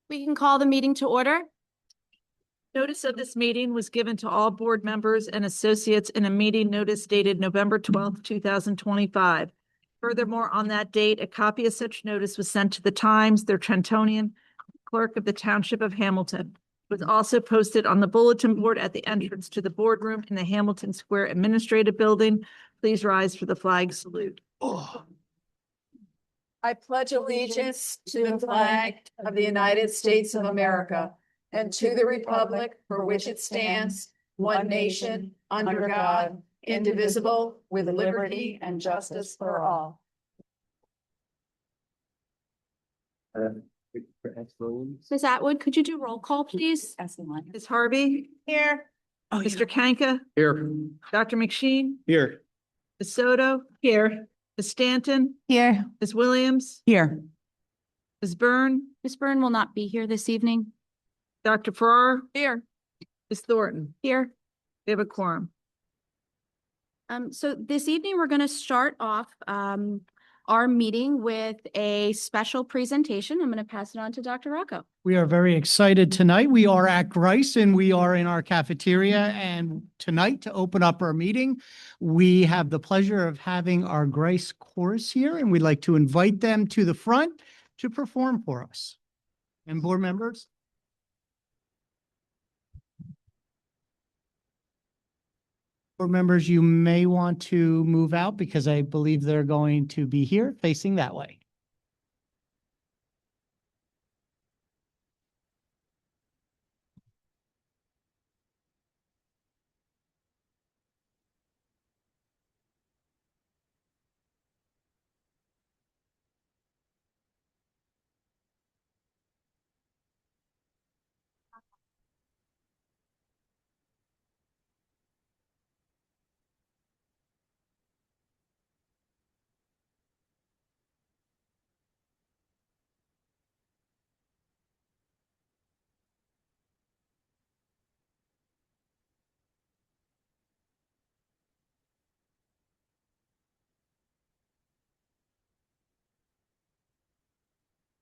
We can call the meeting to order. Notice of this meeting was given to all board members and associates in a meeting notice dated November 12th, 2025. Furthermore, on that date, a copy of such notice was sent to the Times, their Trentonian, clerk of the Township of Hamilton. It was also posted on the bulletin board at the entrance to the boardroom in the Hamilton Square Administrative Building. Please rise for the flag salute. I pledge allegiance to the flag of the United States of America and to the republic for which it stands, one nation, under God, indivisible, with liberty and justice for all. Ms. Atwood, could you do roll call, please? Ms. Harvey? Here. Mr. Kanka? Here. Dr. McSheen? Here. Ms. Soto? Here. Ms. Stanton? Here. Ms. Williams? Here. Ms. Byrne? Ms. Byrne will not be here this evening. Dr. Farrar? Here. Ms. Thornton? Here. We have a quorum. So this evening, we're going to start off our meeting with a special presentation. I'm going to pass it on to Dr. Rocco. We are very excited tonight. We are at Grice and we are in our cafeteria. And tonight, to open up our meeting, we have the pleasure of having our Grice chorus here, and we'd like to invite them to the front to perform for us. And board members? Board members, you may want to move out because I believe they're going to be here facing that way.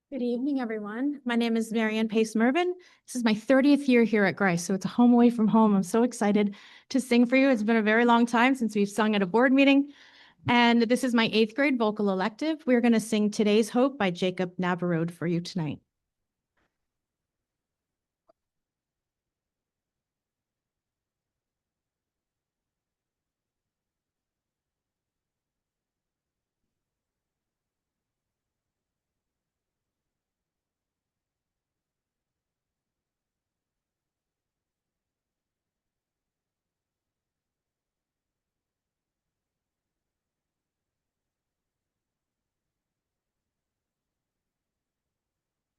Good evening, everyone. My name is Marianne Pace Mervin. This is my 30th year here at Grice, so it's a home away from home. I'm so excited to sing for you. It's been a very long time since we've sung at a board meeting. And this is my 8th grade vocal elective. We're going to sing Today's Hope by Jacob Navarode for you tonight.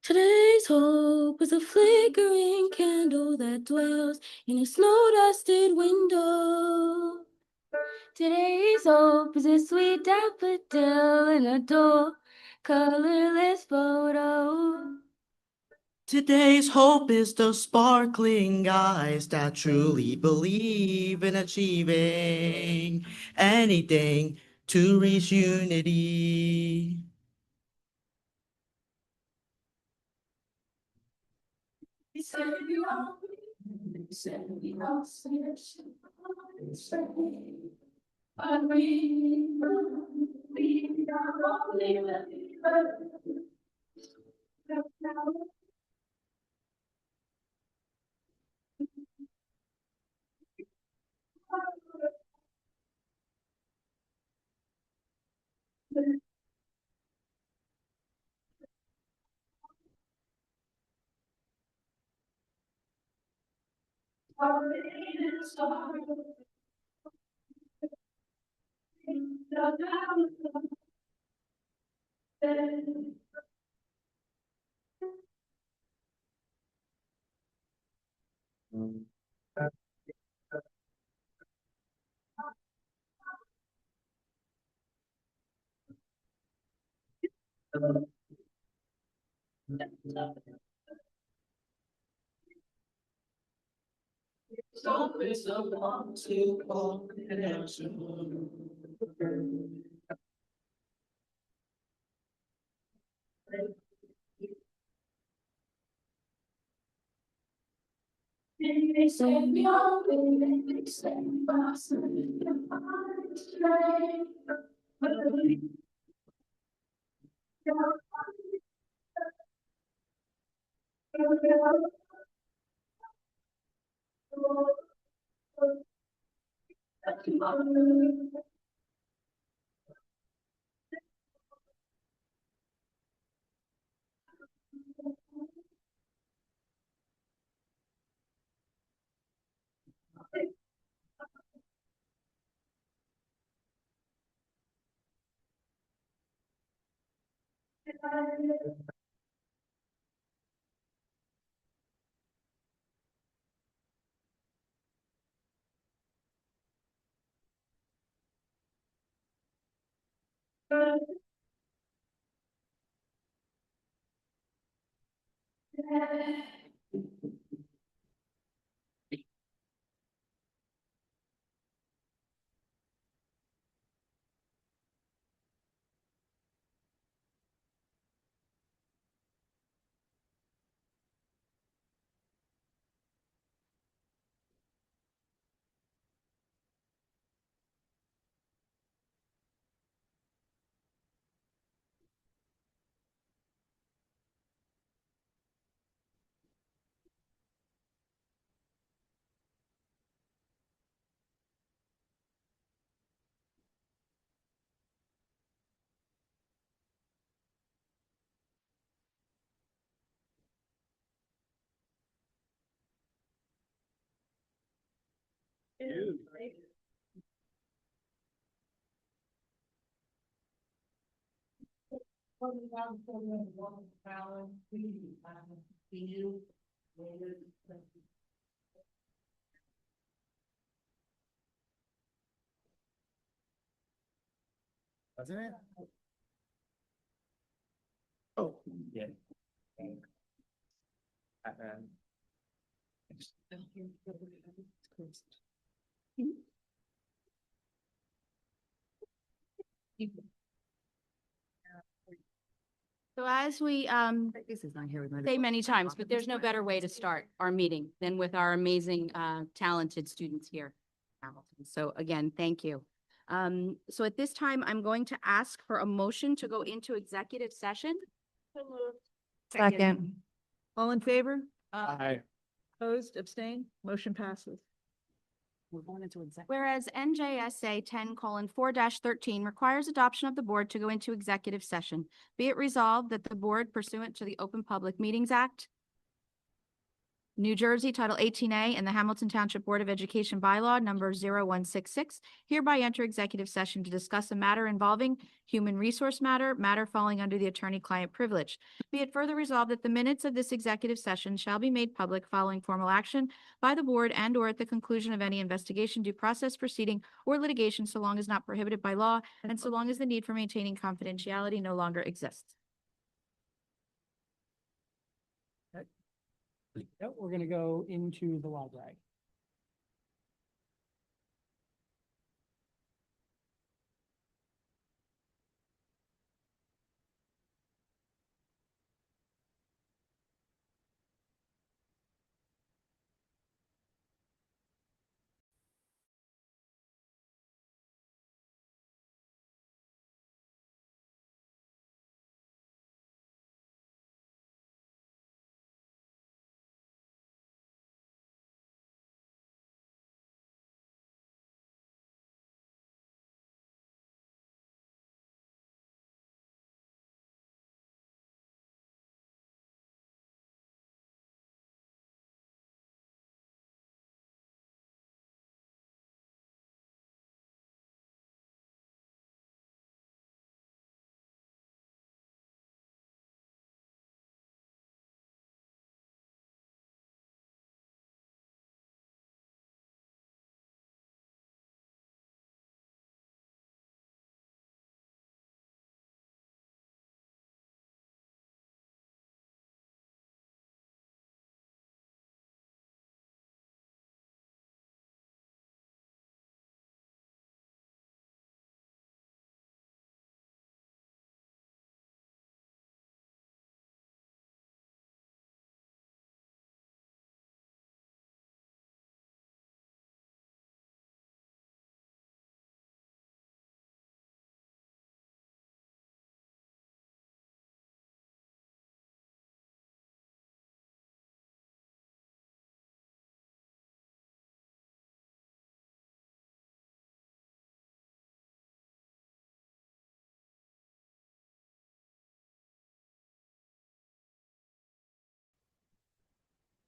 Today's hope is a flickering candle that dwells in a snow-dusted window. Today's hope is a sweet daffodil in a dull, colorless photo. Today's hope is those sparkling eyes that truly believe in achieving anything to reach unity. Wasn't it? Oh, yeah. So as we say many times, but there's no better way to start our meeting than with our amazing talented students here. So again, thank you. So at this time, I'm going to ask for a motion to go into executive session. Second. All in favor? Aye. Opposed, abstained, motion passes. Whereas NJSA 10:4-13 requires adoption of the board to go into executive session. Be it resolved that the board pursuant to the Open Public Meetings Act, New Jersey Title 18A, and the Hamilton Township Board of Education Bylaw number 0166, hereby enter executive session to discuss a matter involving human resource matter falling under the attorney-client privilege. Be it further resolved that the minutes of this executive session shall be made public following formal action by the board and/or at the conclusion of any investigation, due process proceeding, or litigation, so long as not prohibited by law, and so long as the need for maintaining confidentiality no longer exists. Yep, we're gonna go into the library.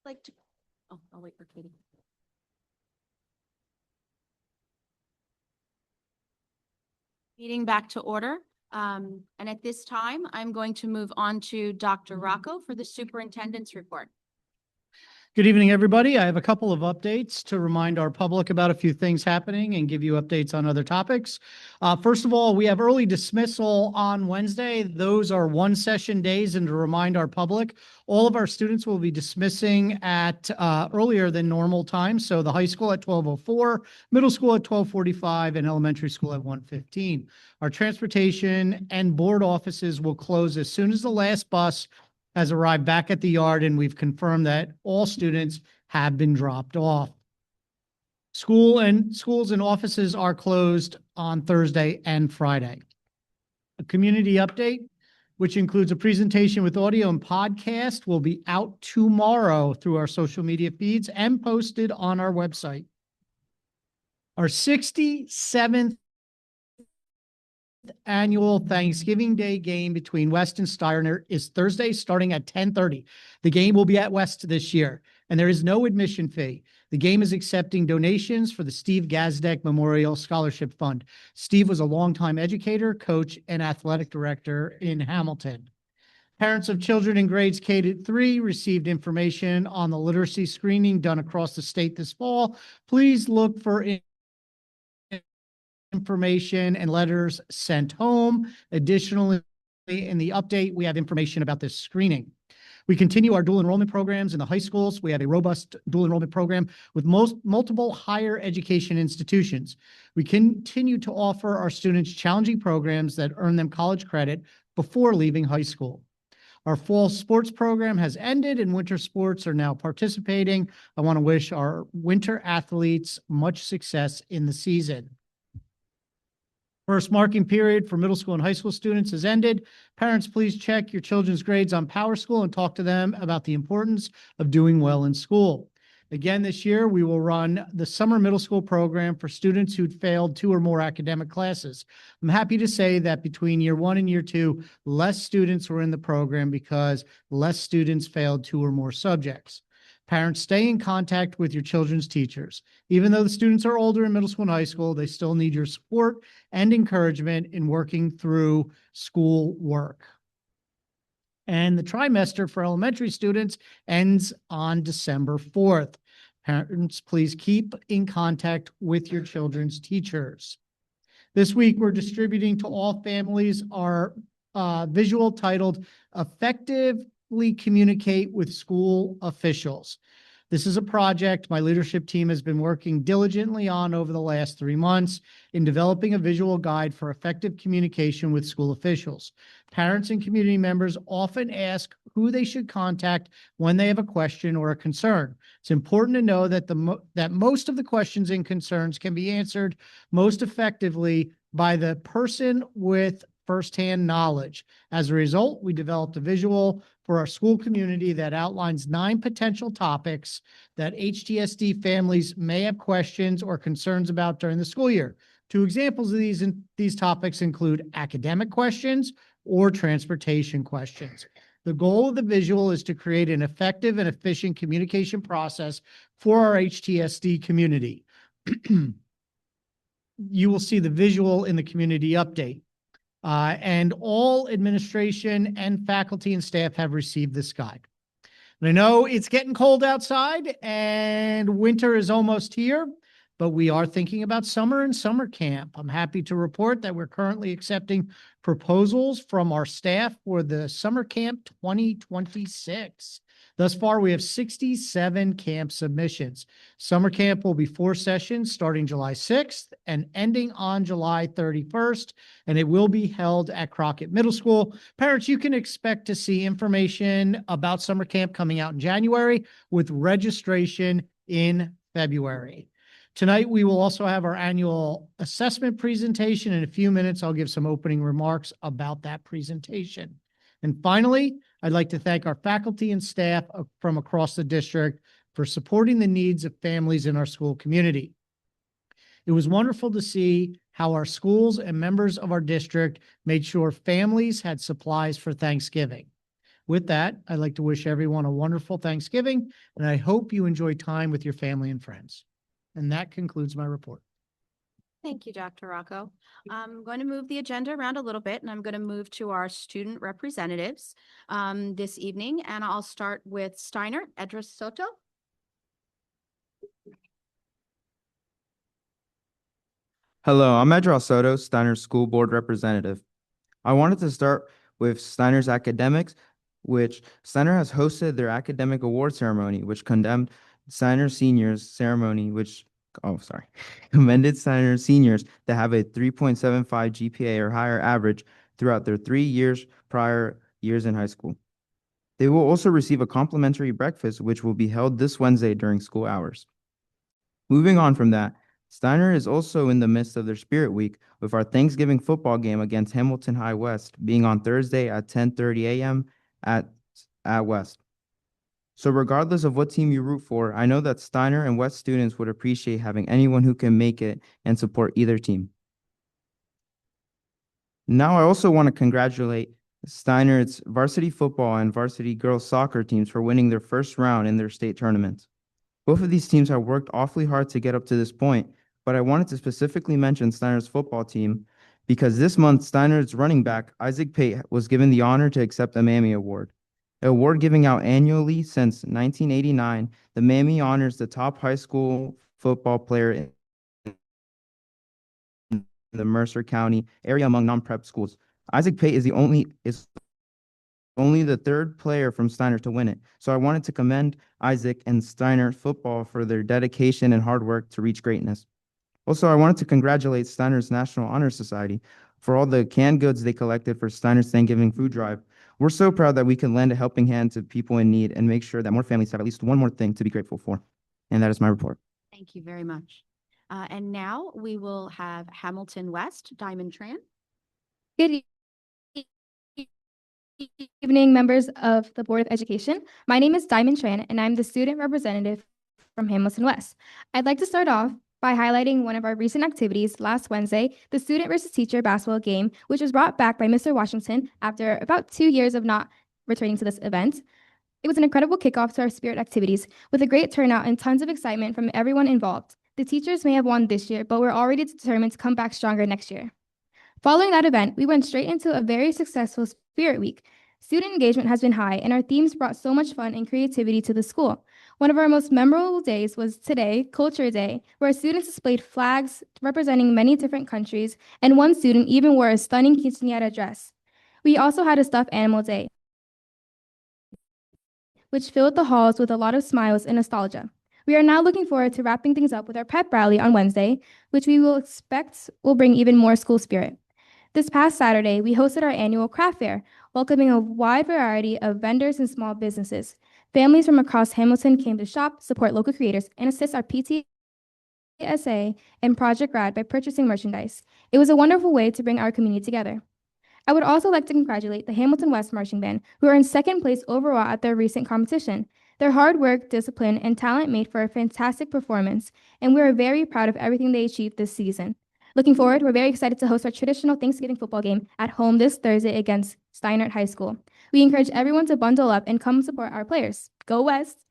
Like to, oh, I'll wait for Katie. Meeting back to order. And at this time, I'm going to move on to Dr. Rocco for the superintendent's report. Good evening, everybody. I have a couple of updates to remind our public about a few things happening and give you updates on other topics. First of all, we have early dismissal on Wednesday. Those are one session days, and to remind our public, all of our students will be dismissing at earlier than normal time. So the high school at 12:04, middle school at 12:45, and elementary school at 1:15. Our transportation and board offices will close as soon as the last bus has arrived back at the yard, and we've confirmed that all students have been dropped off. Schools and offices are closed on Thursday and Friday. A community update, which includes a presentation with audio and podcast, will be out tomorrow through our social media feeds and posted on our website. Our 67th annual Thanksgiving Day game between West and Steiner is Thursday starting at 10:30. The game will be at West this year, and there is no admission fee. The game is accepting donations for the Steve Gazdeck Memorial Scholarship Fund. Steve was a longtime educator, coach, and athletic director in Hamilton. Parents of children in grades K-3 received information on the literacy screening done across the state this fall. Please look for information and letters sent home. Additionally, in the update, we have information about this screening. We continue our dual enrollment programs in the high schools. We have a robust dual enrollment program with multiple higher education institutions. We continue to offer our students challenging programs that earn them college credit before leaving high school. Our fall sports program has ended and winter sports are now participating. I want to wish our winter athletes much success in the season. First marking period for middle school and high school students has ended. Parents, please check your children's grades on PowerSchool and talk to them about the importance of doing well in school. Again, this year, we will run the summer middle school program for students who'd failed 2 or more academic classes. I'm happy to say that between year 1 and year 2, less students were in the program because less students failed 2 or more subjects. Parents, stay in contact with your children's teachers. Even though the students are older in middle school and high school, they still need your support and encouragement in working through school work. And the trimester for elementary students ends on December 4th. Parents, please keep in contact with your children's teachers. This week, we're distributing to all families our visual titled Effectively Communicate with School Officials. This is a project my leadership team has been working diligently on over the last 3 months in developing a visual guide for effective communication with school officials. Parents and community members often ask who they should contact when they have a question or a concern. It's important to know that that most of the questions and concerns can be answered most effectively by the person with firsthand knowledge. As a result, we developed a visual for our school community that outlines 9 potential topics that HTSD families may have questions or concerns about during the school year. 2 examples of these topics include academic questions or transportation questions. The goal of the visual is to create an effective and efficient communication process for our HTSD community. You will see the visual in the community update. And all administration and faculty and staff have received this guide. And I know it's getting cold outside and winter is almost here, but we are thinking about summer and summer camp. I'm happy to report that we're currently accepting proposals from our staff for the summer camp 2026. Thus far, we have 67 camp submissions. Summer camp will be 4 sessions starting July 6th and ending on July 31st, and it will be held at Crockett Middle School. Parents, you can expect to see information about summer camp coming out in January with registration in February. Tonight, we will also have our annual assessment presentation. In a few minutes, I'll give some opening remarks about that presentation. And finally, I'd like to thank our faculty and staff from across the district for supporting the needs of families in our school community. It was wonderful to see how our schools and members of our district made sure families had supplies for Thanksgiving. With that, I'd like to wish everyone a wonderful Thanksgiving, and I hope you enjoy time with your family and friends. And that concludes my report. Thank you, Dr. Rocco. I'm going to move the agenda around a little bit, and I'm going to move to our student representatives this evening, and I'll start with Steiner, Edris Soto. Hello, I'm Edras Soto, Steiner's School Board Representative. I wanted to start with Steiner's academics, which Steiner has hosted their academic award ceremony, which condemned Steiner seniors ceremony, commended Steiner seniors to have a 3.75 GPA or higher average throughout their 3 years prior years in high school. They will also receive a complimentary breakfast, which will be held this Wednesday during school hours. Moving on from that, Steiner is also in the midst of their Spirit Week with our Thanksgiving football game against Hamilton High West being on Thursday at 10:30 a.m. at West. So regardless of what team you root for, I know that Steiner and West students would appreciate having anyone who can make it and support either team. Now I also want to congratulate Steiner's varsity football and varsity girls soccer teams for winning their first round in their state tournaments. Both of these teams have worked awfully hard to get up to this point, but I wanted to specifically mention Steiner's football team because this month Steiner's running back, Isaac Pate, was given the honor to accept a Mammy Award. An award giving out annually since 1989, the Mammy honors the top high school football player in the Mercer County area among non-prep schools. Isaac Pate is only the third player from Steiner to win it. So I wanted to commend Isaac and Steiner football for their dedication and hard work to reach greatness. Also, I wanted to congratulate Steiner's National Honor Society for all the canned goods they collected for Steiner's Thanksgiving food drive. We're so proud that we can lend a helping hand to people in need and make sure that more families have at least one more thing to be grateful for. And that is my report. Thank you very much. And now we will have Hamilton West, Diamond Tran. Good evening, members of the Board of Education. My name is Diamond Tran, and I'm the student representative from Hamilton West. I'd like to start off by highlighting one of our recent activities last Wednesday, the student versus teacher basketball game, which was brought back by Mr. Washington after about 2 years of not returning to this event. It was an incredible kickoff to our spirit activities with a great turnout and tons of excitement from everyone involved. The teachers may have won this year, but we're already determined to come back stronger next year. Following that event, we went straight into a very successful Spirit Week. Student engagement has been high, and our themes brought so much fun and creativity to the school. One of our most memorable days was today, Culture Day, where our students displayed flags representing many different countries, and one student even wore a stunning quinceañera dress. We also had a stuffed animal day, which filled the halls with a lot of smiles and nostalgia. We are now looking forward to wrapping things up with our pep rally on Wednesday, which we will expect will bring even more school spirit. This past Saturday, we hosted our annual craft fair, welcoming a wide variety of vendors and small businesses. Families from across Hamilton came to shop, support local creators, and assist our PTSA and Project Rad by purchasing merchandise. It was a wonderful way to bring our community together. I would also like to congratulate the Hamilton West Marching Band, who are in second place overall at their recent competition. Their hard work, discipline, and talent made for a fantastic performance, and we are very proud of everything they achieved this season. Looking forward, we're very excited to host our traditional Thanksgiving football game at home this Thursday against Steinert High School. We encourage everyone to bundle up and come support our players. Go West!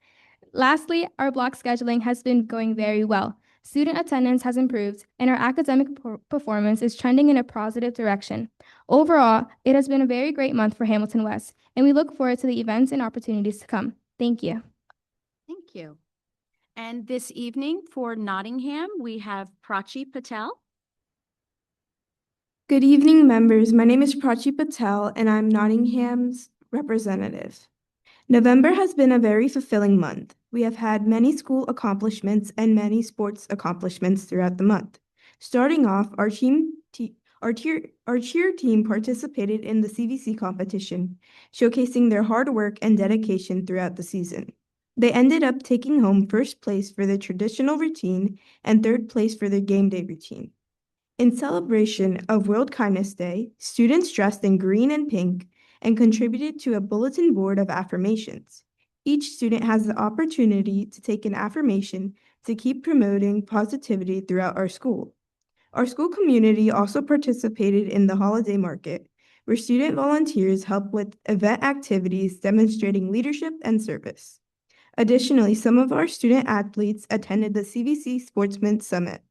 Lastly, our block scheduling has been going very well. Student attendance has improved, and our academic performance is trending in a positive direction. Overall, it has been a very great month for Hamilton West, and we look forward to the events and opportunities to come. Thank you. Thank you. And this evening for Nottingham, we have Prachi Patel. Good evening, members. My name is Prachi Patel, and I'm Nottingham's representative. November has been a very fulfilling month. We have had many school accomplishments and many sports accomplishments throughout the month. Starting off, our cheer team participated in the CVC competition, showcasing their hard work and dedication throughout the season. They ended up taking home first place for their traditional routine and third place for their game day routine. In celebration of World Kindness Day, students dressed in green and pink and contributed to a bulletin board of affirmations. Each student has the opportunity to take an affirmation to keep promoting positivity throughout our school. Our school community also participated in the holiday market, where student volunteers help with event activities demonstrating leadership and service. Additionally, some of our student athletes attended the CVC Sportsman Summit,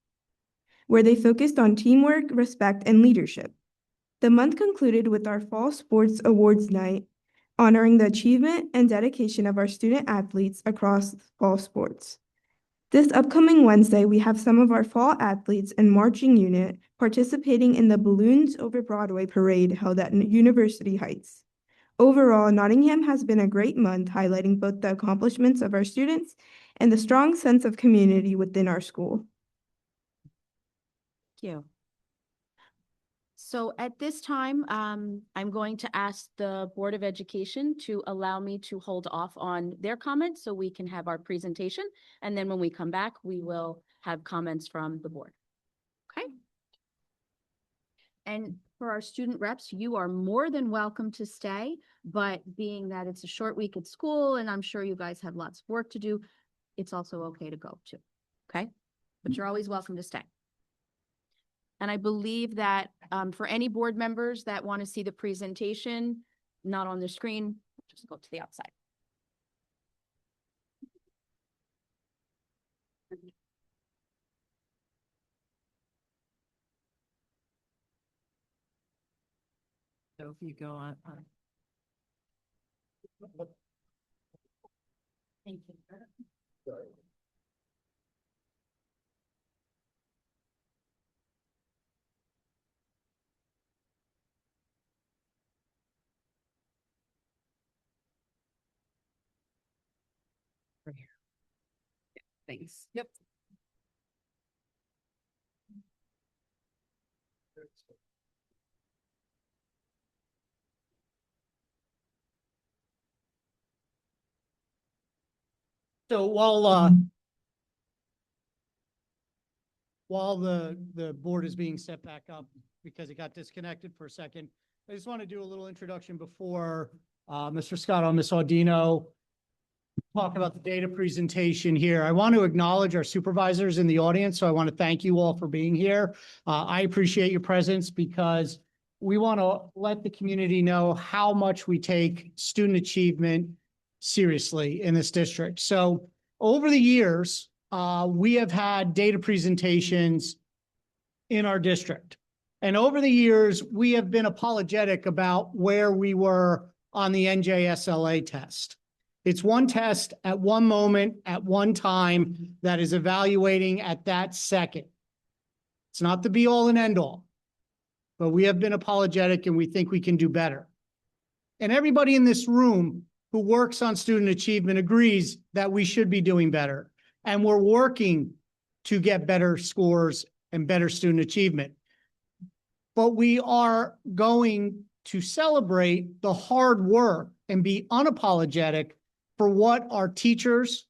where they focused on teamwork, respect, and leadership. The month concluded with our Fall Sports Awards Night, honoring the achievement and dedication of our student athletes across fall sports. This upcoming Wednesday, we have some of our fall athletes and marching unit participating in the Balloons Over Broadway parade held at University Heights. Overall, Nottingham has been a great month, highlighting both the accomplishments of our students and the strong sense of community within our school. Thank you. So at this time, I'm going to ask the Board of Education to allow me to hold off on their comments so we can have our presentation. And then when we come back, we will have comments from the board. Okay? And for our student reps, you are more than welcome to stay, but being that it's a short week at school and I'm sure you guys have lots of work to do, it's also okay to go too. Okay? But you're always welcome to stay. And I believe that for any board members that want to see the presentation, not on the screen, just go to the outside. So if you go on. Thank you. Thanks. Yep. So while the board is being set back up because it got disconnected for a second, I just want to do a little introduction before Mr. Scott and Ms. Audino talk about the data presentation here. I want to acknowledge our supervisors in the audience, so I want to thank you all for being here. I appreciate your presence because we want to let the community know how much we take student achievement seriously in this district. So over the years, we have had data presentations in our district. And over the years, we have been apologetic about where we were on the NJSLA test. It's one test at one moment, at one time, that is evaluating at that second. It's not the be all and end all, but we have been apologetic and we think we can do better. And everybody in this room who works on student achievement agrees that we should be doing better. And we're working to get better scores and better student achievement. But we are going to celebrate the hard work and be unapologetic for what our teachers,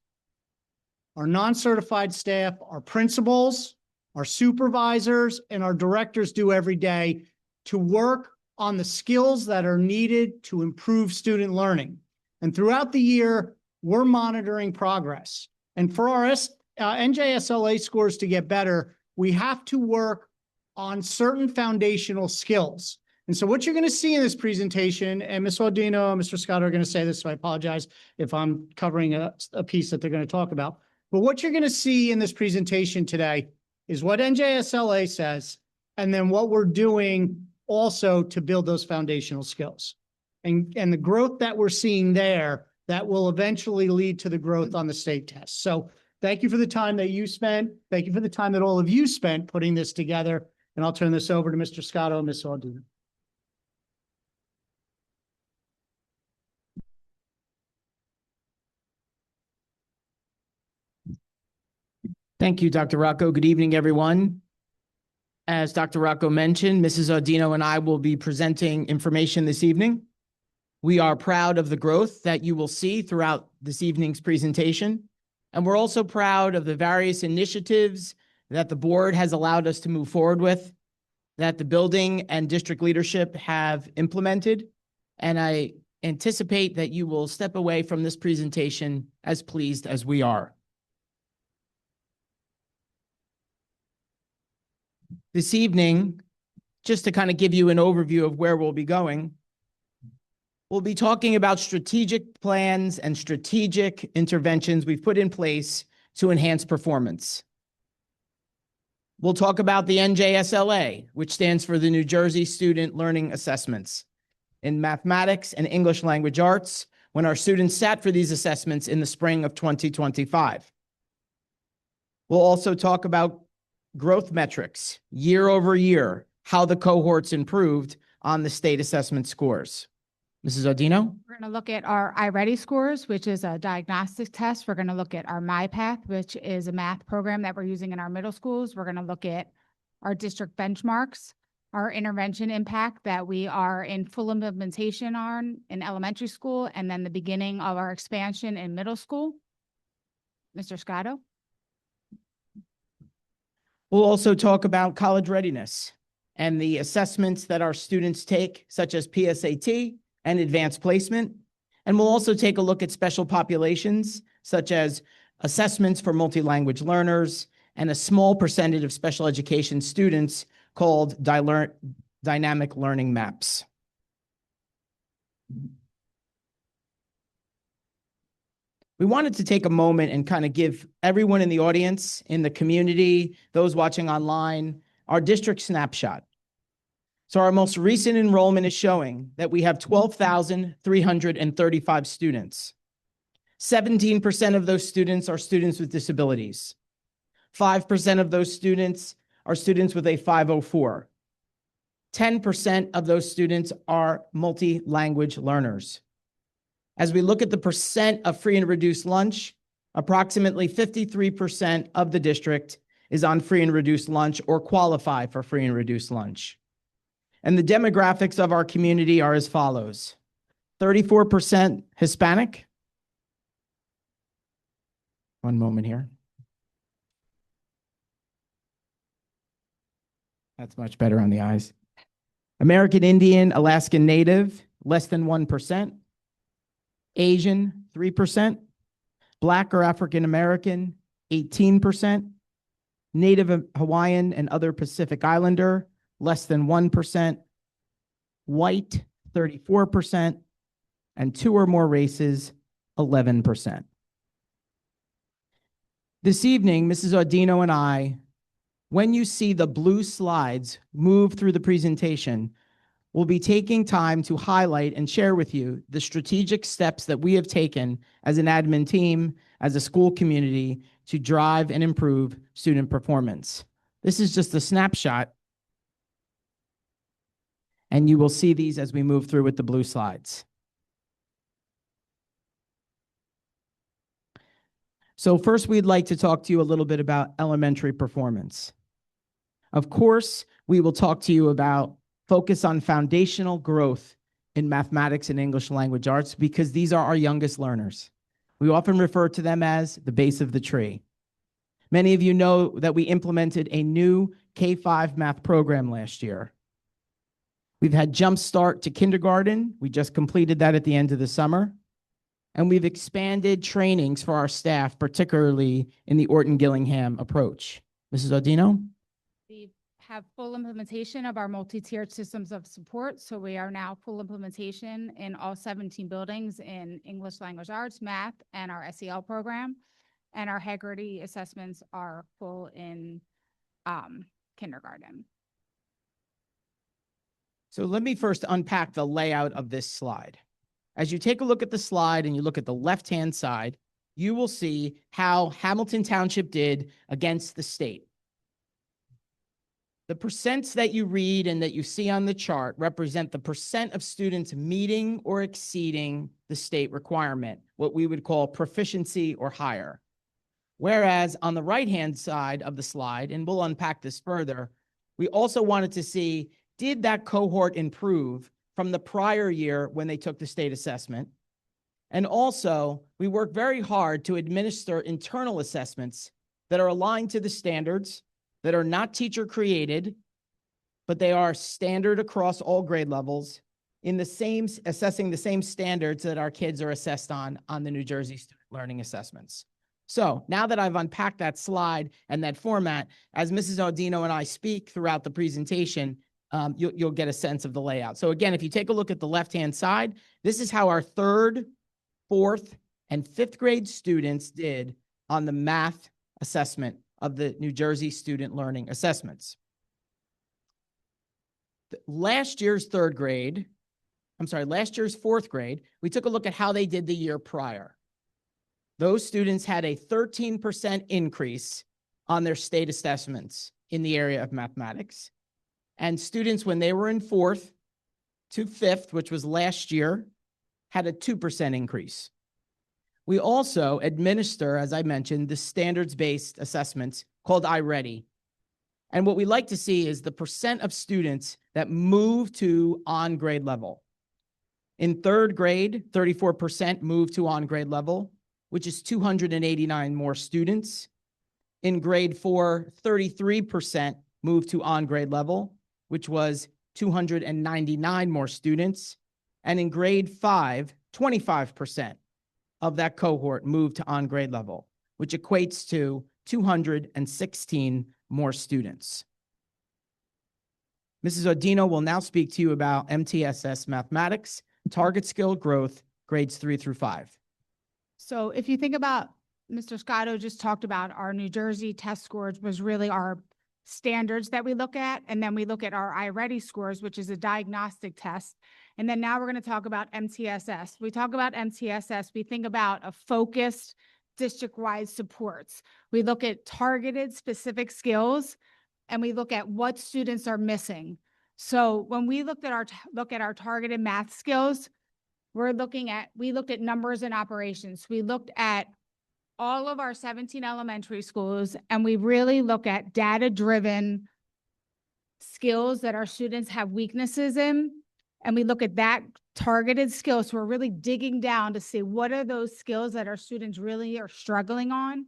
our non-certified staff, our principals, our supervisors, and our directors do every day to work on the skills that are needed to improve student learning. And throughout the year, we're monitoring progress. And for our NJSLA scores to get better, we have to work on certain foundational skills. And so what you're going to see in this presentation, and Ms. Audino and Mr. Scott are going to say this, so I apologize if I'm covering a piece that they're going to talk about. But what you're going to see in this presentation today is what NJSLA says, and then what we're doing also to build those foundational skills. And the growth that we're seeing there, that will eventually lead to the growth on the state test. So thank you for the time that you spent. Thank you for the time that all of you spent putting this together. And I'll turn this over to Mr. Scotto and Ms. Audino. Thank you, Dr. Rocco. Good evening, everyone. As Dr. Rocco mentioned, Mrs. Audino and I will be presenting information this evening. We are proud of the growth that you will see throughout this evening's presentation. And we're also proud of the various initiatives that the board has allowed us to move forward with, that the building and district leadership have implemented. And I anticipate that you will step away from this presentation as pleased as we are. This evening, just to kind of give you an overview of where we'll be going, we'll be talking about strategic plans and strategic interventions we've put in place to enhance performance. We'll talk about the NJSLA, which stands for the New Jersey Student Learning Assessments in mathematics and English language arts, when our students sat for these assessments in the spring of 2025. We'll also talk about growth metrics year over year, how the cohorts improved on the state assessment scores. Mrs. Odino? We're going to look at our iReady scores, which is a diagnostic test. We're going to look at our MyPath, which is a math program that we're using in our middle schools. We're going to look at our district benchmarks, our intervention impact that we are in full implementation on in elementary school, and then the beginning of our expansion in middle school. Mr. Scotto? We'll also talk about college readiness and the assessments that our students take, such as PSAT and advanced placement. And we'll also take a look at special populations, such as assessments for multi-language learners and a small percentage of special education students called dynamic learning maps. We wanted to take a moment and kind of give everyone in the audience, in the community, those watching online, our district snapshot. So our most recent enrollment is showing that we have 12,335 students. 17% of those students are students with disabilities. 5% of those students are students with a 504. 10% of those students are multi-language learners. As we look at the percent of free and reduced lunch, approximately 53% of the district is on free and reduced lunch or qualify for free and reduced lunch. And the demographics of our community are as follows: 34% Hispanic. One moment here. That's much better on the eyes. American Indian, Alaskan Native, less than 1%. Asian, 3%. Black or African American, 18%. Native Hawaiian and other Pacific Islander, less than 1%. White, 34%. And 2 or more races, 11%. This evening, Mrs. Audino and I, when you see the blue slides move through the presentation, we'll be taking time to highlight and share with you the strategic steps that we have taken as an admin team, as a school community, to drive and improve student performance. This is just a snapshot, and you will see these as we move through with the blue slides. So first, we'd like to talk to you a little bit about elementary performance. Of course, we will talk to you about focus on foundational growth in mathematics and English language arts, because these are our youngest learners. We often refer to them as the base of the tree. Many of you know that we implemented a new K-5 math program last year. We've had Jump Start to kindergarten. We just completed that at the end of the summer. And we've expanded trainings for our staff, particularly in the Orton-Gillingham approach. Mrs. Audino? We have full implementation of our multi-tiered systems of support. So we are now full implementation in all 17 buildings in English language arts, math, and our SEL program. And our Haggerty assessments are full in kindergarten. So let me first unpack the layout of this slide. As you take a look at the slide and you look at the left-hand side, you will see how Hamilton Township did against the state. The percents that you read and that you see on the chart represent the percent of students meeting or exceeding the state requirement, what we would call proficiency or higher. Whereas on the right-hand side of the slide, and we'll unpack this further, we also wanted to see, did that cohort improve from the prior year when they took the state assessment? And also, we work very hard to administer internal assessments that are aligned to the standards, that are not teacher created, but they are standard across all grade levels, in the same, assessing the same standards that our kids are assessed on the New Jersey Student Learning Assessments. So now that I've unpacked that slide and that format, as Mrs. Audino and I speak throughout the presentation, you'll get a sense of the layout. So again, if you take a look at the left-hand side, this is how our 3rd, 4th, and 5th grade students did on the math assessment of the New Jersey Student Learning Assessments. Last year's 4th grade, we took a look at how they did the year prior. Those students had a 13% increase on their state assessments in the area of mathematics. And students, when they were in 4th to 5th, which was last year, had a 2% increase. We also administer, as I mentioned, the standards-based assessments called iReady. And what we like to see is the percent of students that move to on-grade level. In 3rd grade, 34% moved to on-grade level, which is 289 more students. In grade 4, 33% moved to on-grade level, which was 299 more students. And in grade 5, 25% of that cohort moved to on-grade level, which equates to 216 more students. Mrs. Odino will now speak to you about MTSS Mathematics, Target Skill Growth, grades 3 through 5. So if you think about, Mr. Scotto just talked about our New Jersey test scores was really our standards that we look at. And then we look at our iReady scores, which is a diagnostic test. And then now we're going to talk about MTSS. We talk about MTSS, we think about a focused district-wide supports. We look at targeted specific skills and we look at what students are missing. So when we look at our targeted math skills, we looked at numbers and operations. We looked at all of our 17 elementary schools, and we really look at data-driven skills that our students have weaknesses in, and we look at that targeted skills. So we're really digging down to see what are those skills that our students really are struggling on,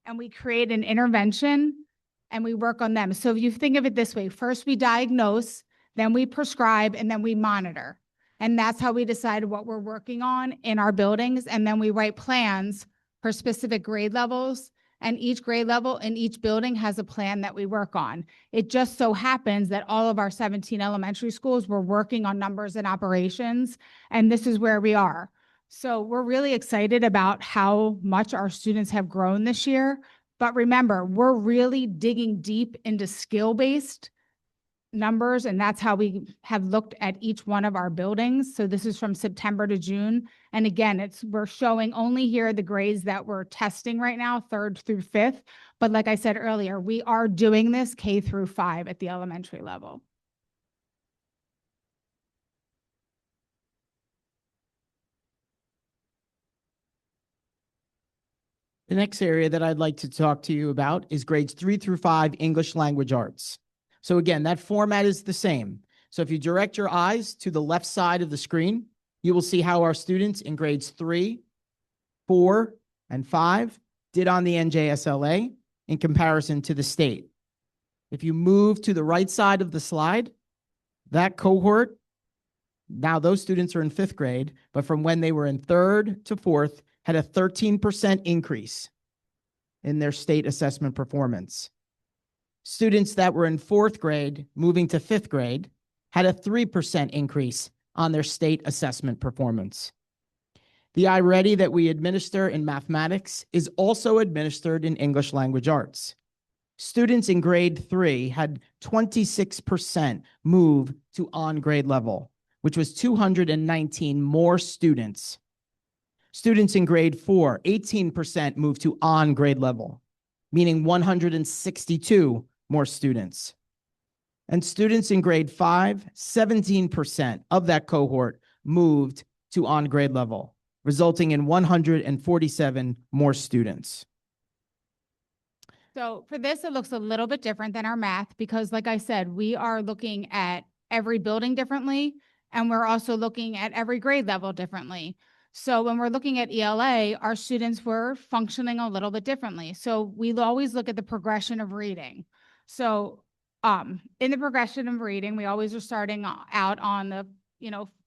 and we create an intervention, and we work on them. So if you think of it this way, first we diagnose, then we prescribe, and then we monitor. And that's how we decide what we're working on in our buildings, and then we write plans for specific grade levels, and each grade level in each building has a plan that we work on. It just so happens that all of our 17 elementary schools were working on numbers and operations, and this is where we are. So we're really excited about how much our students have grown this year. But remember, we're really digging deep into skill-based numbers, and that's how we have looked at each one of our buildings. So this is from September to June. And again, we're showing only here the grades that we're testing right now, 3rd through 5th. But like I said earlier, we are doing this K through 5 at the elementary level. The next area that I'd like to talk to you about is grades 3 through 5 English Language Arts. So again, that format is the same. So if you direct your eyes to the left side of the screen, you will see how our students in grades 3, 4, and 5 did on the NJSLA in comparison to the state. If you move to the right side of the slide, that cohort, now those students are in 5th grade, but from when they were in 3rd to 4th, had a 13% increase in their state assessment performance. Students that were in 4th grade moving to 5th grade had a 3% increase on their state assessment performance. The iReady that we administer in mathematics is also administered in English Language Arts. Students in grade 3 had 26% move to on-grade level, which was 219 more students. Students in grade 4, 18% moved to on-grade level, meaning 162 more students. And students in grade 5, 17% of that cohort moved to on-grade level, resulting in 147 more students. So for this, it looks a little bit different than our math because, like I said, we are looking at every building differently, and we're also looking at every grade level differently. So when we're looking at ELA, our students were functioning a little bit differently. So we always look at the progression of reading. So in the progression of reading, we always are starting out on the,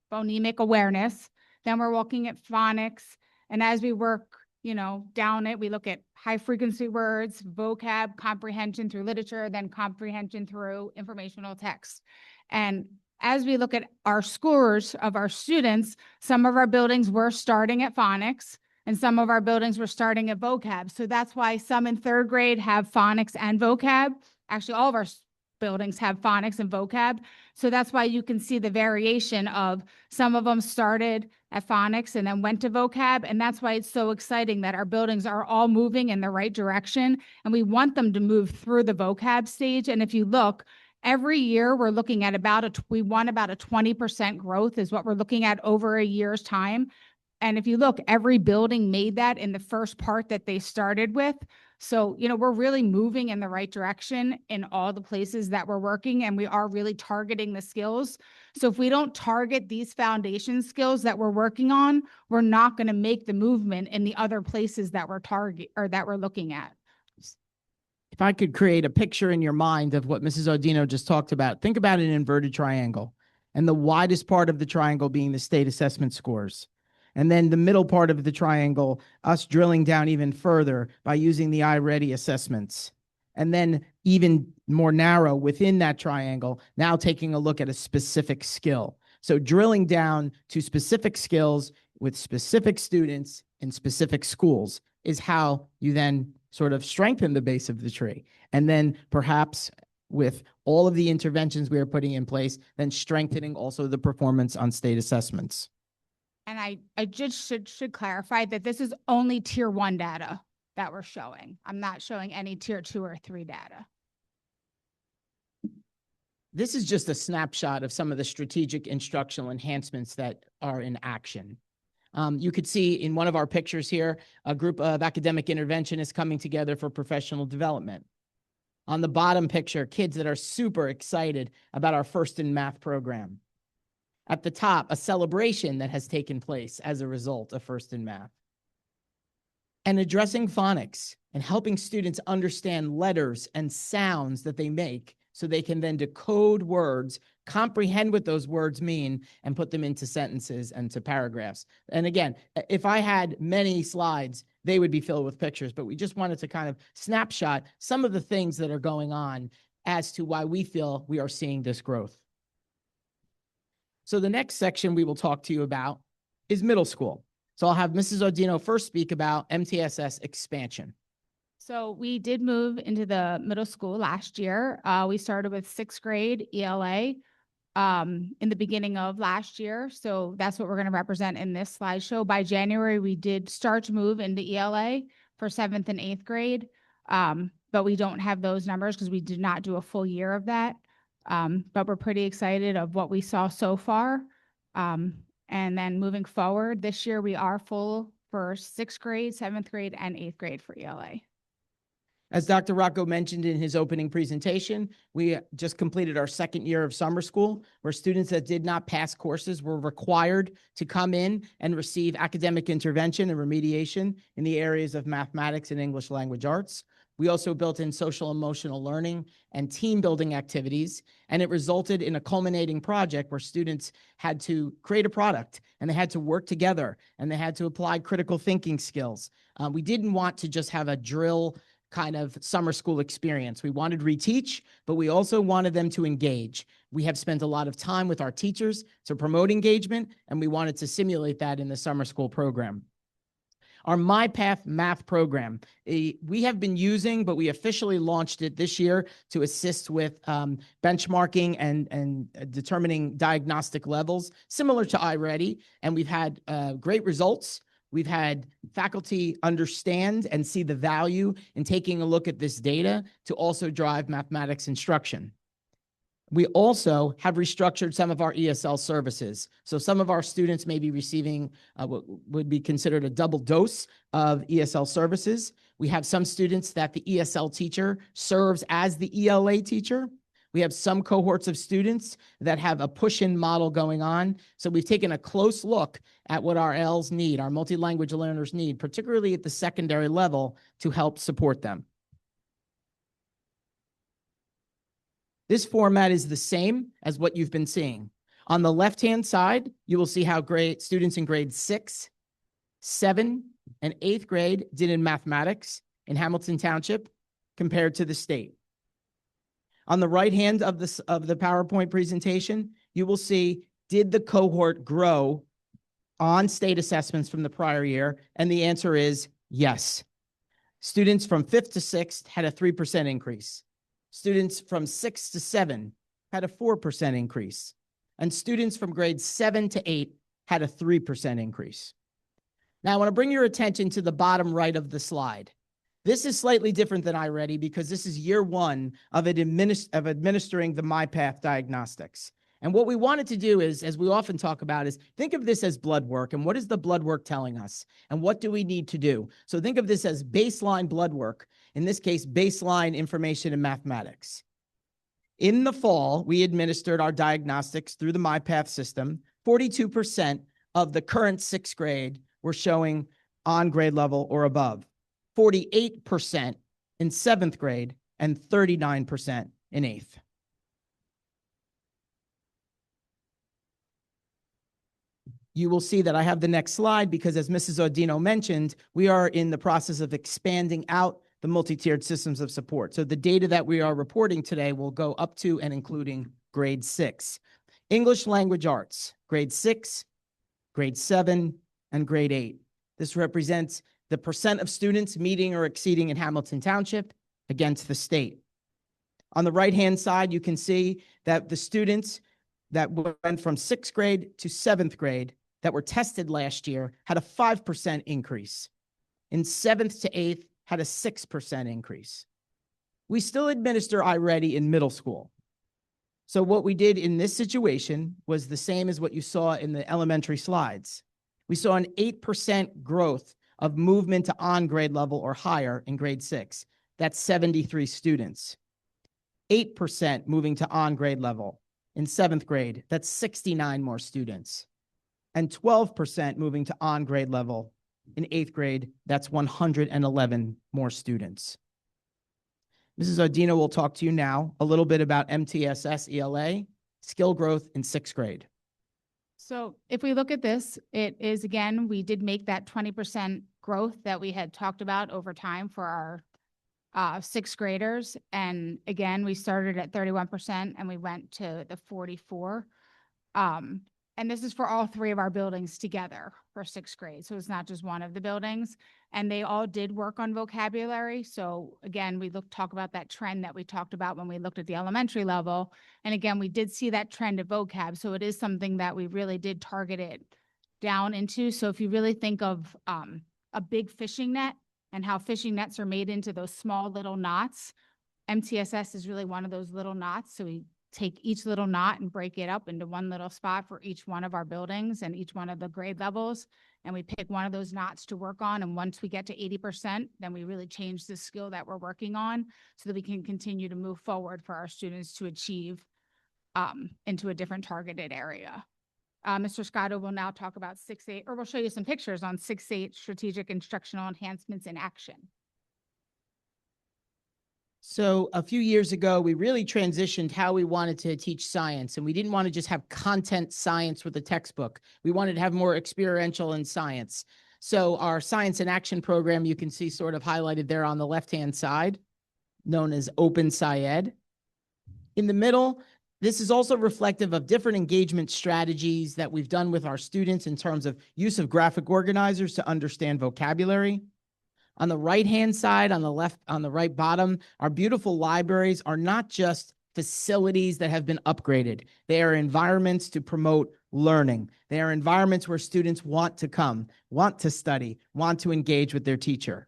phonemic awareness. Then we're looking at phonics. And as we work, down it, we look at high frequency words, vocab, comprehension through literature, then comprehension through informational text. And as we look at our scores of our students, some of our buildings were starting at phonics and some of our buildings were starting at vocab. So that's why some in third grade have phonics and vocab. Actually, all of our buildings have phonics and vocab. So that's why you can see the variation of some of them started at phonics and then went to vocab. And that's why it's so exciting that our buildings are all moving in the right direction. And we want them to move through the vocab stage. And if you look, every year we're looking at we want about a 20% growth is what we're looking at over a year's time. And if you look, every building made that in the first part that they started with. So, we're really moving in the right direction in all the places that we're working, and we are really targeting the skills. So if we don't target these foundation skills that we're working on, we're not going to make the movement in the other places that we're looking at. If I could create a picture in your mind of what Mrs. Odino just talked about, think about an inverted triangle and the widest part of the triangle being the state assessment scores. And then the middle part of the triangle, us drilling down even further by using the iReady assessments. And then even more narrow within that triangle, now taking a look at a specific skill. So drilling down to specific skills with specific students in specific schools is how you then sort of strengthen the base of the tree. And then perhaps with all of the interventions we are putting in place, then strengthening also the performance on state assessments. And I just should clarify that this is only tier 1 data that we're showing. I'm not showing any tier 2 or 3 data. This is just a snapshot of some of the strategic instructional enhancements that are in action. You could see in one of our pictures here, a group of academic interventionists coming together for professional development. On the bottom picture, kids that are super excited about our First in Math program. At the top, a celebration that has taken place as a result of First in Math. And addressing phonics and helping students understand letters and sounds that they make so they can then decode words, comprehend what those words mean, and put them into sentences and to paragraphs. And again, if I had many slides, they would be filled with pictures, but we just wanted to kind of snapshot some of the things that are going on as to why we feel we are seeing this growth. So the next section we will talk to you about is middle school. So I'll have Mrs. Odino first speak about MTSS expansion. So we did move into the middle school last year. We started with 6th grade ELA in the beginning of last year. So that's what we're going to represent in this slideshow. By January, we did start to move into ELA for 7th and 8th grade. But we don't have those numbers because we did not do a full year of that. But we're pretty excited of what we saw so far. And then moving forward, this year we are full for 6th grade, 7th grade, and 8th grade for ELA. As Dr. Rocco mentioned in his opening presentation, we just completed our 2nd year of summer school, where students that did not pass courses were required to come in and receive academic intervention and remediation in the areas of mathematics and English language arts. We also built in social emotional learning and team building activities, and it resulted in a culminating project where students had to create a product and they had to work together and they had to apply critical thinking skills. We didn't want to just have a drill kind of summer school experience. We wanted to reteach, but we also wanted them to engage. We have spent a lot of time with our teachers to promote engagement, and we wanted to simulate that in the summer school program. Our MyPath math program, we have been using, but we officially launched it this year to assist with benchmarking and determining diagnostic levels, similar to iReady, and we've had great results. We've had faculty understand and see the value in taking a look at this data to also drive mathematics instruction. We also have restructured some of our ESL services. So some of our students may be receiving what would be considered a double dose of ESL services. We have some students that the ESL teacher serves as the ELA teacher. We have some cohorts of students that have a push-in model going on. So we've taken a close look at what our Ls need, our multi-language learners need, particularly at the secondary level, to help support them. This format is the same as what you've been seeing. On the left-hand side, you will see how students in grade 6, 7, and 8th grade did in mathematics in Hamilton Township compared to the state. On the right hand of the PowerPoint presentation, you will see, did the cohort grow on state assessments from the prior year? And the answer is yes. Students from 5th to 6th had a 3% increase. Students from 6th to 7 had a 4% increase. And students from grades 7 to 8 had a 3% increase. Now, I want to bring your attention to the bottom right of the slide. This is slightly different than iReady because this is year one of administering the MyPath diagnostics. And what we wanted to do is, as we often talk about, is think of this as blood work. And what is the blood work telling us? And what do we need to do? So think of this as baseline blood work, in this case, baseline information in mathematics. In the fall, we administered our diagnostics through the MyPath system. 42% of the current 6th grade were showing on grade level or above, 48% in 7th grade, and 39% in 8th. You will see that I have the next slide because, as Mrs. Audino mentioned, we are in the process of expanding out the multi-tiered systems of support. So the data that we are reporting today will go up to and including grade 6. English language arts, grade 6, grade 7, and grade 8. This represents the percent of students meeting or exceeding in Hamilton Township against the state. On the right-hand side, you can see that the students that went from 6th grade to 7th grade that were tested last year had a 5% increase. In 7th to 8th, had a 6% increase. We still administer iReady in middle school. So what we did in this situation was the same as what you saw in the elementary slides. We saw an 8% growth of movement to on grade level or higher in grade 6. That's 73 students. 8% moving to on grade level in 7th grade. That's 69 more students. And 12% moving to on grade level in 8th grade. That's 111 more students. Mrs. Audino will talk to you now a little bit about MTSS ELA, skill growth in 6th grade. So if we look at this, it is, again, we did make that 20% growth that we had talked about over time for our 6th graders. And again, we started at 31% and we went to the 44. And this is for all 3 of our buildings together for 6th grade. So it's not just one of the buildings. And they all did work on vocabulary. So again, we talk about that trend that we talked about when we looked at the elementary level. And again, we did see that trend of vocab. So it is something that we really did target it down into. So if you really think of a big fishing net and how fishing nets are made into those small little knots, MTSS is really one of those little knots. So we take each little knot and break it up into one little spot for each one of our buildings and each one of the grade levels. And we pick one of those knots to work on. And once we get to 80%, then we really change the skill that we're working on so that we can continue to move forward for our students to achieve into a different targeted area. Mr. Scotto will now talk about 6-8, or we'll show you some pictures on 6-8 strategic instructional enhancements in action. So a few years ago, we really transitioned how we wanted to teach science, and we didn't want to just have content science with a textbook. We wanted to have more experiential in science. So our science in action program, you can see sort of highlighted there on the left-hand side, known as Open SciEd. In the middle, this is also reflective of different engagement strategies that we've done with our students in terms of use of graphic organizers to understand vocabulary. On the right-hand side, on the right bottom, our beautiful libraries are not just facilities that have been upgraded. They are environments to promote learning. They are environments where students want to come, want to study, want to engage with their teacher.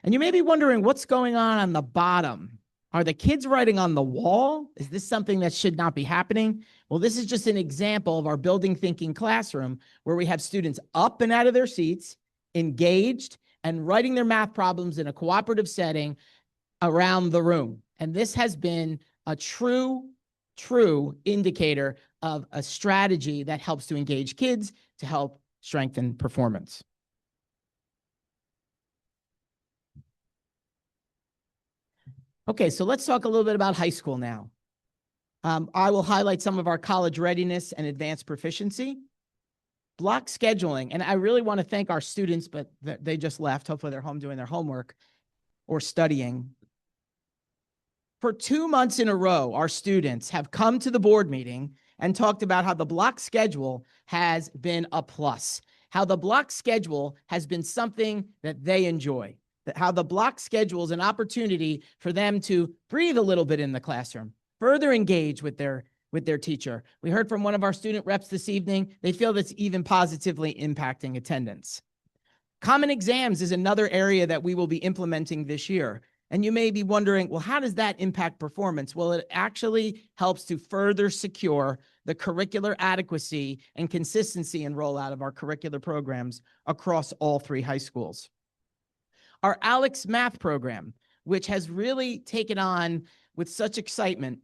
And you may be wondering what's going on the bottom. Are the kids writing on the wall? Is this something that should not be happening? Well, this is just an example of our building thinking classroom where we have students up and out of their seats, engaged, and writing their math problems in a cooperative setting around the room. And this has been a true indicator of a strategy that helps to engage kids to help strengthen performance. Okay, so let's talk a little bit about high school now. I will highlight some of our college readiness and advanced proficiency. Block scheduling, and I really want to thank our students, but they just left. Hopefully they're home doing their homework or studying. For 2 months in a row, our students have come to the board meeting and talked about how the block schedule has been a plus, how the block schedule has been something that they enjoy, that how the block schedule is an opportunity for them to breathe a little bit in the classroom, further engage with their teacher. We heard from one of our student reps this evening. They feel that's even positively impacting attendance. Common exams is another area that we will be implementing this year. And you may be wondering, well, how does that impact performance? Well, it actually helps to further secure the curricular adequacy and consistency and rollout of our curricular programs across all 3 high schools. Our Alex Math program, which has really taken on with such excitement,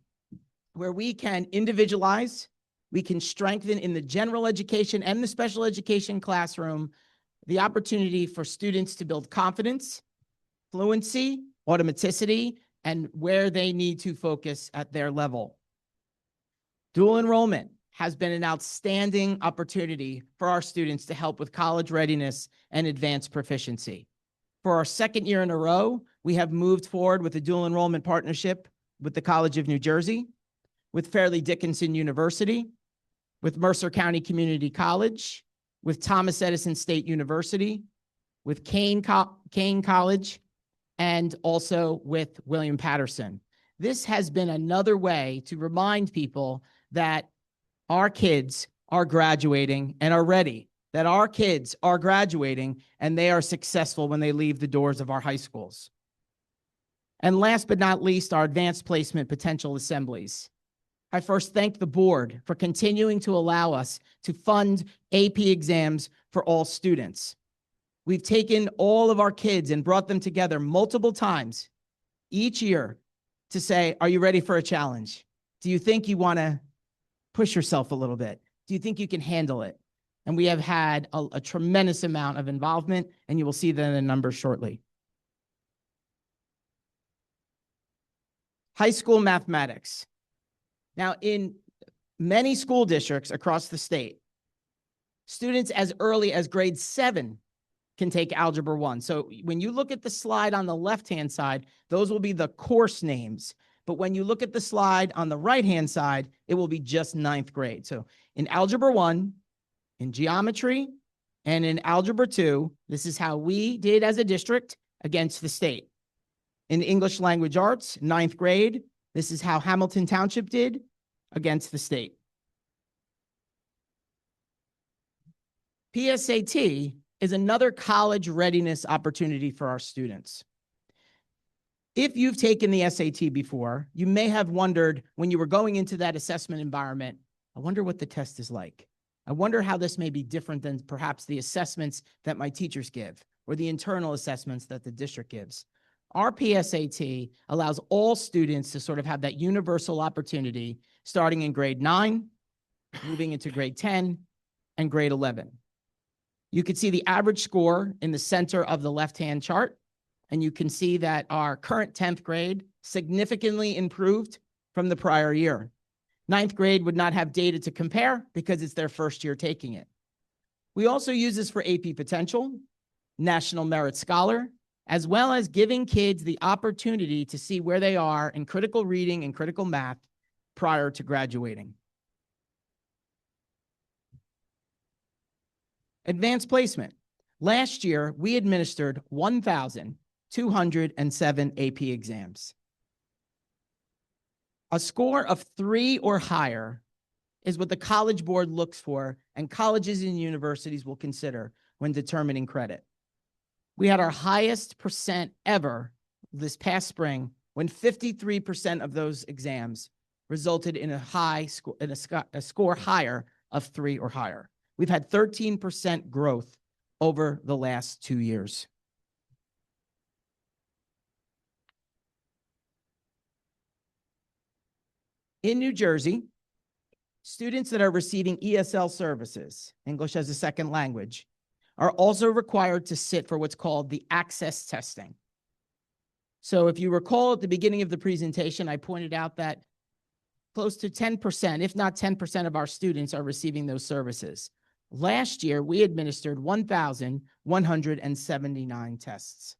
where we can individualize, we can strengthen in the general education and the special education classroom, the opportunity for students to build confidence, fluency, automaticity, and where they need to focus at their level. Dual enrollment has been an outstanding opportunity for our students to help with college readiness and advanced proficiency. For our 2nd year in a row, we have moved forward with a dual enrollment partnership with the College of New Jersey, with Fairleigh Dickinson University, with Mercer County Community College, with Thomas Edison State University, with Kane College, and also with William Patterson. This has been another way to remind people that our kids are graduating and are ready, that our kids are graduating and they are successful when they leave the doors of our high schools. And last but not least, our advanced placement potential assemblies. I first thank the board for continuing to allow us to fund AP exams for all students. We've taken all of our kids and brought them together multiple times each year to say, are you ready for a challenge? Do you think you want to push yourself a little bit? Do you think you can handle it? And we have had a tremendous amount of involvement, and you will see that in the numbers shortly. High school mathematics. Now, in many school districts across the state, students as early as grade 7 can take Algebra 1. So when you look at the slide on the left-hand side, those will be the course names. But when you look at the slide on the right-hand side, it will be just 9th grade. So in Algebra 1, in geometry, and in Algebra 2, this is how we did as a district against the state. In English Language Arts, 9th grade, this is how Hamilton Township did against the state. PSAT is another college readiness opportunity for our students. If you've taken the SAT before, you may have wondered when you were going into that assessment environment, I wonder what the test is like. I wonder how this may be different than perhaps the assessments that my teachers give or the internal assessments that the district gives. Our PSAT allows all students to sort of have that universal opportunity starting in grade 9, moving into grade 10, and grade 11. You can see the average score in the center of the left-hand chart, and you can see that our current 10th grade significantly improved from the prior year. 9th grade would not have data to compare because it's their first year taking it. We also use this for AP Potential, National Merit Scholar, as well as giving kids the opportunity to see where they are in critical reading and critical math prior to graduating. Advanced placement. Last year, we administered 1,207 AP exams. A score of 3 or higher is what the College Board looks for, and colleges and universities will consider when determining credit. We had our highest percent ever this past spring when 53% of those exams resulted in a score higher of 3 or higher. We've had 13% growth over the last 2 years. In New Jersey, students that are receiving ESL services, English as a second language, are also required to sit for what's called the access testing. So if you recall at the beginning of the presentation, I pointed out that close to 10%, if not 10% of our students are receiving those services. Last year, we administered 1,179 tests.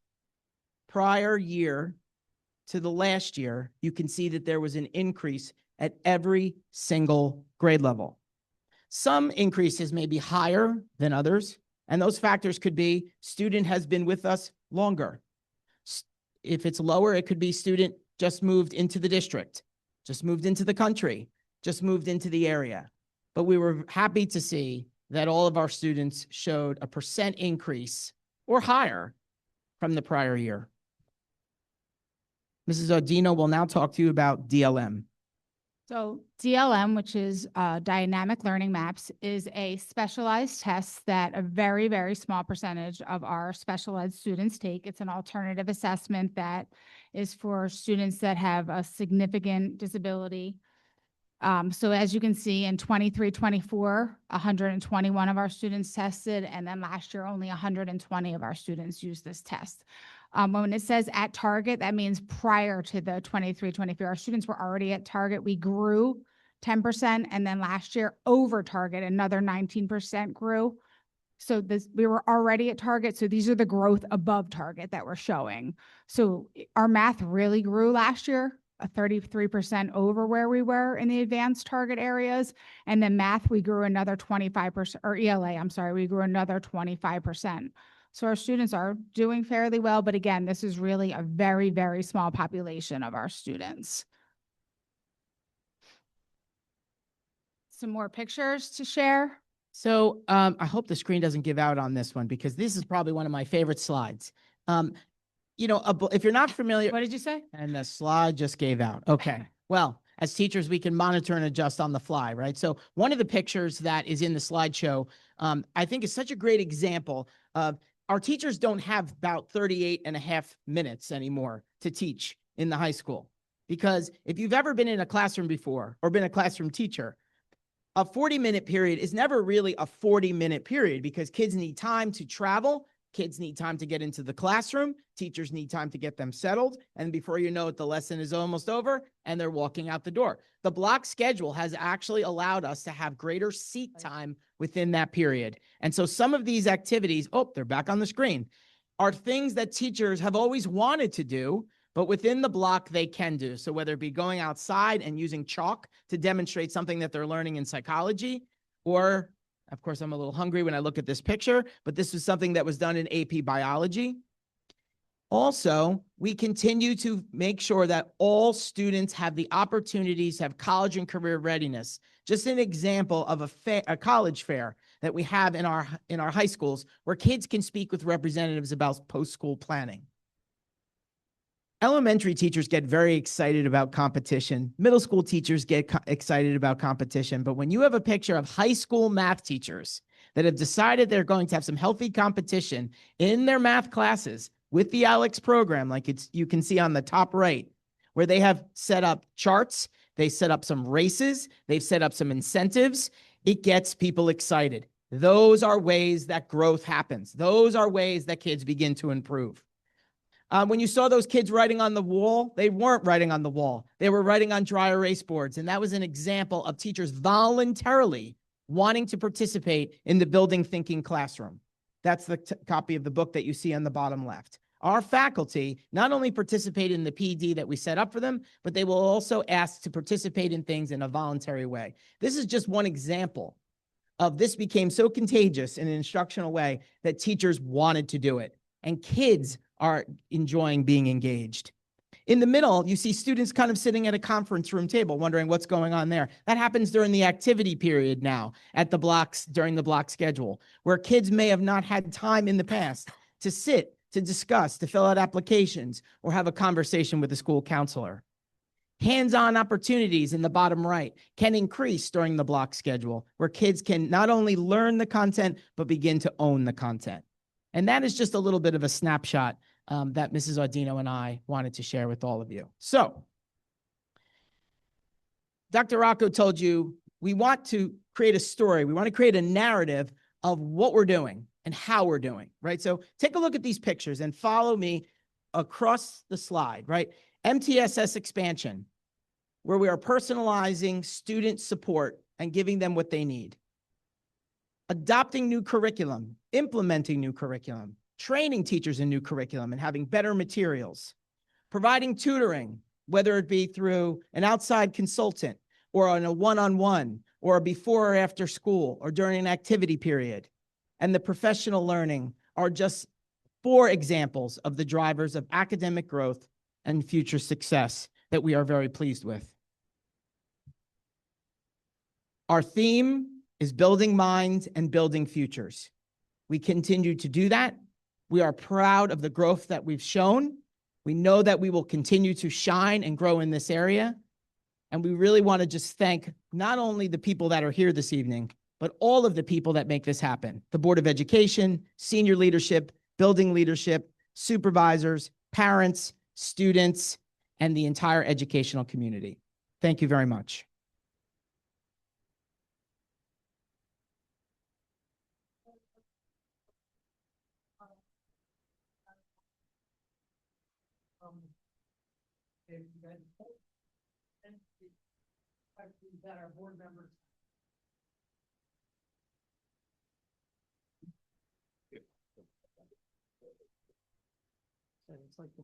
Prior year, to the last year, you can see that there was an increase at every single grade level. Some increases may be higher than others, and those factors could be student has been with us longer. If it's lower, it could be student just moved into the district, just moved into the country, just moved into the area. But we were happy to see that all of our students showed a % increase or higher from the prior year. Mrs. Audino will now talk to you about DLM. So DLM, which is Dynamic Learning Maps, is a specialized test that a very, very small percentage of our special ed students take. It's an alternative assessment that is for students that have a significant disability. So as you can see in 23-24, 121 of our students tested, and then last year only 120 of our students used this test. When it says at target, that means prior to the 23-24, our students were already at target. We grew 10%, and then last year over target, another 19% grew. So we were already at target. So these are the growth above target that we're showing. So our math really grew last year, a 33% over where we were in the advanced target areas. And then math, we grew another 25%, or ELA, I'm sorry, we grew another 25%. So our students are doing fairly well, but again, this is really a very, very small population of our students. Some more pictures to share. So I hope the screen doesn't give out on this one because this is probably one of my favorite slides. You know, if you're not familiar. What did you say? And the slide just gave out. Okay. Well, as teachers, we can monitor and adjust on the fly, right? So one of the pictures that is in the slideshow, I think is such a great example of our teachers don't have about 38 and a half minutes anymore to teach in the high school. Because if you've ever been in a classroom before or been a classroom teacher, a 40-minute period is never really a 40-minute period because kids need time to travel. Kids need time to get into the classroom. Teachers need time to get them settled. And before you know it, the lesson is almost over and they're walking out the door. The block schedule has actually allowed us to have greater seat time within that period. And so some of these activities, oh, they're back on the screen, are things that teachers have always wanted to do, but within the block they can do. So whether it be going outside and using chalk to demonstrate something that they're learning in psychology, or of course, I'm a little hungry when I look at this picture, but this was something that was done in AP biology. Also, we continue to make sure that all students have the opportunities to have college and career readiness. Just an example of a college fair that we have in our high schools where kids can speak with representatives about post-school planning. Elementary teachers get very excited about competition. Middle school teachers get excited about competition. But when you have a picture of high school math teachers that have decided they're going to have some healthy competition in their math classes with the ALEX program, like you can see on the top right, where they have set up charts, they set up some races, they've set up some incentives, it gets people excited. Those are ways that growth happens. Those are ways that kids begin to improve. When you saw those kids writing on the wall, they weren't writing on the wall. They were writing on dry erase boards. And that was an example of teachers voluntarily wanting to participate in the building thinking classroom. That's the copy of the book that you see on the bottom left. Our faculty not only participate in the PD that we set up for them, but they will also ask to participate in things in a voluntary way. This is just one example of this became so contagious in an instructional way that teachers wanted to do it. And kids are enjoying being engaged. In the middle, you see students kind of sitting at a conference room table, wondering what's going on there. That happens during the activity period now at the blocks, during the block schedule, where kids may have not had time in the past to sit, to discuss, to fill out applications, or have a conversation with a school counselor. Hands-on opportunities in the bottom right can increase during the block schedule, where kids can not only learn the content, but begin to own the content. And that is just a little bit of a snapshot that Mrs. Audino and I wanted to share with all of you. So, Dr. Rocco told you we want to create a story. We want to create a narrative of what we're doing and how we're doing, right? So take a look at these pictures and follow me across the slide, right? MTSS expansion, where we are personalizing student support and giving them what they need. Adopting new curriculum, implementing new curriculum, training teachers in new curriculum and having better materials. providing tutoring, whether it be through an outside consultant or on a one-on-one or before or after school or during an activity period. And the professional learning are just 4 examples of the drivers of academic growth and future success that we are very pleased with. Our theme is building minds and building futures. We continue to do that. We are proud of the growth that we've shown. We know that we will continue to shine and grow in this area. And we really want to just thank not only the people that are here this evening, but all of the people that make this happen. The Board of Education, senior leadership, building leadership, supervisors, parents, students, and the entire educational community. Thank you very much. That our board members. So it's like the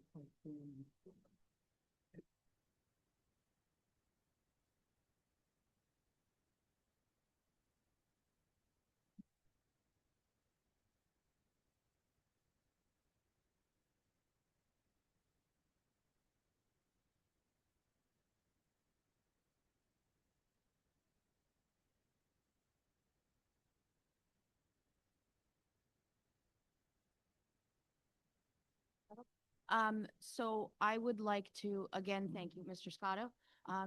So I would like to, again, thank you, Mr. Scotto.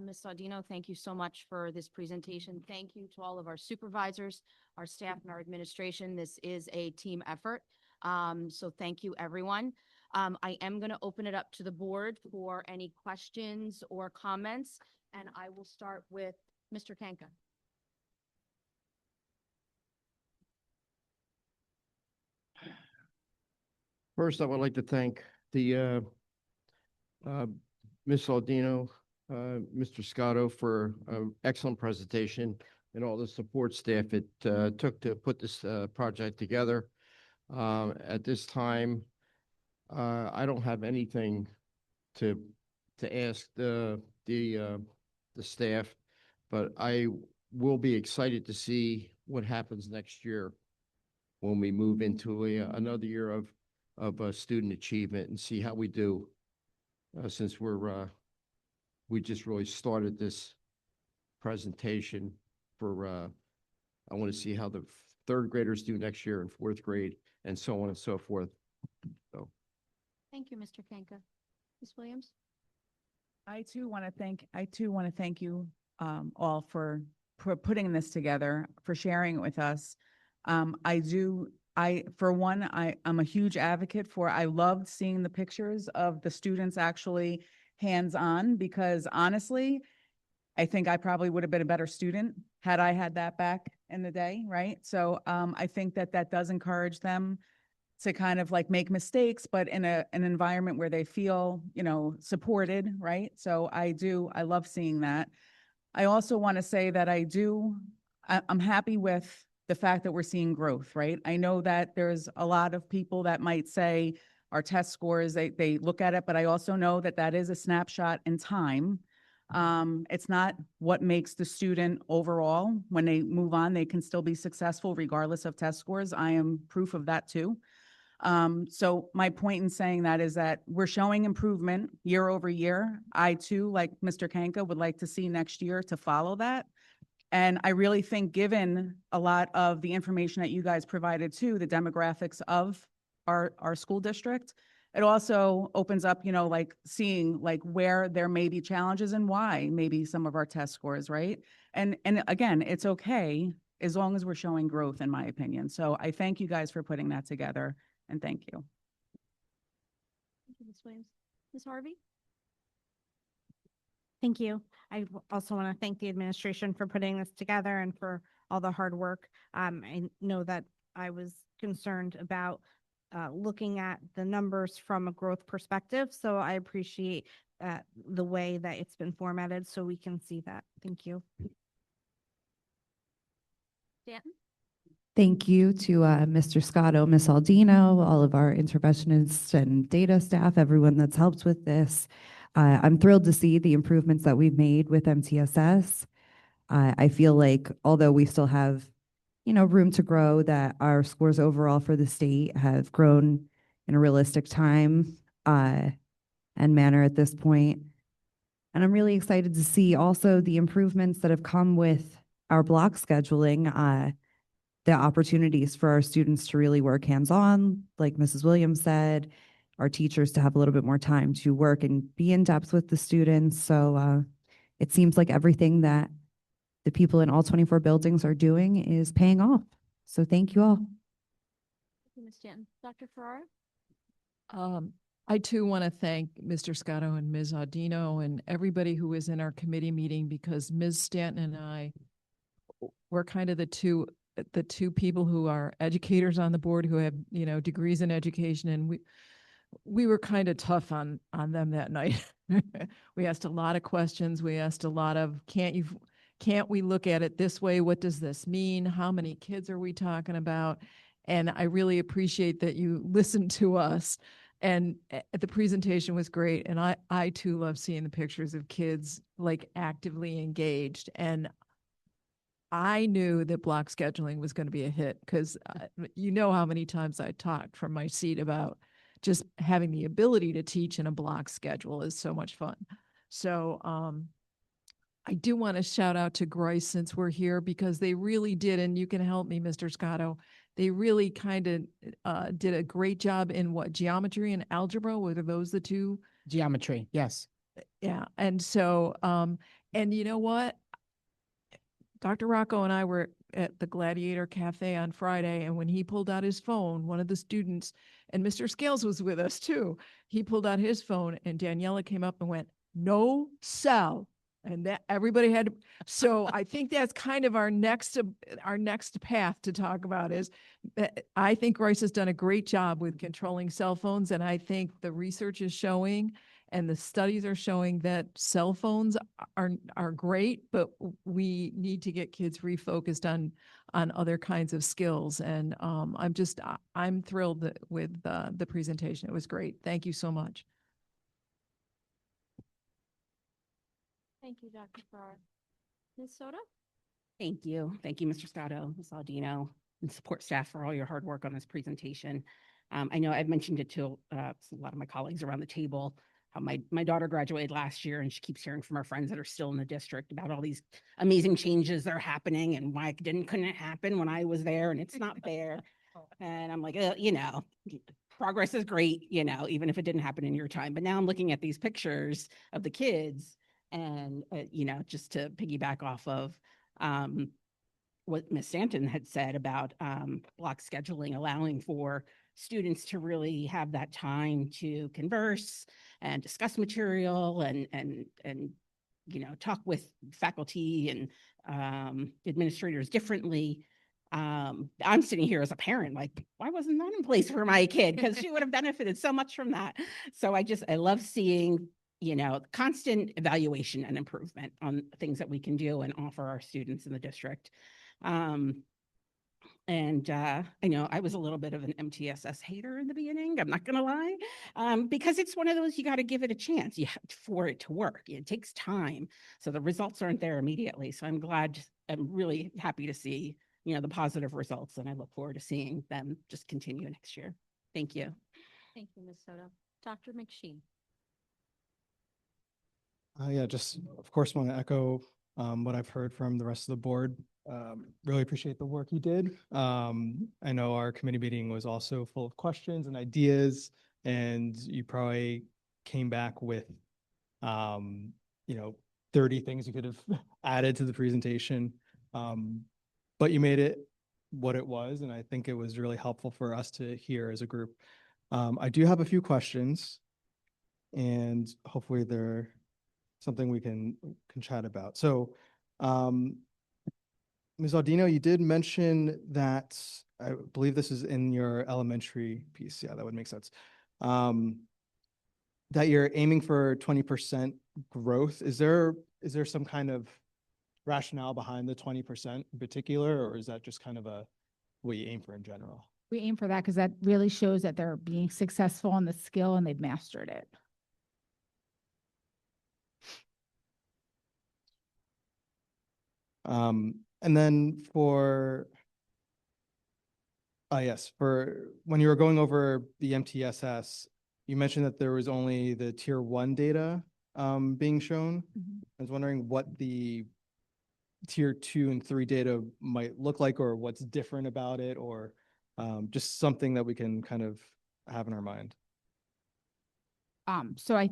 Ms. Saudino, thank you so much for this presentation. Thank you to all of our supervisors, our staff, and our administration. This is a team effort. So thank you, everyone. I am going to open it up to the board for any questions or comments, and I will start with Mr. Kanka. First, I would like to thank the Ms. Aldino, Mr. Scotto for an excellent presentation and all the support staff it took to put this project together. At this time, I don't have anything to ask the staff, but I will be excited to see what happens next year when we move into another year of student achievement and see how we do, since we just really started this presentation for, I want to see how the 3rd graders do next year in 4th grade and so on and so forth. So. Thank you, Mr. Kanka. Ms. Williams? I too want to thank you all for putting this together, for sharing it with us. For one, I'm a huge advocate for, I loved seeing the pictures of the students actually hands-on, because honestly, I think I probably would have been a better student had I had that back in the day, right? So I think that does encourage them to kind of like make mistakes, but in an environment where they feel, supported, right? So I love seeing that. I also want to say that I'm happy with the fact that we're seeing growth, right? I know that there's a lot of people that might say our test scores, they look at it, but I also know that is a snapshot in time. It's not what makes the student overall. When they move on, they can still be successful regardless of test scores. I am proof of that too. So my point in saying that is that we're showing improvement year over year. I too, like Mr. Kanka, would like to see next year to follow that. And I really think, given a lot of the information that you guys provided too, the demographics of our school district, it also opens up, like seeing like where there may be challenges and why maybe some of our test scores, right? And again, it's okay as long as we're showing growth, in my opinion. So I thank you guys for putting that together, and thank you. Thank you, Ms. Williams. Ms. Harvey? Thank you. I also want to thank the administration for putting this together and for all the hard work. I know that I was concerned about looking at the numbers from a growth perspective, so I appreciate the way that it's been formatted so we can see that. Thank you. Stanton? Thank you to Mr. Scotto, Ms. Aldino, all of our interventionists and data staff, everyone that's helped with this. I'm thrilled to see the improvements that we've made with MTSS. I feel like although we still have, room to grow, that our scores overall for the state have grown in a realistic time and manner at this point. And I'm really excited to see also the improvements that have come with our block scheduling, the opportunities for our students to really work hands-on, like Mrs. Williams said, our teachers to have a little bit more time to work and be in depth with the students. So it seems like everything that the people in all 24 buildings are doing is paying off. So thank you all. Thank you, Ms. Stanton. Dr. Ferrara? I too want to thank Mr. Scotto and Ms. Audino and everybody who was in our committee meeting, because Ms. Stanton and I were kind of the two people who are educators on the board who have, degrees in education. And we were kind of tough on them that night. We asked a lot of questions. We asked a lot of, can't we look at it this way? What does this mean? How many kids are we talking about? And I really appreciate that you listened to us. And the presentation was great. And I too love seeing the pictures of kids like actively engaged. And I knew that block scheduling was going to be a hit, because you know how many times I talked from my seat about just having the ability to teach in a block schedule is so much fun. So I do want to shout out to Grice since we're here, because they really did, and you can help me, Mr. Scotto, they really kind of did a great job in geometry and algebra. Were those the two? Geometry, yes. Yeah. And so, and you know what? Dr. Rocco and I were at the Gladiator Cafe on Friday, and when he pulled out his phone, one of the students, and Mr. Scales was with us too, he pulled out his phone and Daniela came up and went, "No cell." And that everybody had. So I think that's kind of our next path to talk about is I think Royce has done a great job with controlling cell phones. And I think the research is showing and the studies are showing that cell phones are great, but we need to get kids refocused on other kinds of skills. And I'm thrilled with the presentation. It was great. Thank you so much. Thank you, Dr. Farrar. Ms. Soto? Thank you. Thank you, Mr. Scotto, Ms. Aldino, and support staff for all your hard work on this presentation. I know I've mentioned it to a lot of my colleagues around the table, how my daughter graduated last year, and she keeps hearing from her friends that are still in the district about all these amazing changes that are happening and why it couldn't happen when I was there, and it's not fair. And I'm like, progress is great, even if it didn't happen in your time. But now I'm looking at these pictures of the kids. And, just to piggyback off of what Ms. Stanton had said about block scheduling, allowing for students to really have that time to converse and discuss material and talk with faculty and administrators differently. I'm sitting here as a parent, like, why wasn't that in place for my kid? Because she would have benefited so much from that. So I love seeing constant evaluation and improvement on things that we can do and offer our students in the district. I know I was a little bit of an MTSS hater in the beginning, I'm not gonna lie, because it's one of those, you got to give it a chance for it to work. It takes time. So the results aren't there immediately. So I'm really happy to see, the positive results, and I look forward to seeing them just continue next year. Thank you. Thank you, Ms. Soto. Dr. McSheen. Yeah, just of course want to echo what I've heard from the rest of the board. Really appreciate the work you did. I know our committee meeting was also full of questions and ideas, and you probably came back with 30 things you could have added to the presentation. But you made it what it was, and I think it was really helpful for us to hear as a group. I do have a few questions, and hopefully they're something we can chat about. So, Ms. Aldino, you did mention that, I believe this is in your elementary piece. Yeah, that would make sense. That you're aiming for 20% growth. Is there some kind of rationale behind the 20% in particular, or is that just kind of a what you aim for in general? We aim for that because that really shows that they're being successful in the skill and they've mastered it. And then yes, for when you were going over the MTSS, you mentioned that there was only the tier 1 data being shown. I was wondering what the tier 2 and 3 data might look like, or what's different about it, or just something that we can kind of have in our mind. So I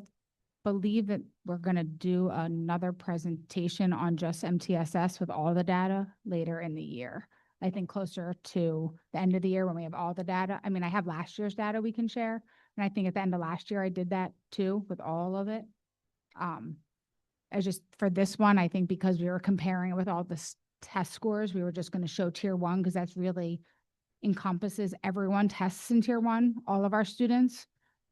believe that we're going to do another presentation on just MTSS with all the data later in the year. I think closer to the end of the year when we have all the data. I mean, I have last year's data we can share. And I think at the end of last year, I did that too with all of it. As just for this one, I think because we were comparing it with all the test scores, we were just going to show tier 1 because that's really encompasses everyone tests in tier 1, all of our students.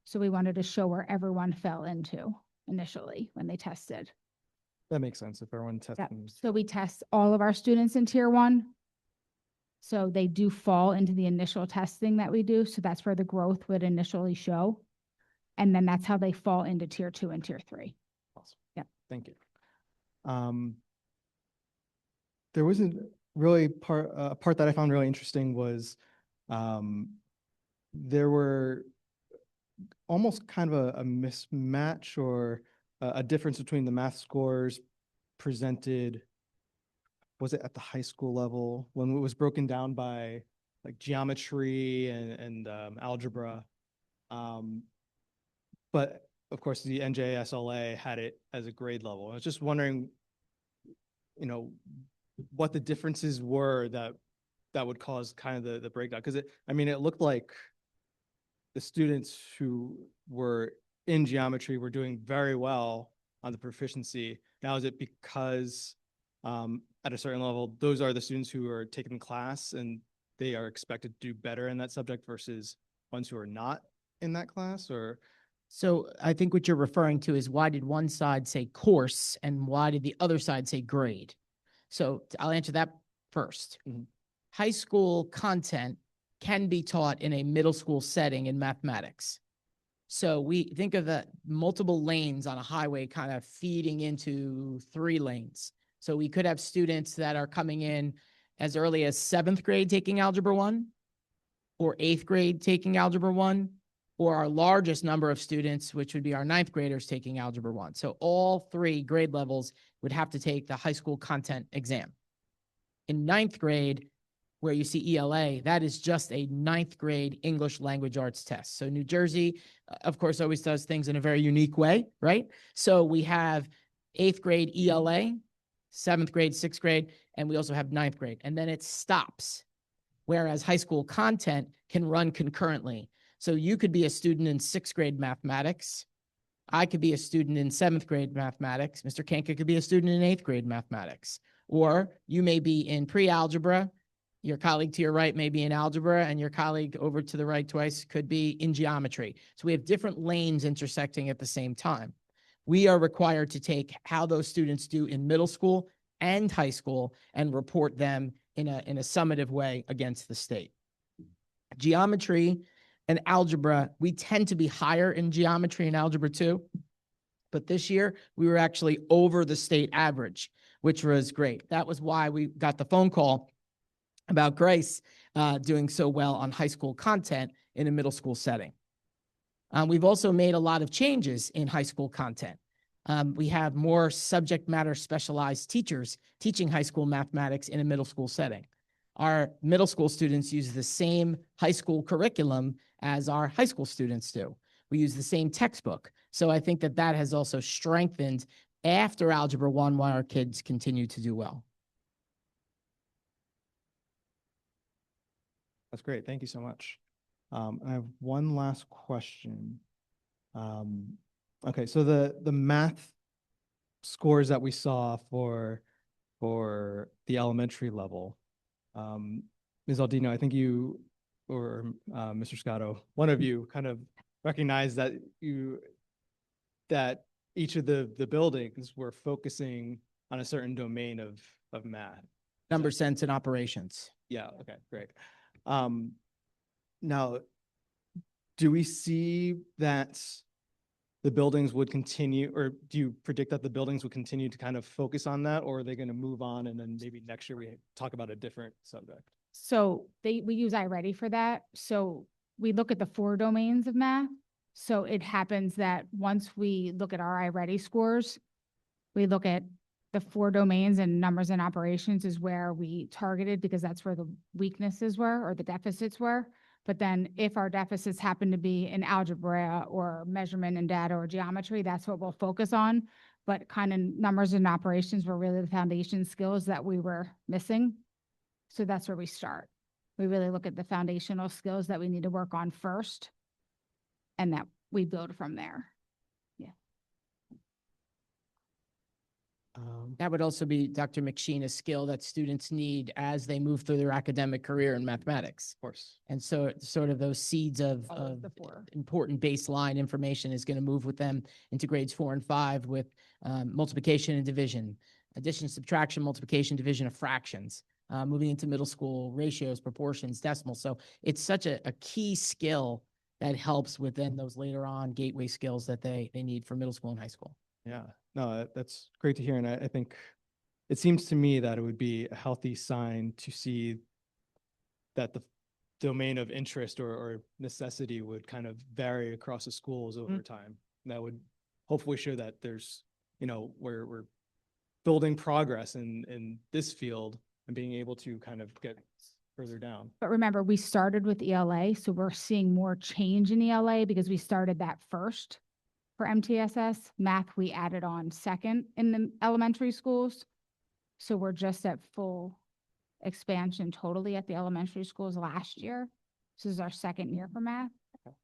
So we wanted to show where everyone fell into initially when they tested. That makes sense if everyone tests. So we test all of our students in tier 1. So they do fall into the initial testing that we do. So that's where the growth would initially show. And then that's how they fall into tier 2 and tier 3. Awesome. Yeah. Thank you. There wasn't really a part that I found really interesting was there were almost kind of a mismatch or a difference between the math scores presented, was it at the high school level, when it was broken down by like geometry and algebra. But of course, the NJSLA had it as a grade level. I was just wondering, what the differences were that would cause kind of the breakdown. Because it looked like the students who were in geometry were doing very well on the proficiency. Now, is it because at a certain level, those are the students who are taking the class and they are expected to do better in that subject versus ones who are not in that class? Or So I think what you're referring to is why did one side say course and why did the other side say grade? So I'll answer that first. High school content can be taught in a middle school setting in mathematics. So we think of the multiple lanes on a highway kind of feeding into 3 lanes. So we could have students that are coming in as early as 7th grade taking Algebra 1, or 8th grade taking Algebra 1, or our largest number of students, which would be our 9th graders taking Algebra 1. So all 3 grade levels would have to take the high school content exam. In 9th grade, where you see ELA, that is just a 9th grade English language arts test. So New Jersey, of course, always does things in a very unique way, right? So we have 8th grade ELA, 7th grade, 6th grade, and we also have 9th grade. And then it stops, whereas high school content can run concurrently. So you could be a student in 6th grade mathematics. I could be a student in 7th grade mathematics. Mr. Kanka could be a student in 8th grade mathematics. Or you may be in pre-algebra. Your colleague to your right may be in algebra, and your colleague over to the right twice could be in geometry. So we have different lanes intersecting at the same time. We are required to take how those students do in middle school and high school and report them in a summative way against the state. Geometry and algebra, we tend to be higher in geometry and algebra too. But this year, we were actually over the state average, which was great. That was why we got the phone call about Grace doing so well on high school content in a middle school setting. We've also made a lot of changes in high school content. We have more subject matter specialized teachers teaching high school mathematics in a middle school setting. Our middle school students use the same high school curriculum as our high school students do. We use the same textbook. So I think that has also strengthened after Algebra 1 why our kids continue to do well. That's great. Thank you so much. I have one last question. Okay, so the math scores that we saw for the elementary level, Ms. Aldino, I think you or Mr. Scotto, one of you kind of recognized that each of the buildings were focusing on a certain domain of math. Number sense and operations. Yeah, okay, great. Now, do we see that the buildings would continue, or do you predict that the buildings would continue to kind of focus on that, or are they going to move on and then maybe next year we talk about a different subject? So we use iReady for that. So we look at the 4 domains of math. So it happens that once we look at our iReady scores, we look at the 4 domains, and numbers and operations is where we targeted, because that's where the weaknesses were or the deficits were. But then if our deficits happen to be in algebra or measurement and data or geometry, that's what we'll focus on. But kind of numbers and operations were really the foundation skills that we were missing. So that's where we start. We really look at the foundational skills that we need to work on first, and that we build from there. That would also be, Dr. McSheen, a skill that students need as they move through their academic career in mathematics. Of course. And so sort of those seeds of the 4. important baseline information is going to move with them into grades 4 and 5 with multiplication and division, addition, subtraction, multiplication, division of fractions, moving into middle school, ratios, proportions, decimals. So it's such a key skill that helps within those later on gateway skills that they need for middle school and high school. Yeah, no, that's great to hear. And I think it seems to me that it would be a healthy sign to see that the domain of interest or necessity would kind of vary across the schools over time. And that would hopefully show that there's, we're building progress in this field and being able to kind of get further down. But remember, we started with ELA, so we're seeing more change in ELA because we started that first. For MTSS, math, we added on second in the elementary schools. So we're just at full expansion totally at the elementary schools last year. This is our second year for math.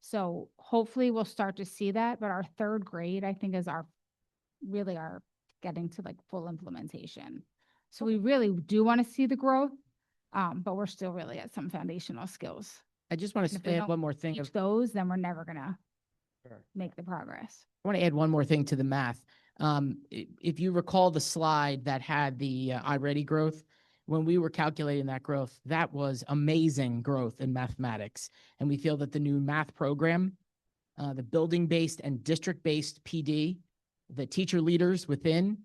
So hopefully we'll start to see that, but our 3rd grade, I think, is our getting to like full implementation. So we really do want to see the growth, but we're still really at some foundational skills. I just want to add one more thing. Teach those, then we're never gonna make the progress. I want to add one more thing to the math. If you recall the slide that had the iReady growth, when we were calculating that growth, that was amazing growth in mathematics. And we feel that the new math program, the building-based and district-based PD, the teacher leaders within,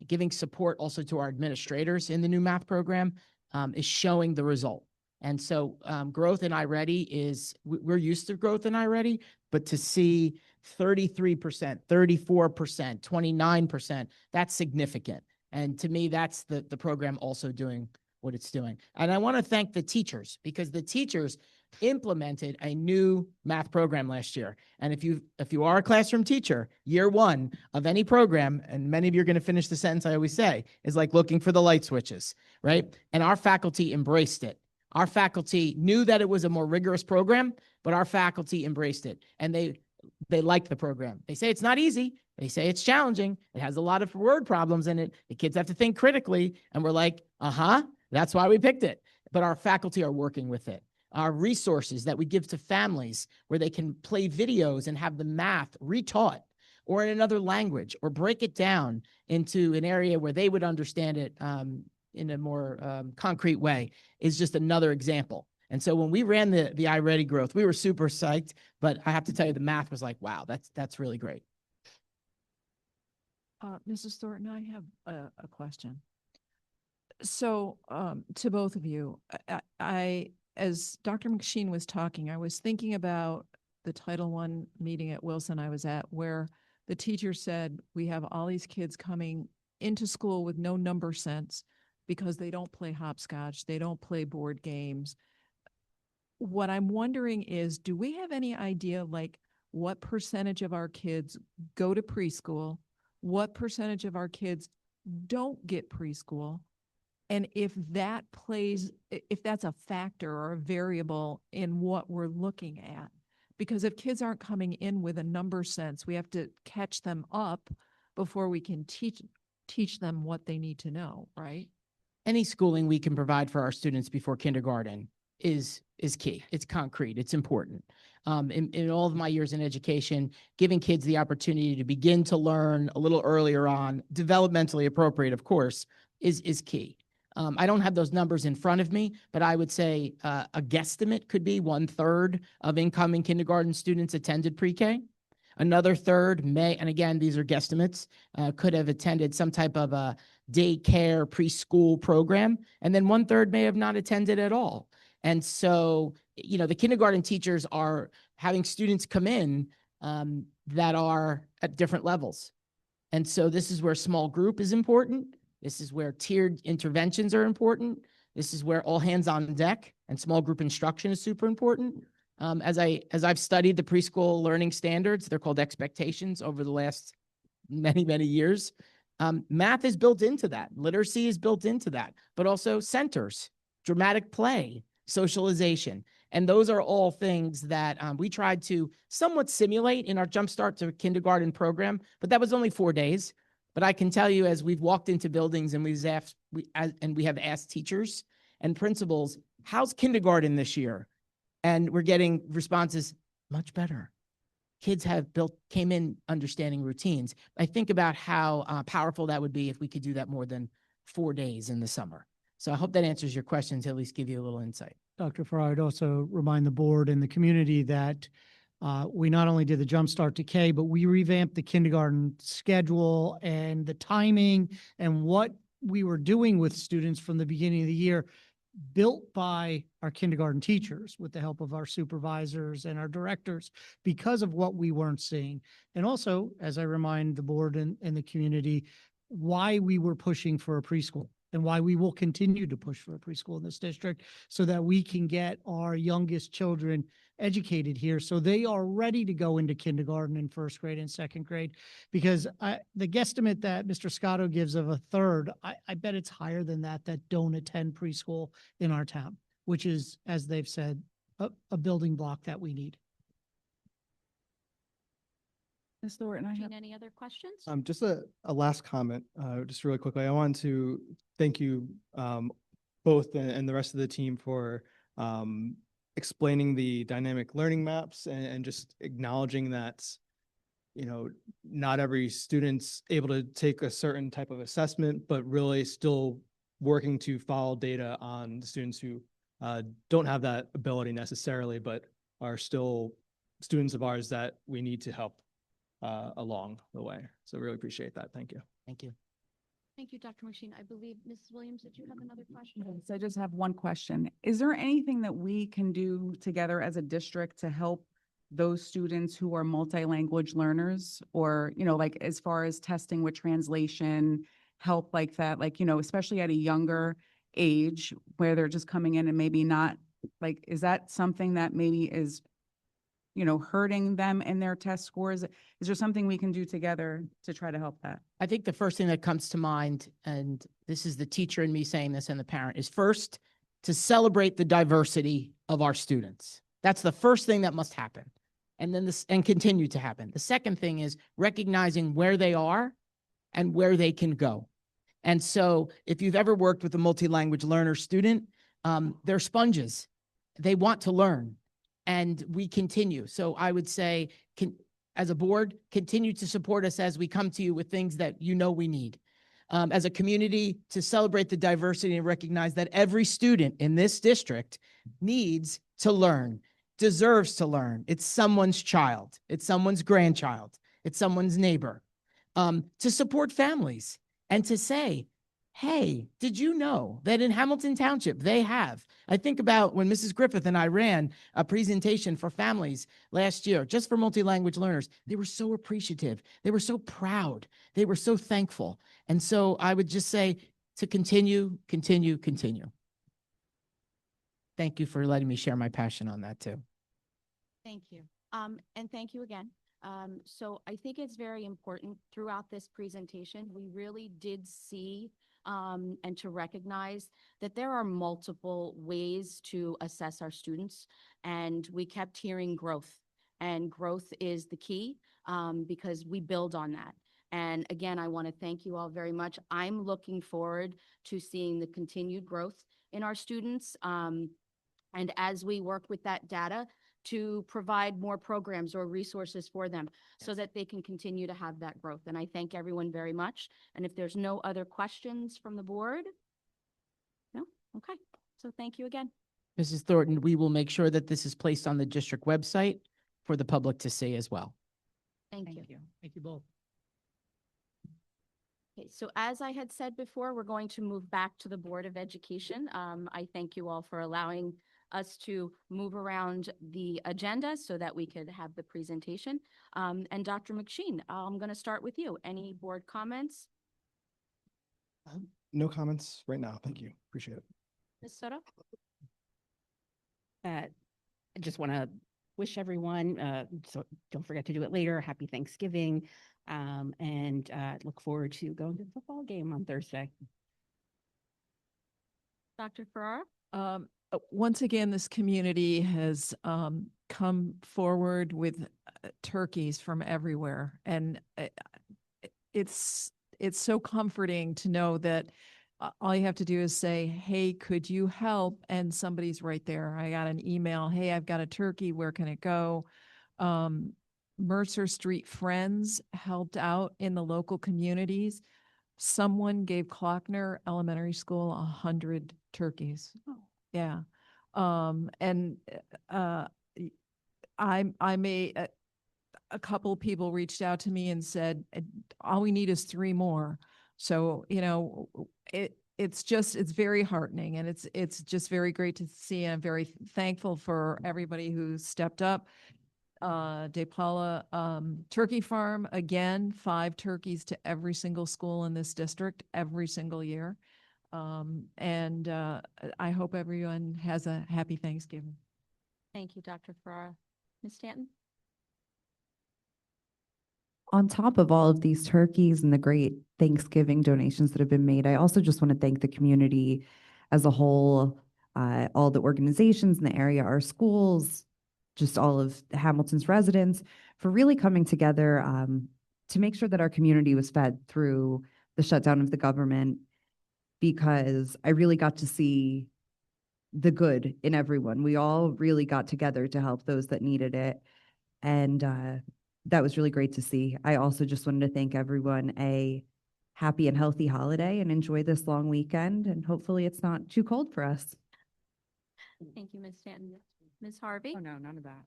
giving support also to our administrators in the new math program, is showing the result. And so growth in iReady we're used to growth in iReady, but to see 33%, 34%, 29%, that's significant. And to me, that's the program also doing what it's doing. And I want to thank the teachers, because the teachers implemented a new math program last year. And if you are a classroom teacher, year 1 of any program, and many of you are going to finish the sentence I always say, is like looking for the light switches, right? And our faculty embraced it. Our faculty knew that it was a more rigorous program, but our faculty embraced it. And they liked the program. They say it's not easy. They say it's challenging. It has a lot of word problems in it. The kids have to think critically. And we're like, that's why we picked it. But our faculty are working with it. Our resources that we give to families where they can play videos and have the math retaught or in another language, or break it down into an area where they would understand it in a more concrete way, is just another example. And so when we ran the iReady growth, we were super psyched, but I have to tell you, the math was like, wow, that's really great. Mrs. Thornton, I have a question. So to both of you, as Dr. McSheen was talking, I was thinking about the Title I meeting at Wilson I was at, where the teacher said, we have all these kids coming into school with no number sense because they don't play hopscotch, they don't play board games. What I'm wondering is, do we have any idea, like, what percentage of our kids go to preschool? What percentage of our kids don't get preschool? And if that's a factor or a variable in what we're looking at. Because if kids aren't coming in with a number sense, we have to catch them up before we can teach them what they need to know, right? Any schooling we can provide for our students before kindergarten is key. It's concrete. It's important. In all of my years in education, giving kids the opportunity to begin to learn a little earlier on, developmentally appropriate, of course, is key. I don't have those numbers in front of me, but I would say a guesstimate could be 1/3 of incoming kindergarten students attended pre-K. Another third may, and again, these are guesstimates, could have attended some type of a daycare preschool program. And then 1/3 may have not attended at all. And so, the kindergarten teachers are having students come in that are at different levels. And so this is where small group is important. This is where tiered interventions are important. This is where all hands on deck and small group instruction is super important. As I've studied the preschool learning standards, they're called expectations over the last many, many years. Math is built into that. Literacy is built into that, but also centers, dramatic play, socialization. And those are all things that we tried to somewhat simulate in our Jumpstart to Kindergarten program, but that was only 4 days. But I can tell you, as we've walked into buildings and we have asked teachers and principals, how's kindergarten this year? And we're getting responses much better. Kids came in understanding routines. I think about how powerful that would be if we could do that more than 4 days in the summer. So I hope that answers your question, to at least give you a little insight. Dr. Farrar, I'd also remind the board and the community that we not only did the Jumpstart to K, but we revamped the kindergarten schedule and the timing and what we were doing with students from the beginning of the year, built by our kindergarten teachers with the help of our supervisors and our directors because of what we weren't seeing. And also, as I remind the board and the community, why we were pushing for a preschool and why we will continue to push for a preschool in this district so that we can get our youngest children educated here so they are ready to go into kindergarten and first grade and second grade. Because the guesstimate that Mr. Scotto gives of 1/3, I bet it's higher than that don't attend preschool in our town, which is, as they've said, a building block that we need. Ms. Thornton, I have. Any other questions? Just a last comment, just really quickly. I want to thank you both and the rest of the team for explaining the dynamic learning maps and just acknowledging that, not every student's able to take a certain type of assessment, but really still working to follow data on the students who don't have that ability necessarily, but are still students of ours that we need to help along the way. So really appreciate that. Thank you. Thank you. Thank you, Dr. Machine. I believe Mrs. Williams, did you have another question? So I just have one question. Is there anything that we can do together as a district to help those students who are multi-language learners, or, like as far as testing with translation, help like that, especially at a younger age where they're just coming in and maybe not, is that something that maybe is hurting them in their test scores? Is there something we can do together to try to help that? I think the first thing that comes to mind, and this is the teacher and me saying this and the parent, is first to celebrate the diversity of our students. That's the first thing that must happen. And then and continue to happen. The second thing is recognizing where they are and where they can go. And so if you've ever worked with a multi-language learner student, they're sponges. They want to learn. And we continue. So I would say, as a board, continue to support us as we come to you with things that we need. As a community, to celebrate the diversity and recognize that every student in this district needs to learn, deserves to learn. It's someone's child. It's someone's grandchild. It's someone's neighbor. To support families and to say, hey, did you know that in Hamilton Township, I think about when Mrs. Griffith and I ran a presentation for families last year, just for multi-language learners. They were so appreciative. They were so proud. They were so thankful. And so I would just say to continue. Thank you for letting me share my passion on that too. Thank you. And thank you again. So I think it's very important throughout this presentation, we really did see and to recognize that there are multiple ways to assess our students. And we kept hearing growth, and growth is the key because we build on that. And again, I want to thank you all very much. I'm looking forward to seeing the continued growth in our students. And as we work with that data, to provide more programs or resources for them so that they can continue to have that growth. And I thank everyone very much. And if there's no other questions from the board, Okay, so thank you again. Mrs. Thornton, we will make sure that this is placed on the district website for the public to see as well. Thank you. Thank you both. Okay, so as I had said before, we're going to move back to the Board of Education. I thank you all for allowing us to move around the agenda so that we could have the presentation. And Dr. McSheen, I'm going to start with you. Any board comments? No comments right now. Thank you. Appreciate it. Ms. Soto? I just want to wish everyone, so don't forget to do it later, happy Thanksgiving, and look forward to going to the football game on Thursday. Dr. Ferrara? Once again, this community has come forward with turkeys from everywhere. And it's so comforting to know that all you have to do is say, hey, could you help? And somebody's right there. I got an email, hey, I've got a turkey, where can it go? Mercer Street Friends helped out in the local communities. Someone gave Klockner Elementary School 100 turkeys. Oh. Yeah. And a couple of people reached out to me and said, all we need is 3 more. So, you know, it's very heartening, and it's just very great to see. And I'm very thankful for everybody who stepped up. De Paula Turkey Farm, again, 5 turkeys to every single school in this district every single year. And I hope everyone has a happy Thanksgiving. Thank you, Dr. Ferrara. Ms. Stanton? On top of all of these turkeys and the great Thanksgiving donations that have been made, I also just want to thank the community as a whole, all the organizations in the area, our schools, just all of Hamilton's residents, for really coming together to make sure that our community was fed through the shutdown of the government, because I really got to see the good in everyone. We all really got together to help those that needed it. And that was really great to see. I also just wanted to thank everyone a happy and healthy holiday, and enjoy this long weekend. And hopefully it's not too cold for us. Thank you, Ms. Stanton. Ms. Harvey? Oh, no, none of that.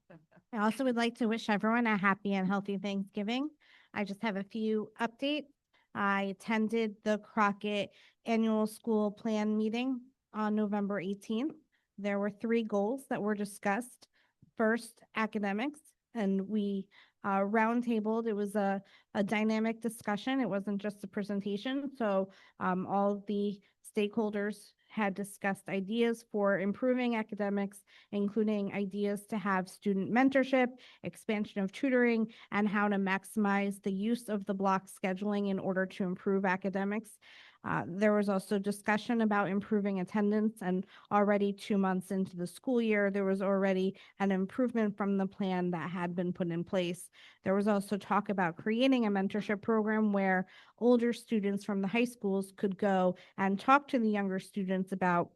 I also would like to wish everyone a happy and healthy Thanksgiving. I just have a few updates. I attended the Crockett Annual School Plan meeting on November 18th. There were 3 goals that were discussed. First, academics, and we roundtabled. It was a dynamic discussion. It wasn't just a presentation. So all the stakeholders had discussed ideas for improving academics, including ideas to have student mentorship, expansion of tutoring, and how to maximize the use of the block scheduling in order to improve academics. There was also discussion about improving attendance, and already 2 months into the school year, there was already an improvement from the plan that had been put in place. There was also talk about creating a mentorship program where older students from the high schools could go and talk to the younger students about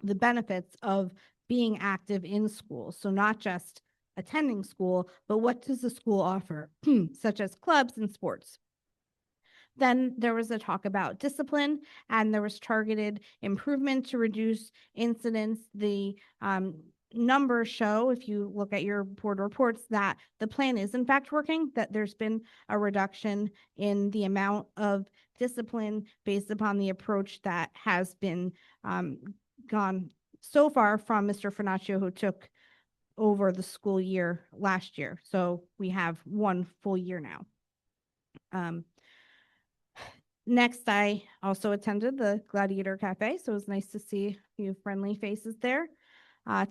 the benefits of being active in school. So not just attending school, but what does the school offer, such as clubs and sports. Then there was a talk about discipline, and there was targeted improvement to reduce incidents. The numbers show, if you look at your board reports, that the plan is in fact working, that there's been a reduction in the amount of discipline based upon the approach that has been gone so far from Mr. Finaccio, who took over the school year last year. So we have 1 full year now. Next, I also attended the Gladiator Cafe, so it was nice to see a few friendly faces there.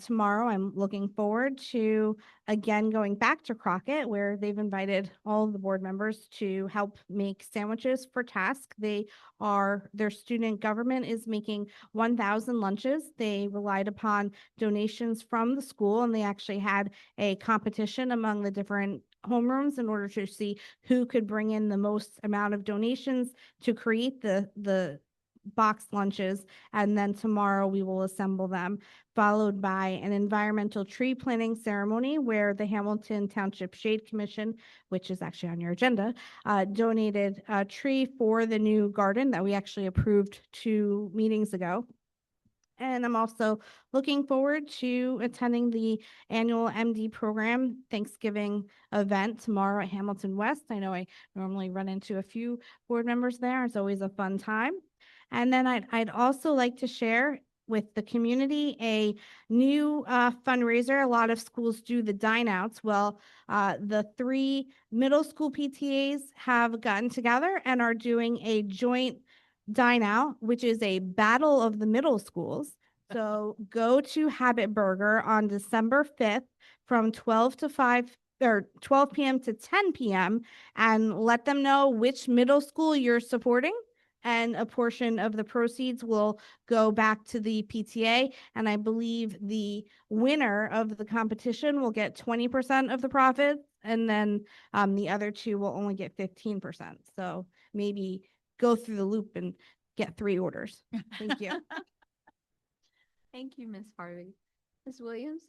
Tomorrow, I'm looking forward to, again, going back to Crockett, where they've invited all of the board members to help make sandwiches for task. Their student government is making 1,000 lunches. They relied upon donations from the school, and they actually had a competition among the different homerooms in order to see who could bring in the most amount of donations to create the box lunches. And then tomorrow we will assemble them, followed by an environmental tree planting ceremony where the Hamilton Township Shade Commission, which is actually on your agenda, donated a tree for the new garden that we actually approved 2 meetings ago. And I'm also looking forward to attending the annual MD program Thanksgiving event tomorrow at Hamilton West. I know I normally run into a few board members there. It's always a fun time. And then I'd also like to share with the community a new fundraiser. A lot of schools do the dine outs. Well, the 3 middle school PTAs have gotten together and are doing a joint dine out, which is a battle of the middle schools. So go to Habit Burger on December 5th from 12 to 5 or 12 p.m. to 10 p.m. and let them know which middle school you're supporting. And a portion of the proceeds will go back to the PTA. And I believe the winner of the competition will get 20% of the profits. And then the other 2 will only get 15%. So maybe go through the loop and get 3 orders. Thank you. Thank you, Ms. Harvey. Ms. Williams?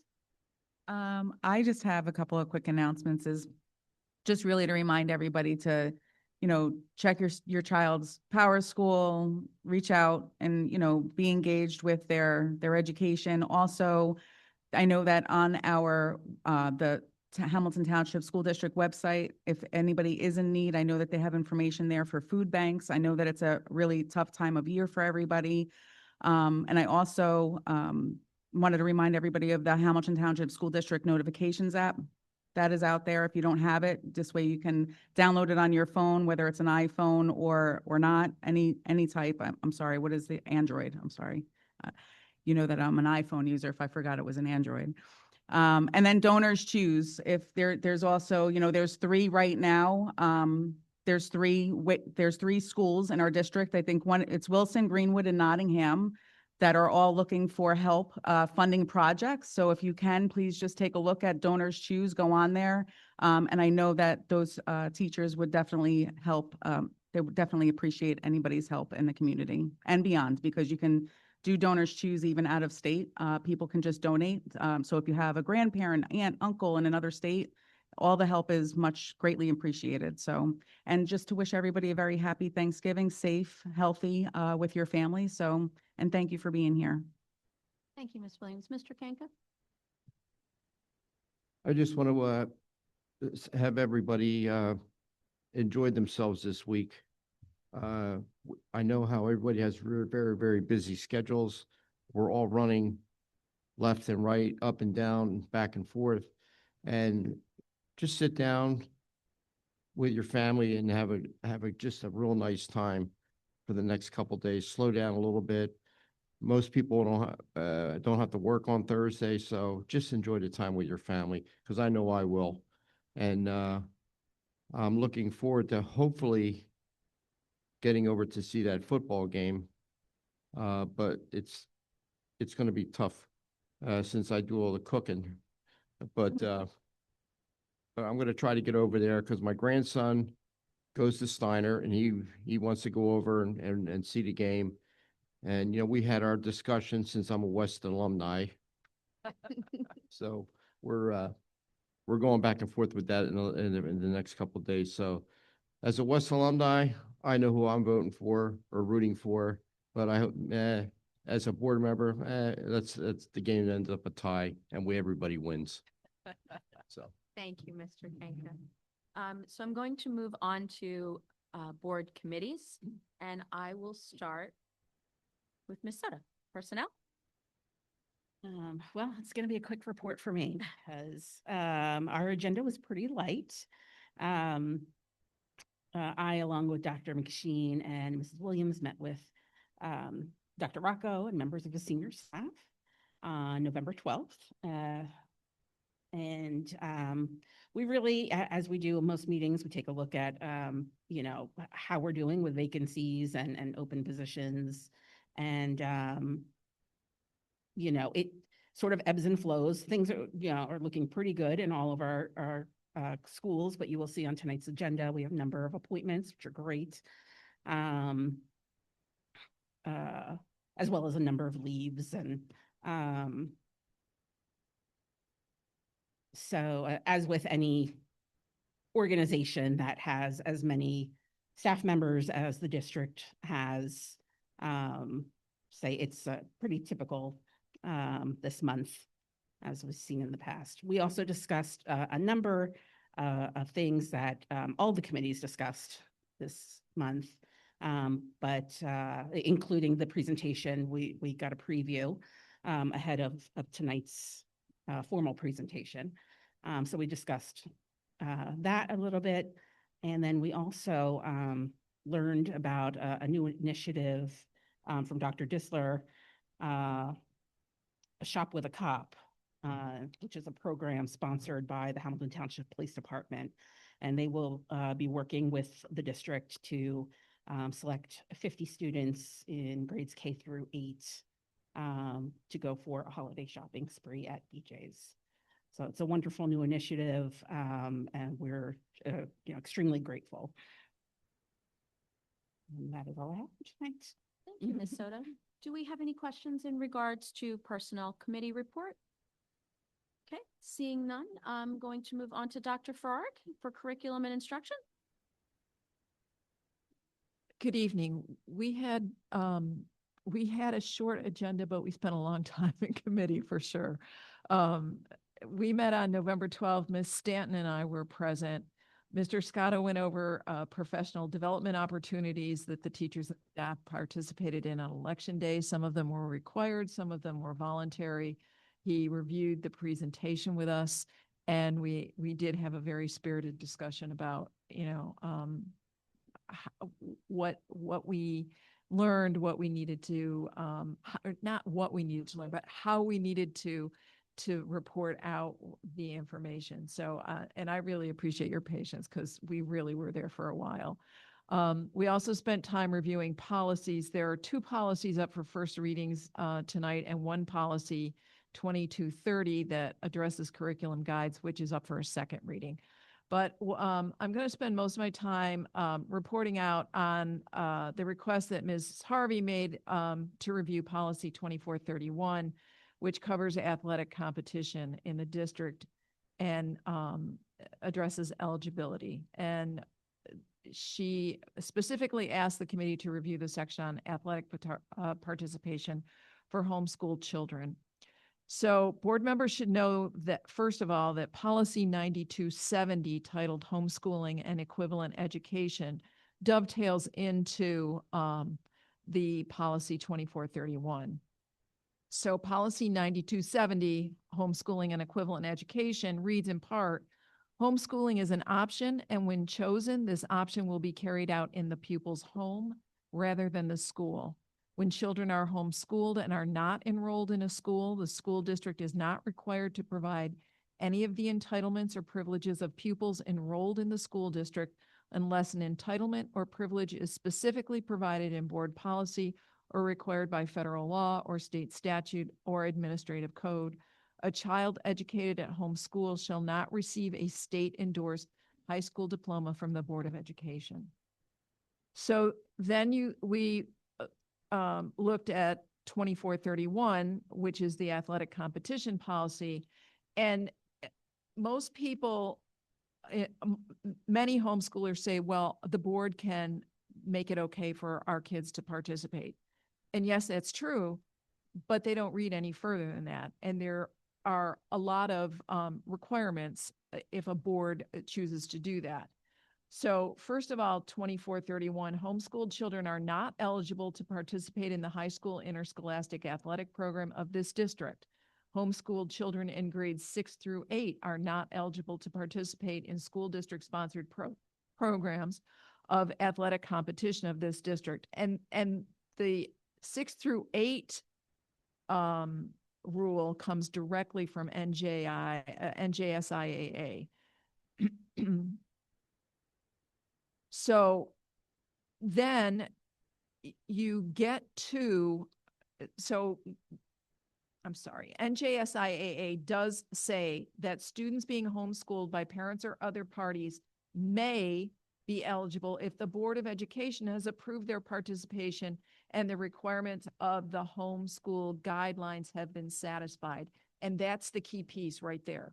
I just have a couple of quick announcements is just really to remind everybody to, check your child's power school, reach out and, be engaged with their education. Also, I know that on our, the Hamilton Township School District website, if anybody is in need, I know that they have information there for food banks. I know that it's a really tough time of year for everybody. And I also wanted to remind everybody of the Hamilton Township School District notifications app. That is out there. If you don't have it, this way you can download it on your phone, whether it's an iPhone or not, any type. I'm sorry, what is the Android? I'm sorry. You know that I'm an iPhone user if I forgot it was an Android. And then donors choose. If there's also, there's 3 right now. There's 3 schools in our district. I think it's Wilson, Greenwood, and Nottingham that are all looking for help funding projects. So if you can, please just take a look at Donors Choose, go on there. And I know that those teachers would definitely help. They would definitely appreciate anybody's help in the community and beyond, because you can do Donors Choose even out of state. People can just donate. So if you have a grandparent, aunt, uncle in another state, all the help is much greatly appreciated. So, and just to wish everybody a very happy Thanksgiving, safe, healthy with your family. So, and thank you for being here. Thank you, Ms. Williams. Mr. Kanka? I just want to have everybody enjoy themselves this week. I know how everybody has very, very busy schedules. We're all running left and right, up and down, back and forth. And just sit down with your family and have just a real nice time for the next couple days. Slow down a little bit. Most people don't have to work on Thursday, so just enjoy the time with your family, because I know I will. And I'm looking forward to hopefully getting over to see that football game. But it's going to be tough since I do all the cooking. But I'm going to try to get over there because my grandson goes to Steiner and he wants to go over and see the game. And, we had our discussion since I'm a West alumni. So we're going back and forth with that in the next couple of days. So as a West alumni, I know who I'm voting for or rooting for, but I hope as a board member, that's the game that ends up a tie and everybody wins. So. Thank you, Mr. Kanka. So I'm going to move on to board committees, and I will start with Ms. Soto. Personnel? Well, it's going to be a quick report for me because our agenda was pretty light. I, along with Dr. McSheen and Mrs. Williams, met with Dr. Rocco and members of his senior staff on November 12th. And we really, as we do in most meetings, we take a look at, how we're doing with vacancies and open positions. And, it sort of ebbs and flows. Things are, are looking pretty good in all of our schools, but you will see on tonight's agenda, we have a number of appointments, which are great, as well as a number of leaves. And so as with any organization that has as many staff members as the district has, say it's pretty typical this month, as we've seen in the past. We also discussed a number of things that all the committees discussed this month, but including the presentation, we got a preview ahead of tonight's formal presentation. So we discussed that a little bit. And then we also learned about a new initiative from Dr. Disler, Shop with a Cop, which is a program sponsored by the Hamilton Township Police Department. And they will be working with the district to select 50 students in grades K through 8 to go for a holiday shopping spree at BJ's. So it's a wonderful new initiative, and we're extremely grateful. And that is all I have tonight. Thank you, Ms. Soto. Do we have any questions in regards to Personnel Committee report? Okay, seeing none, I'm going to move on to Dr. Farag for curriculum and instruction. Good evening. We had a short agenda, but we spent a long time in committee for sure. We met on November 12th. Ms. Stanton and I were present. Mr. Scotto went over professional development opportunities that the teachers and staff participated in on election day. Some of them were required, some of them were voluntary. He reviewed the presentation with us, and we did have a very spirited discussion about, what we learned, what we needed to, not what we needed to learn, but how we needed to report out the information. So, and I really appreciate your patience because we really were there for a while. We also spent time reviewing policies. There are 2 policies up for first readings tonight, and 1 policy, 2230, that addresses curriculum guides, which is up for a second reading. But I'm going to spend most of my time reporting out on the request that Ms. Harvey made to review policy 2431, which covers athletic competition in the district and addresses eligibility. And she specifically asked the committee to review the section on athletic participation for homeschooled children. So board members should know that, first of all, that policy 9270, titled Homeschooling and Equivalent Education, dovetails into the policy 2431. So policy 9270, Homeschooling and Equivalent Education, reads in part, homeschooling is an option, and when chosen, this option will be carried out in the pupil's home rather than the school. When children are homeschooled and are not enrolled in a school, the school district is not required to provide any of the entitlements or privileges of pupils enrolled in the school district unless an entitlement or privilege is specifically provided in board policy or required by federal law or state statute or administrative code. A child educated at home school shall not receive a state-endorsed high school diploma from the Board of Education. So then we looked at 2431, which is the athletic competition policy. And most people, many homeschoolers say, well, the board can make it okay for our kids to participate. And yes, that's true, but they don't read any further than that. And there are a lot of requirements if a board chooses to do that. So first of all, 2431, homeschooled children are not eligible to participate in the high school interscholastic athletic program of this district. Homeschooled children in grades 6 through 8 are not eligible to participate in school district-sponsored programs of athletic competition of this district. And the 6 through 8 rule comes directly from NJSIAA. So then you get to, NJSIAA does say that students being homeschooled by parents or other parties may be eligible if the Board of Education has approved their participation and the requirements of the homeschool guidelines have been satisfied. And that's the key piece right there.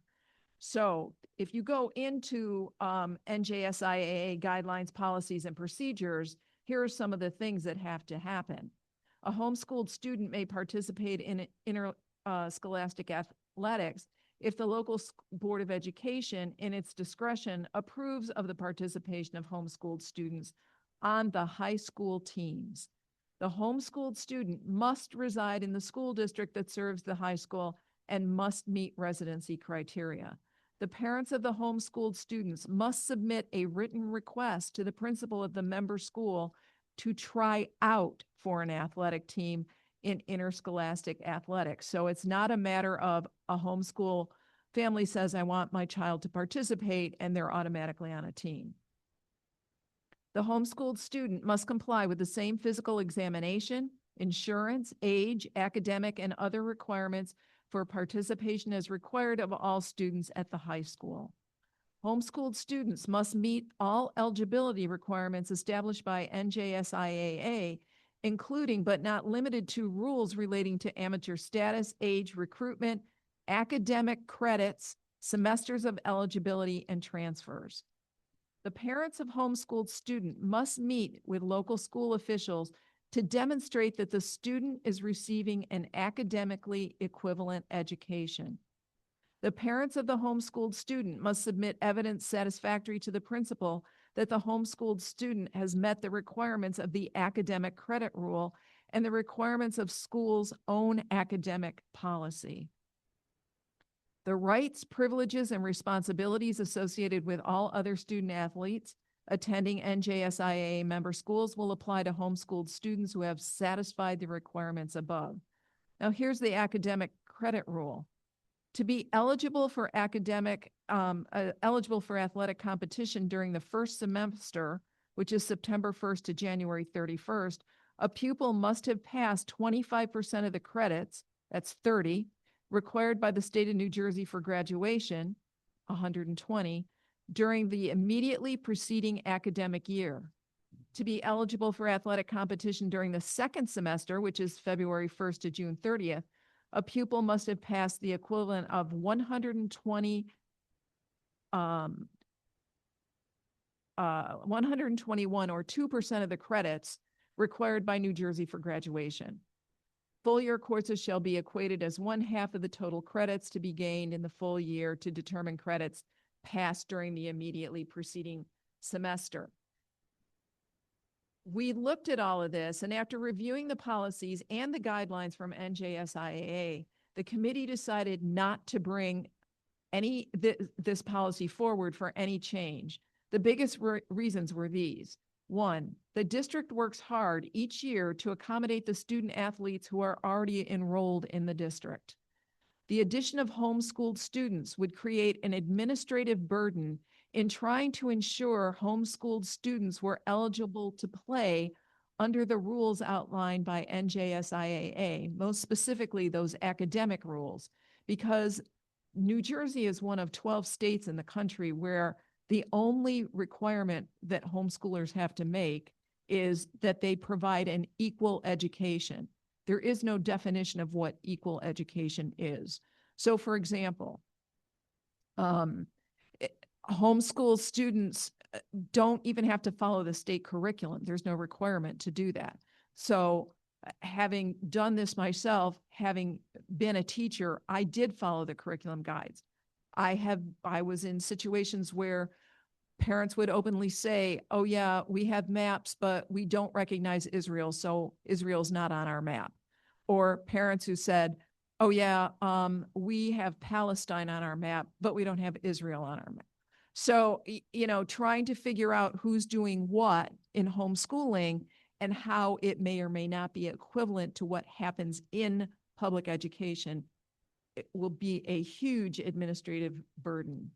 So if you go into NJSIAA guidelines, policies, and procedures, here are some of the things that have to happen. A homeschooled student may participate in interscholastic athletics if the local Board of Education, in its discretion, approves of the participation of homeschooled students on the high school teams. The homeschooled student must reside in the school district that serves the high school and must meet residency criteria. The parents of the homeschooled students must submit a written request to the principal of the member school to try out for an athletic team in interscholastic athletics. So it's not a matter of a homeschool family says, I want my child to participate, and they're automatically on a team. The homeschooled student must comply with the same physical examination, insurance, age, academic, and other requirements for participation as required of all students at the high school. Homeschooled students must meet all eligibility requirements established by NJSIAA, including but not limited to rules relating to amateur status, age, recruitment, academic credits, semesters of eligibility, and transfers. The parents of homeschooled student must meet with local school officials to demonstrate that the student is receiving an academically equivalent education. The parents of the homeschooled student must submit evidence satisfactory to the principal that the homeschooled student has met the requirements of the academic credit rule and the requirements of school's own academic policy. The rights, privileges, and responsibilities associated with all other student athletes attending NJSIAA member schools will apply to homeschooled students who have satisfied the requirements above. Now, here's the academic credit rule. To be eligible for athletic competition during the first semester, which is September 1st to January 31st, a pupil must have passed 25% of the credits, that's 30, required by the state of New Jersey for graduation, 120, during the immediately preceding academic year. To be eligible for athletic competition during the second semester, which is February 1st to June 30th, a pupil must have passed the equivalent of 121 or 2% of the credits required by New Jersey for graduation. Full year courses shall be equated as 1/2 of the total credits to be gained in the full year to determine credits passed during the immediately preceding semester. We looked at all of this, and after reviewing the policies and the guidelines from NJSIAA, the committee decided not to bring this policy forward for any change. The biggest reasons were these. One, the district works hard each year to accommodate the student athletes who are already enrolled in the district. The addition of homeschooled students would create an administrative burden in trying to ensure homeschooled students were eligible to play under the rules outlined by NJSIAA, most specifically those academic rules, because New Jersey is one of 12 states in the country where the only requirement that homeschoolers have to make is that they provide an equal education. There is no definition of what equal education is. So, for example, homeschool students don't even have to follow the state curriculum. There's no requirement to do that. So, having done this myself, having been a teacher, I did follow the curriculum guides. I was in situations where parents would openly say, oh yeah, we have maps, but we don't recognize Israel, so Israel's not on our map. Or parents who said, oh yeah, we have Palestine on our map, but we don't have Israel on our map. So, trying to figure out who's doing what in homeschooling and how it may or may not be equivalent to what happens in public education, it will be a huge administrative burden.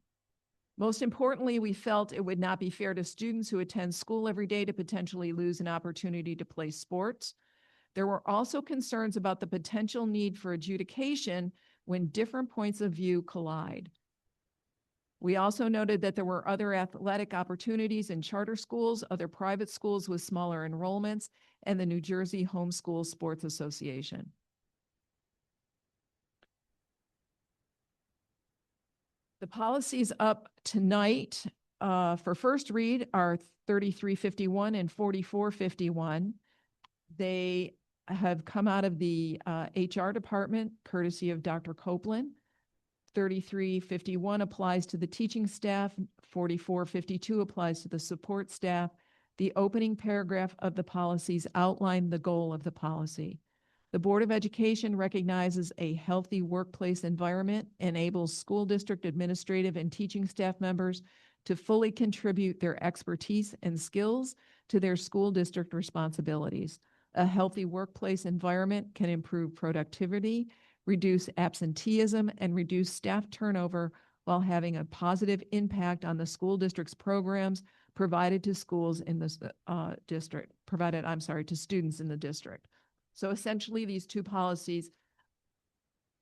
Most importantly, we felt it would not be fair to students who attend school every day to potentially lose an opportunity to play sports. There were also concerns about the potential need for adjudication when different points of view collide. We also noted that there were other athletic opportunities in charter schools, other private schools with smaller enrollments, and the New Jersey Homeschool Sports Association. The policies up tonight for first read are 3351 and 4451. They have come out of the HR department courtesy of Dr. Copeland. 3351 applies to the teaching staff, 4452 applies to the support staff. The opening paragraph of the policies outline the goal of the policy. The Board of Education recognizes a healthy workplace environment, enables school district administrative and teaching staff members to fully contribute their expertise and skills to their school district responsibilities. A healthy workplace environment can improve productivity, reduce absenteeism, and reduce staff turnover while having a positive impact on the school district's programs provided to schools in this district, to students in the district. So essentially, these two policies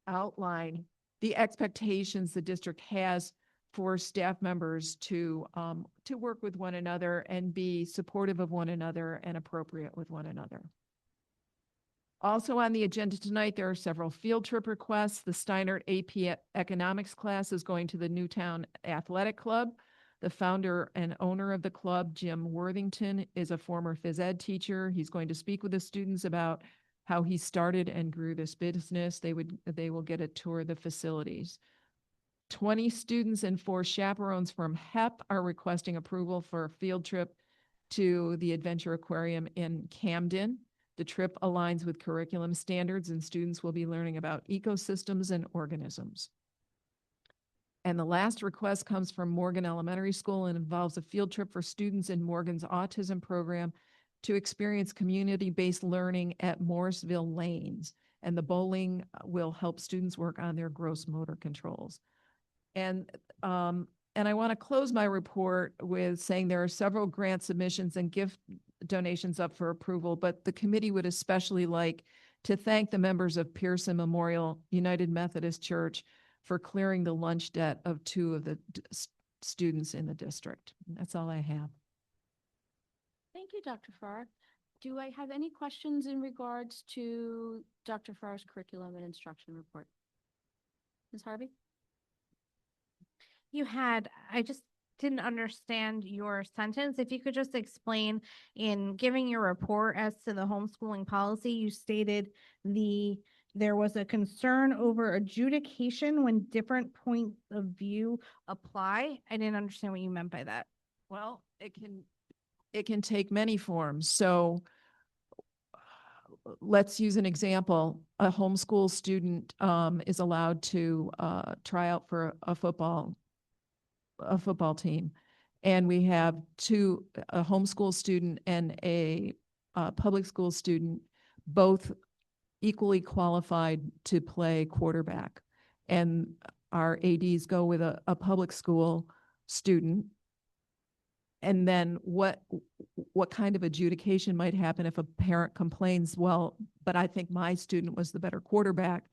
outline the expectations the district has for staff members to work with one another and be supportive of one another and appropriate with one another. Also on the agenda tonight, there are several field trip requests. The Steinert AP Economics class is going to the Newtown Athletic Club. The founder and owner of the club, Jim Worthington, is a former phys ed teacher. He's going to speak with the students about how he started and grew this business. They will get a tour of the facilities. 20 students and 4 chaperones from HEP are requesting approval for a field trip to the Adventure Aquarium in Camden. The trip aligns with curriculum standards, and students will be learning about ecosystems and organisms. And the last request comes from Morgan Elementary School and involves a field trip for students in Morgan's autism program to experience community-based learning at Morrisville Lanes. And the bowling will help students work on their gross motor controls. And I want to close my report with saying there are several grant submissions and gift donations up for approval, but the committee would especially like to thank the members of Pearson Memorial United Methodist Church for clearing the lunch debt of 2 of the students in the district. That's all I have. Thank you, Dr. Farr. Do I have any questions in regards to Dr. Farr's curriculum and instruction report? Ms. Harvey? I just didn't understand your sentence. If you could just explain, in giving your report as to the homeschooling policy, you stated there was a concern over adjudication when different points of view apply. I didn't understand what you meant by that. Well, it can take many forms. So let's use an example. A homeschool student is allowed to try out for a football team. And we have a homeschool student and a public school student, both equally qualified to play quarterback. And our ADs go with a public school student. And then what kind of adjudication might happen if a parent complains, well, but I think my student was the better quarterback,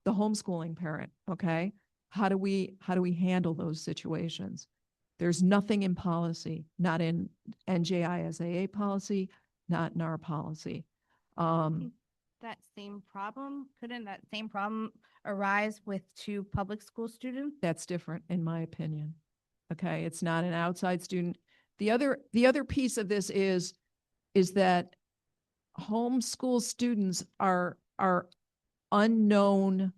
the homeschooling parent, okay? How do we handle those situations? There's nothing in policy, not in NJISAA policy, not in our policy. Couldn't that same problem arise with 2 public school students? That's different, in my opinion. Okay, it's not an outside student. The other piece of this is that homeschool students are unknown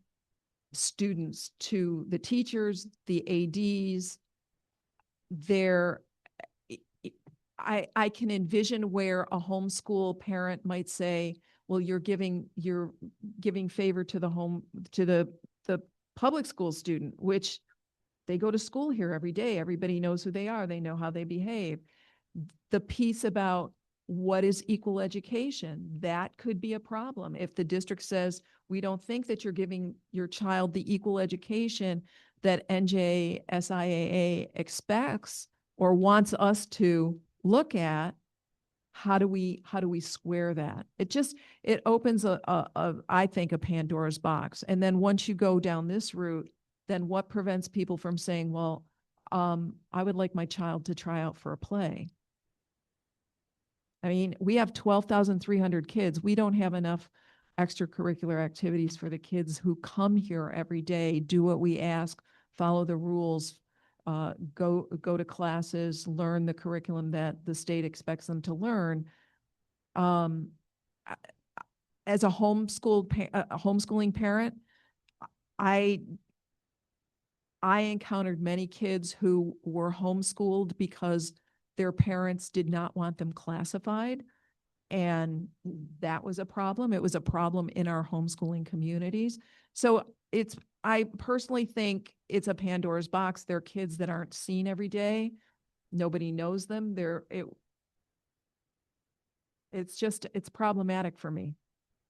students to the teachers, the ADs. I can envision where a homeschool parent might say, well, you're giving favor to the public school student, which they go to school here every day. Everybody knows who they are. They know how they behave. The piece about what is equal education, that could be a problem. If the district says, we don't think that you're giving your child the equal education that NJSIAA expects or wants us to look at, how do we square that? It opens I think, a Pandora's box. And then once you go down this route, then what prevents people from saying, well, I would like my child to try out for a play? I mean, we have 12,300 kids. We don't have enough extracurricular activities for the kids who come here every day, do what we ask, follow the rules, go to classes, learn the curriculum that the state expects them to learn. as a homeschooling parent, I encountered many kids who were homeschooled because their parents did not want them classified. And that was a problem. It was a problem in our homeschooling communities. So I personally think it's a Pandora's box. They're kids that aren't seen every day. Nobody knows them. It's problematic for me.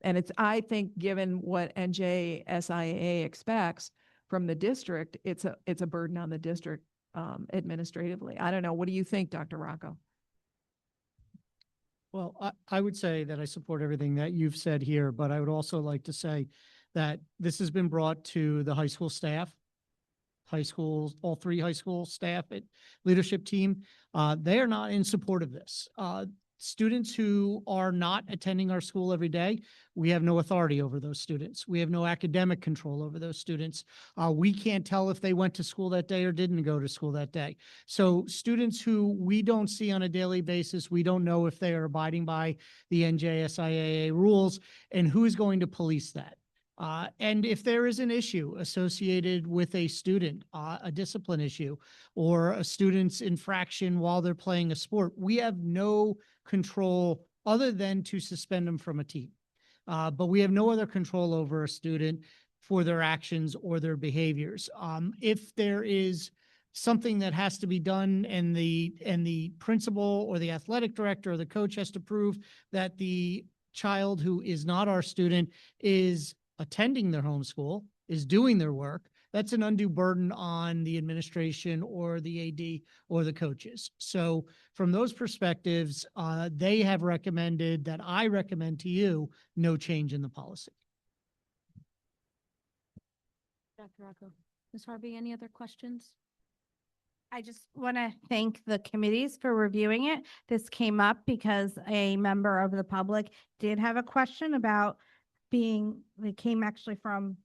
And I think given what NJSIAA expects from the district, it's a burden on the district administratively. I don't know. What do you think, Dr. Rocco? Well, I would say that I support everything that you've said here, but I would also like to say that this has been brought to the high school staff, all three high school staff at leadership team. They are not in support of this. Students who are not attending our school every day, we have no authority over those students. We have no academic control over those students. We can't tell if they went to school that day or didn't go to school that day. So students who we don't see on a daily basis, we don't know if they are abiding by the NJSIAA rules and who's going to police that. And if there is an issue associated with a student, a discipline issue, or a student's infraction while they're playing a sport, we have no control other than to suspend them from a team. But we have no other control over a student for their actions or their behaviors. If there is something that has to be done and the principal or the athletic director or the coach has to prove that the child who is not our student is attending their homeschool, is doing their work, that's an undue burden on the administration or the AD or the coaches. So from those perspectives, they have recommended that I recommend to you no change in the policy. Dr. Rocco. Ms. Harvey, any other questions? I just want to thank the committees for reviewing it. This came up because a member of the public did have a question about they came actually from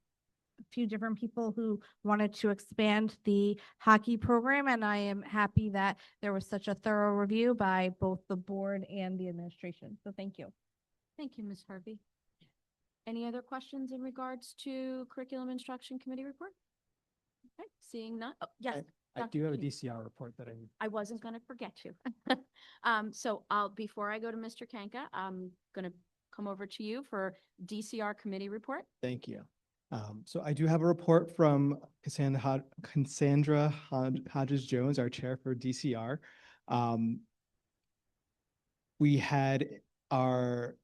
a few different people who wanted to expand the hockey program, and I am happy that there was such a thorough review by both the board and the administration. So thank you. Thank you, Ms. Harvey. Any other questions in regards to Curriculum Instruction Committee report? Okay, seeing none. Oh, yes. I do have a DCR report that I wasn't going to forget you. So before I go to Mr. Kanka, I'm going to come over to you for DCR committee report. Thank you. So I do have a report from Cassandra Hodges-Jones, our chair for DCR. We had our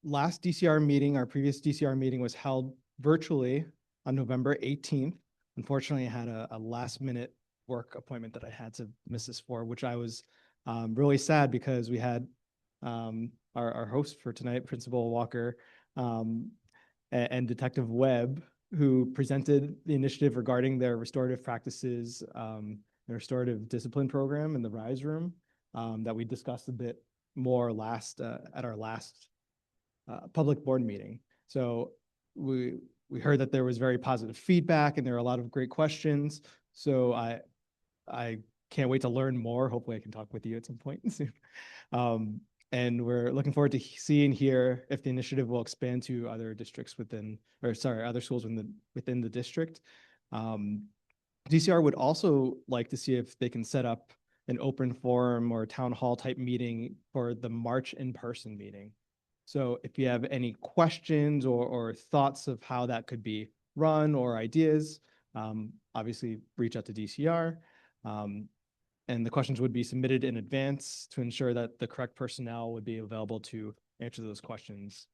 last DCR meeting, our previous DCR meeting was held virtually on November 18th. Unfortunately, I had a last minute work appointment that I had to miss this for, which I was really sad because we had our host for tonight, Principal Walker, and Detective Webb, who presented the initiative regarding their restorative practices, their restorative discipline program in the RISE room that we discussed a bit more at our last public board meeting. So we heard that there was very positive feedback and there were a lot of great questions. So I can't wait to learn more. Hopefully I can talk with you at some point soon. And we're looking forward to see and hear if the initiative will expand to other districts other schools within the district. DCR would also like to see if they can set up an open forum or town hall type meeting for the March in-person meeting. So if you have any questions or thoughts of how that could be run or ideas, obviously reach out to DCR. And the questions would be submitted in advance to ensure that the correct personnel would be available to answer those questions.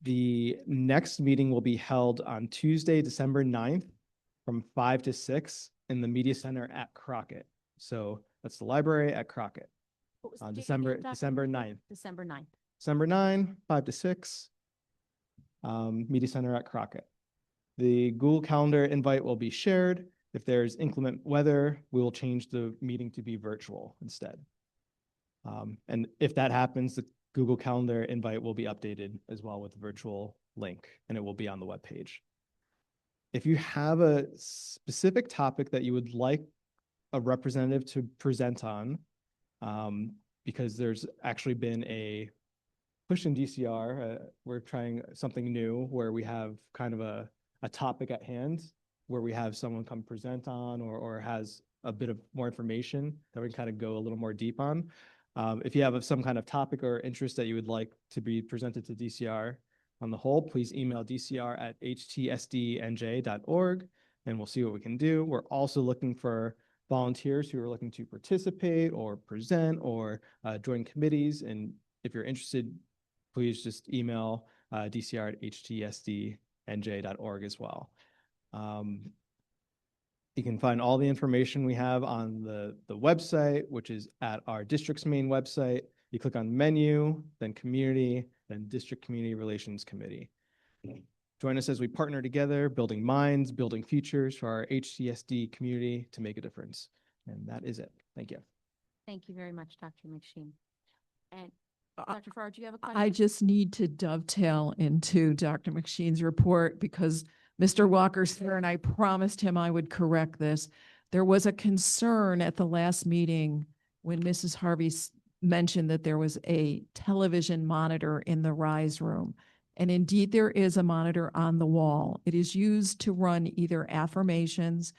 The next meeting will be held on Tuesday, December 9th from 5 to 6 in the Media Center at Crockett. So that's the library at Crockett. December 9th. December 9th. December 9, 5 to 6, Media Center at Crockett. The Google Calendar invite will be shared. If there's inclement weather, we will change the meeting to be virtual instead. And if that happens, the Google Calendar invite will be updated as well with the virtual link, and it will be on the webpage. If you have a specific topic that you would like a representative to present on, because there's actually been a pushing DCR. We're trying something new where we have kind of a topic at hand where we have someone come present on or has a bit of more information that we can kind of go a little more deep on. If you have some kind of topic or interest that you would like to be presented to DCR on the whole, please email dcr@htsdnj.org and we'll see what we can do. We're also looking for volunteers who are looking to participate or present or join committees. And if you're interested, please just email dcr@htsdnj.org as well. You can find all the information we have on the website, which is at our district's main website. You click on menu, then community, then district community relations committee. Join us as we partner together, building minds, building futures for our HCSD community to make a difference. And that is it. Thank you. Thank you very much, Dr. McSheen. And Dr. Farrar, do you have a question? I just need to dovetail into Dr. McSheen's report because Mr. Walker's here and I promised him I would correct this. There was a concern at the last meeting when Mrs. Harvey mentioned that there was a television monitor in the Rise room. And indeed, there is a monitor on the wall. It is used to run either affirmations,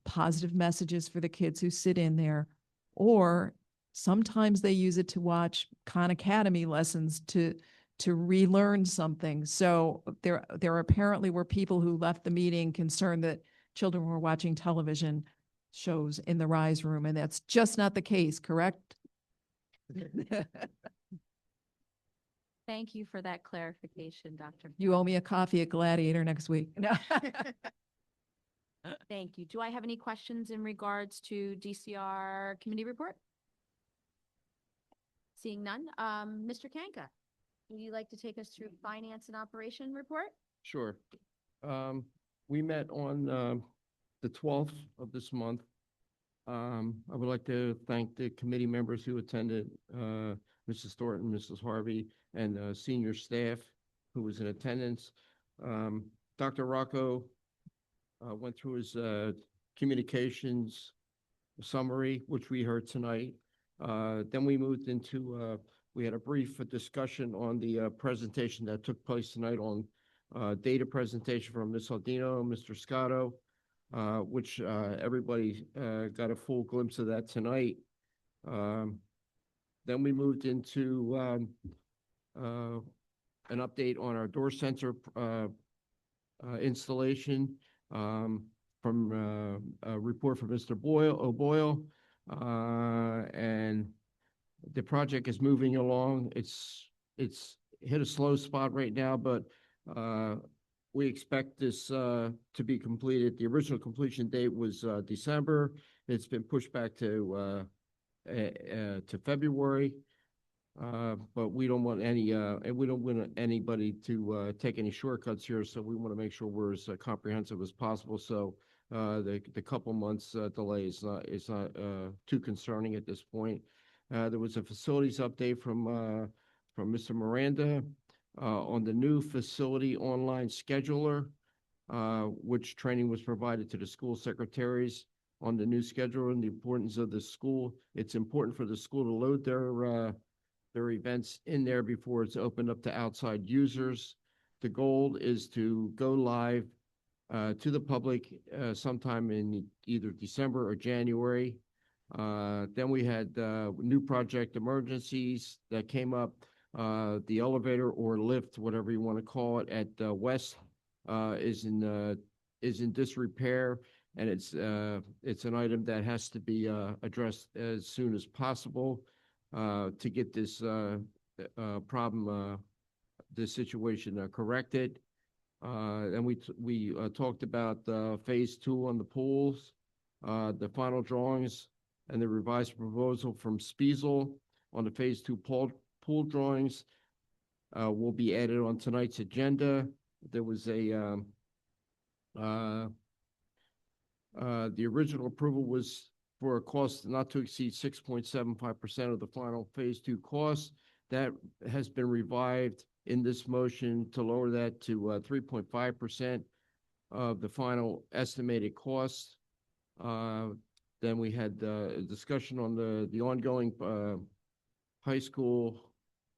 positive messages for the kids who sit in there, or sometimes they use it to watch Khan Academy lessons to relearn something. So there apparently were people who left the meeting concerned that children were watching television shows in the Rise room, and that's just not the case, correct? Thank you for that clarification, Dr. You owe me a coffee at Gladiator next week. No. Thank you. Do I have any questions in regards to DCR committee report? Seeing none, Mr. Kanka, would you like to take us through finance and operation report? Sure. We met on the 12th of this month. I would like to thank the committee members who attended, Mrs. Thornton, Mrs. Harvey, and senior staff who was in attendance. Dr. Rocco went through his communications summary, which we heard tonight. Then we moved into, we had a brief discussion on the presentation that took place tonight on data presentation from Ms. Aldino, Mr. Scotto, which everybody got a full glimpse of that tonight. Then we moved into an update on our door sensor installation from a report from Mr. O'Boyle. And the project is moving along. It's hit a slow spot right now, but we expect this to be completed. The original completion date was December. It's been pushed back to February. But we don't want anybody to take any shortcuts here, so we want to make sure we're as comprehensive as possible. So the couple months delay is not too concerning at this point. There was a facilities update from Mr. Miranda on the new facility online scheduler, which training was provided to the school secretaries on the new schedule and the importance of the school. It's important for the school to load their events in there before it's opened up to outside users. The goal is to go live to the public sometime in either December or January. Then we had new project emergencies that came up. The elevator or lift, whatever you want to call it, at West is in disrepair, and it's an item that has to be addressed as soon as possible to get this problem, this situation corrected. And we talked about phase 2 on the pools, the final drawings, and the revised proposal from Spiesel on the phase 2 pool drawings will be added on tonight's agenda. There was the original approval was for a cost not to exceed 6.75% of the final phase 2 cost. That has been revived in this motion to lower that to 3.5% of the final estimated cost. Then we had a discussion on the ongoing high school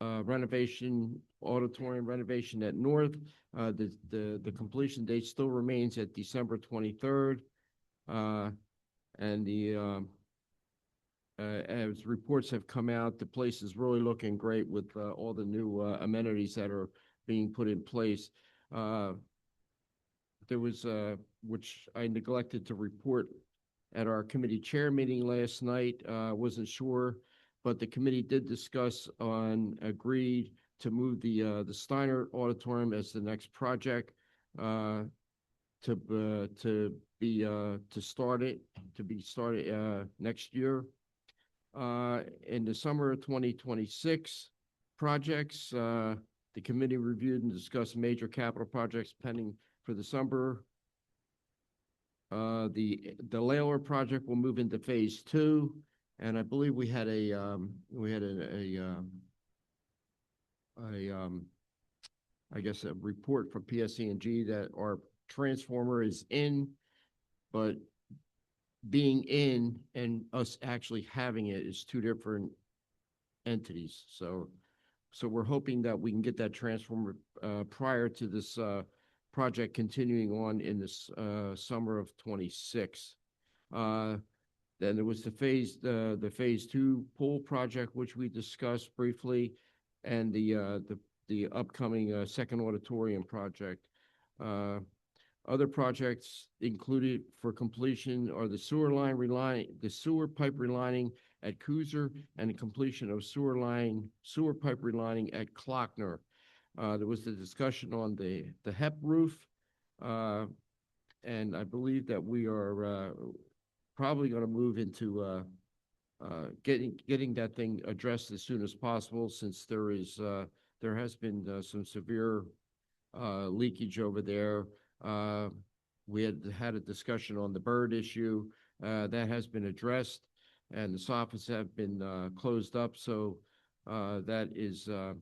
renovation, auditorium renovation at North. The completion date still remains at December 23rd. And as reports have come out, the place is really looking great with all the new amenities that are being put in place. There was, which I neglected to report at our committee chair meeting last night, wasn't sure, but the committee did discuss agreed to move the Steiner Auditorium as the next project to be started next year. In the summer of 2026 projects, the committee reviewed and discussed major capital projects pending for the summer. The Layler project will move into phase 2, and I believe we had I guess a report from PSE&G that our transformer is in, but being in and us actually having it is two different entities. So we're hoping that we can get that transformer prior to this project continuing on in this summer of 26. Then there was the phase 2 pool project, which we discussed briefly, and the upcoming second auditorium project. Other projects included for completion are the sewer pipe relining at Cooser and the completion of sewer pipe relining at Klockner. There was the discussion on the HEP roof, and I believe that we are probably going to move into getting that thing addressed as soon as possible, since there has been some severe leakage over there. We had a discussion on the bird issue that has been addressed, and the soffits have been closed up. So that is a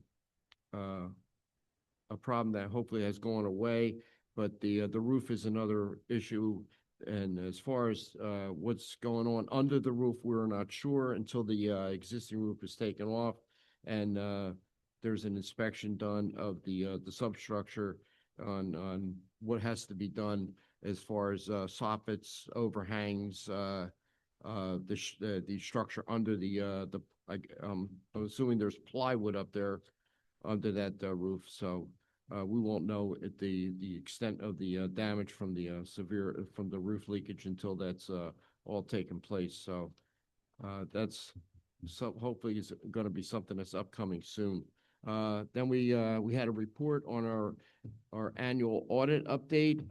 problem that hopefully has gone away. But the roof is another issue. And as far as what's going on under the roof, we're not sure until the existing roof is taken off and there's an inspection done of the substructure on what has to be done as far as soffits, overhangs, the structure under I'm assuming there's plywood up there under that roof. So we won't know at the extent of the damage from the roof leakage until that's all taken place. So that's hopefully is going to be something that's upcoming soon. Then we had a report on our annual audit update.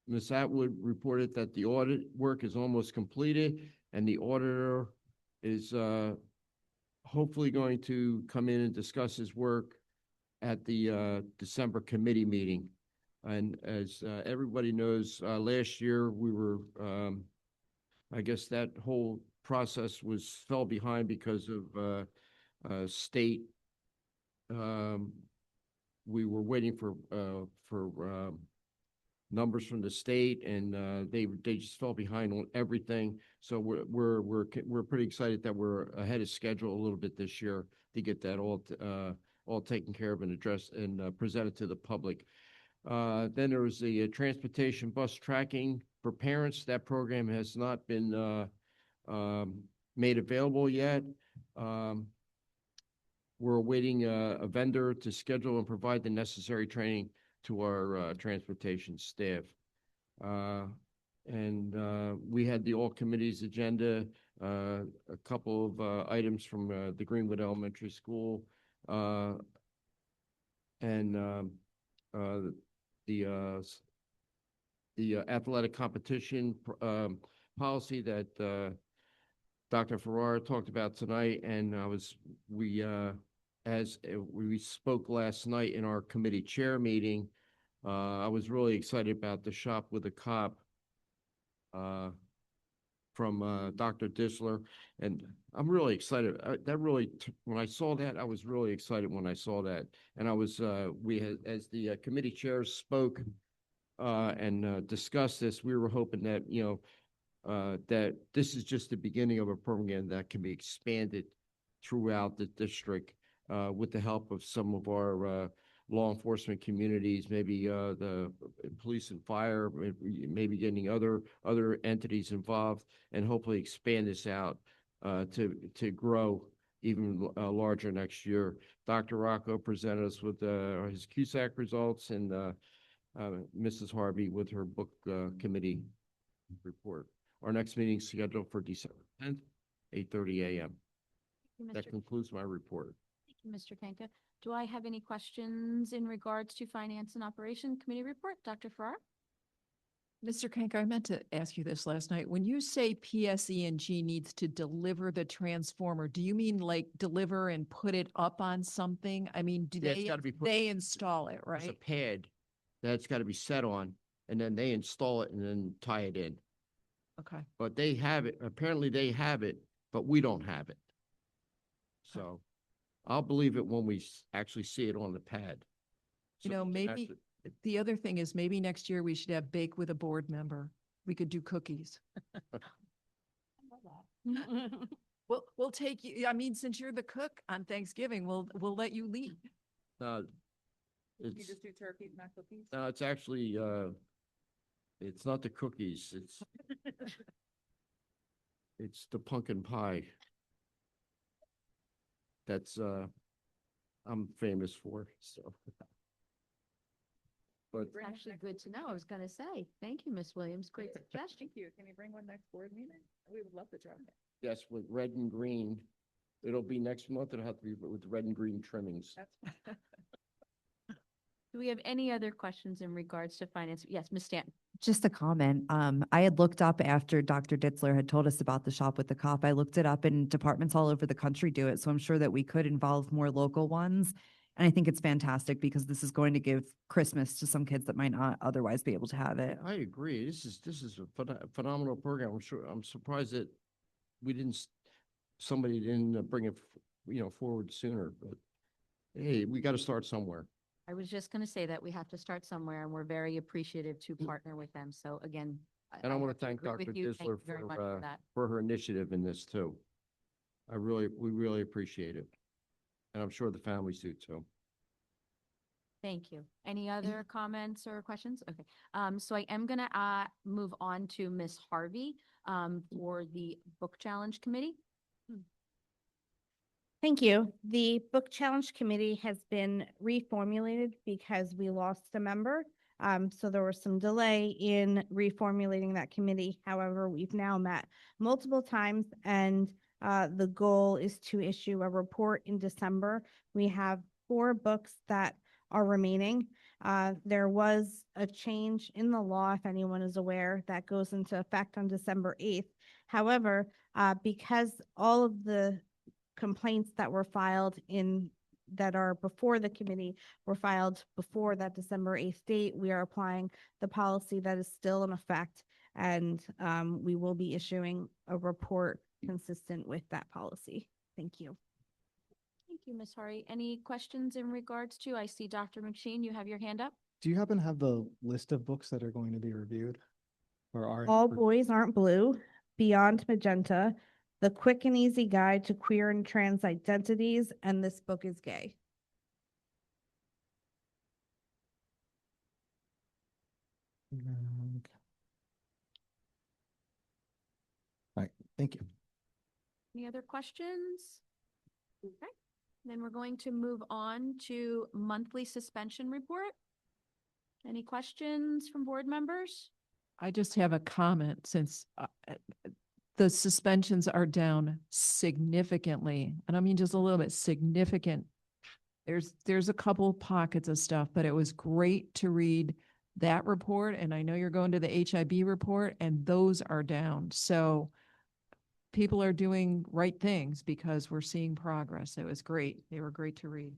Ms. Atwood reported that the audit work is almost completed, and the auditor is hopefully going to come in and discuss his work at the December committee meeting. And as everybody knows, last year we were, I guess that whole process fell behind because of state. We were waiting for numbers from the state, and they just fell behind on everything. So we're pretty excited that we're ahead of schedule a little bit this year to get that all taken care of and addressed and presented to the public. Then there was the transportation bus tracking for parents. That program has not been made available yet. We're awaiting a vendor to schedule and provide the necessary training to our transportation staff. And we had the all committees agenda, a couple of items from the Greenwood Elementary School, and the athletic competition policy that Dr. Farrar talked about tonight, and as we spoke last night in our committee chair meeting, I was really excited about the Shop with a Cop from Dr. Disler, and I'm really excited. When I saw that, I was really excited when I saw that, and as the committee chairs spoke and discussed this, we were hoping that that this is just the beginning of a program that can be expanded throughout the district with the help of some of our law enforcement communities, maybe the police and fire, maybe getting other entities involved, and hopefully expand this out to grow even larger next year. Dr. Rocco presented us with his CUSAC results, and Mrs. Harvey with her book committee report. Our next meeting is scheduled for December 10th, 8:30 a.m. That concludes my report. Thank you, Mr. Kanka. Do I have any questions in regards to Finance and Operation Committee report? Dr. Farrar? Mr. Kanka, I meant to ask you this last night. When you say PSE&G needs to deliver the transformer, do you mean like deliver and put it up on something? I mean, do Yeah, it's they, gotta be put- they install it, There's a right? pad that's got to be set on, and then they install it and then tie it in. Okay. But they have it, apparently they have it, but we don't have it. So I'll believe it when we actually see it on the pad. You So know, we can maybe actually- the other thing is maybe next year we should have bake with a board member. We could do cookies. We'll take you, I mean, since you're the cook on Thanksgiving, we'll let you lead. It's, do turkey, not cookies? no, it's actually, it's not the cookies, it's the pumpkin pie. That's, I'm famous for, so. But It's actually good to know. I was gonna say, thank you, Ms. Williams. Great suggestion. Thank you. Can you bring one next board meeting? We would love to try that. yes, with red and green, it'll be next month, it'll have to be with red and green trimmings. That's Do we have any other questions in regards to finance? Yes, Ms. Stanton. Just a comment. I had looked up after Dr. Ditzler had told us about the shop with the cop. I looked it up and departments all over the country do it. So I'm sure that we could involve more local ones. And I think it's fantastic because this is going to give Christmas to some kids that might not otherwise be able to have it. I agree. This is a phenomenal program. I'm surprised that somebody didn't bring it, forward sooner, but hey, we got to start somewhere. I was just gonna say that we have to start somewhere and we're very appreciative to partner with them. So again. And I want have to thank agree Dr. with you. Thank you Ditzler very much for that. for her initiative in this too. We really appreciate it. And I'm sure the families do too. Thank you. Any other comments or questions? Okay, so I am gonna move on to Ms. Harvey for the Book Challenge Committee. Thank you. The Book Challenge Committee has been reformulated because we lost a member. So there was some delay in reformulating that committee. However, we've now met multiple times and the goal is to issue a report in December. We have 4 books that are remaining. There was a change in the law, if anyone is aware, that goes into effect on December 8th. However, because all of the complaints that were filed that are before the committee were filed before that December 8th date, we are applying the policy that is still in effect. And we will be issuing a report consistent with that policy. Thank you. Thank you, Ms. Hari. Any questions in regards to, I see Dr. McShane, you have your hand up. Do you happen to have the list of books that are going to be reviewed? Or are? All Boys Aren't Blue, Beyond Magenta, The Quick and Easy Guide to Queer and Trans Identities, and This Book is Gay. Okay. All right, thank you. Any other questions? Okay, then we're going to move on to monthly suspension report. Any questions from board members? I just have a comment since the suspensions are down significantly, and I mean just a little bit significant. There's a couple pockets of stuff, but it was great to read that report, and I know you're going to the HIB report, and those are down. So people are doing right things because we're seeing progress. It was great. They were great to read.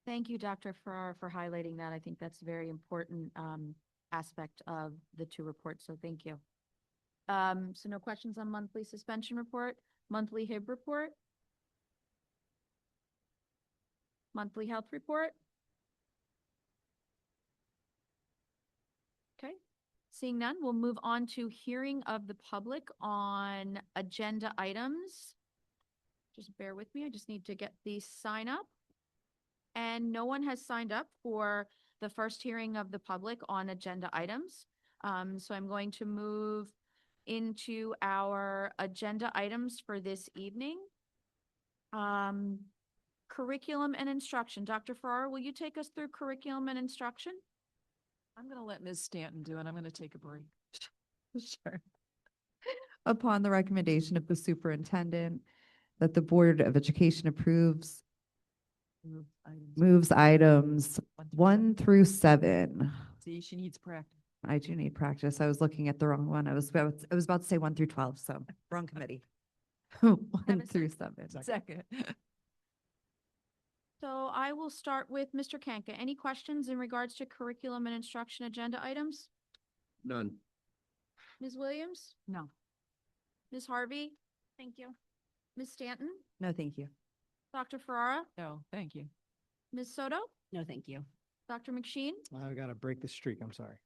Thank you, Dr. Farrar, for highlighting that. I think that's a very important aspect of the 2 reports, so thank you. So no questions on monthly suspension report, monthly HIB report, monthly health report. Okay, seeing none, we'll move on to hearing of the public on agenda items. Just bear with me. I just need to get the sign up. And no one has signed up for the first hearing of the public on agenda items. So I'm going to move into our agenda items for this evening. Curriculum and instruction. Dr. Farrar, will you take us through curriculum and instruction? I'm going to let Ms. Stanton do it. I'm going to take a break. Sure. Upon the recommendation of the superintendent, that the Board of Education approves, moves items 1 through 7. See, she needs practice. I do need practice. I was looking at the wrong one. I was about to say 1 through 12, so wrong committee. 1 through 7. Second. So I will start with Mr. Kanka. Any questions in regards to curriculum and instruction agenda items? None. Ms. Williams? No. Ms. Harvey? Thank you. Ms. Stanton? No, thank you. Dr. Ferrara? No, thank you. Ms. Soto? No, thank you. Dr. McSheen? I've got to break the streak. I'm sorry.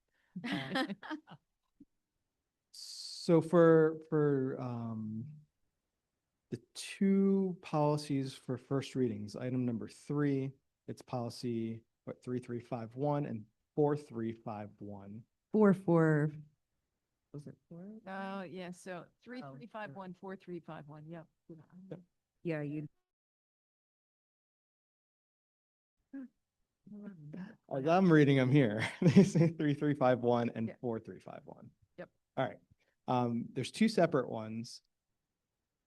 So for the two policies for first readings, item number 3, it's policy 3351 and 4351. 4. Was it 4? Yeah, so 3351, 4351, yep. Yeah, you. As I'm reading them here, they say 3351 and 4351. Yep. All right. There's 2 separate ones.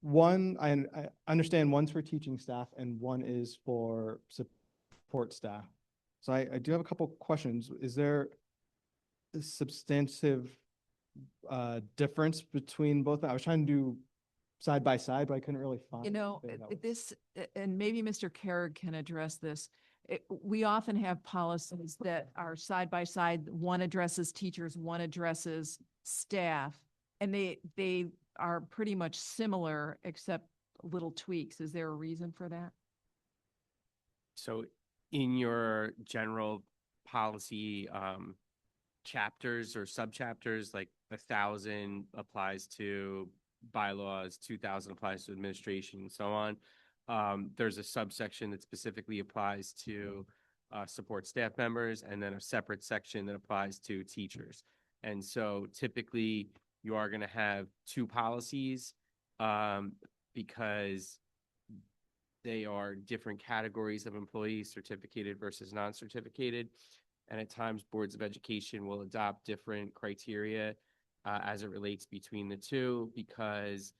One, I understand one's for teaching staff and one is for support staff. So I do have a couple questions. Is there a substantive difference between both? I was trying to do side by side, but I couldn't really find. You know, this, and maybe Mr. Carrick can address this. We often have policies that are side by side. One addresses teachers, one addresses staff, and they are pretty much similar except little tweaks. Is there a reason for that? So in your general policy chapters or subchapters, like 1,000 applies to bylaws, 2,000 applies to administration, and so on. There's a subsection that specifically applies to support staff members, and then a separate section that applies to teachers. And so typically you are going to have 2 policies because they are different categories of employees, certificated versus non-certificated. And at times boards of education will adopt different criteria as it relates between the 2, because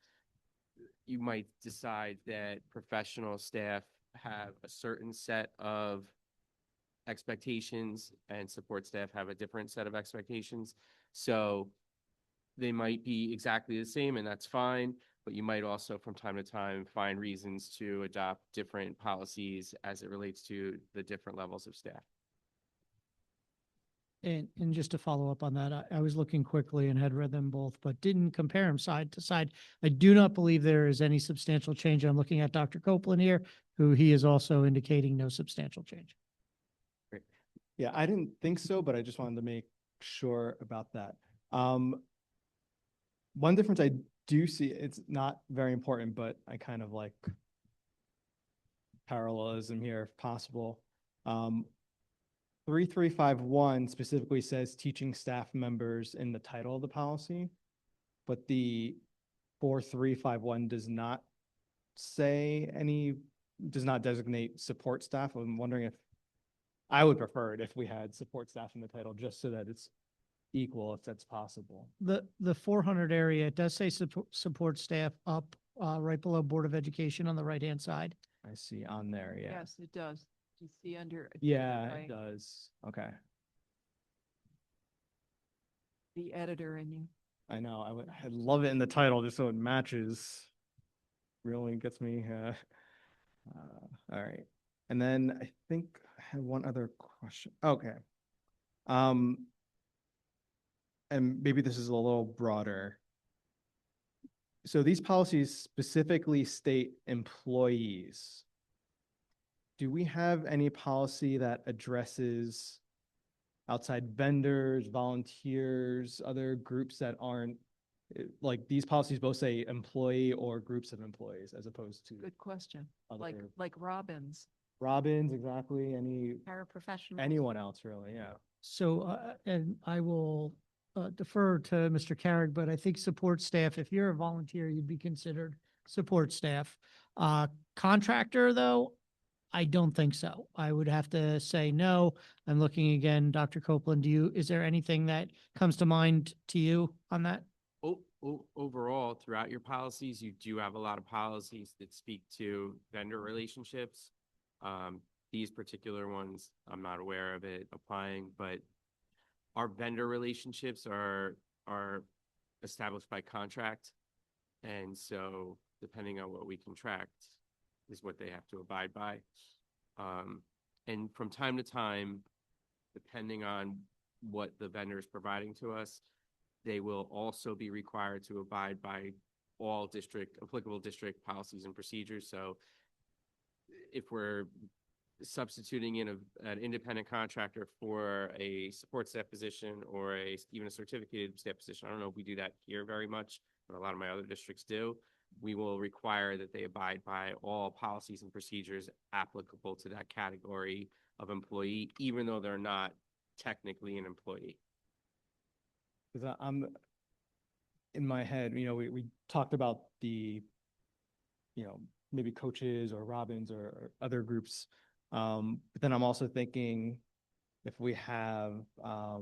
you might decide that professional staff have a certain set of expectations and support staff have a different set of expectations. So they might be exactly the same, and that's fine, but you might also from time to time find reasons to adopt different policies as it relates to the different levels of staff. And just to follow up on that, I was looking quickly and had read them both, but didn't compare them side to side. I do not believe there is any substantial change. I'm looking at Dr. Copeland here, who he is also indicating no substantial change. Great. Yeah, I didn't think so, but I just wanted to make sure about that. One difference I do see, it's not very important, but I kind of like parallelism here if possible. 3351 specifically says teaching staff members in the title of the policy, but the 4351 does not designate support staff. I'm wondering if I would prefer it if we had support staff in the title, just so that it's equal if that's possible. The 400 area, it does say support staff up right below Board of Education on the right-hand side. I see on there, yeah. Yes, it does. You see under. Yeah, right, it does. Okay. the editor in you. I know. I'd love it in the title just so it matches. Really gets me. All right. And then I think I had one other question. Okay. And maybe this is a little broader. So these policies specifically state employees. Do we have any policy that addresses outside vendors, volunteers, other groups that aren't Like these policies both say employee or groups of employees as opposed to Good question. other Like Robbins. Robins, exactly, Paraprofessionals. anyone else really, yeah. So, and I will defer to Mr. Carrick, but I think support staff, if you're a volunteer, you'd be considered support staff. Contractor, though, I don't think so. I would have to say no. I'm looking again, Dr. Copeland, is there anything that comes to mind to you on that? Overall, throughout your policies, you do have a lot of policies that speak to vendor relationships. These particular ones, I'm not aware of it applying, but our vendor relationships are established by contract. And so depending on what we contract is what they have to abide by. And from time to time, depending on what the vendor is providing to us, they will also be required to abide by all applicable district policies and procedures. So if we're substituting in an independent contractor for a support staff position or even a certificated staff position, I don't know if we do that here very much, but a lot of my other districts do. We will require that they abide by all policies and procedures applicable to that category of employee, even though they're not technically an employee. Because I'm in my head, we talked about the, maybe coaches or Robins or other groups. But then I'm also thinking if we have a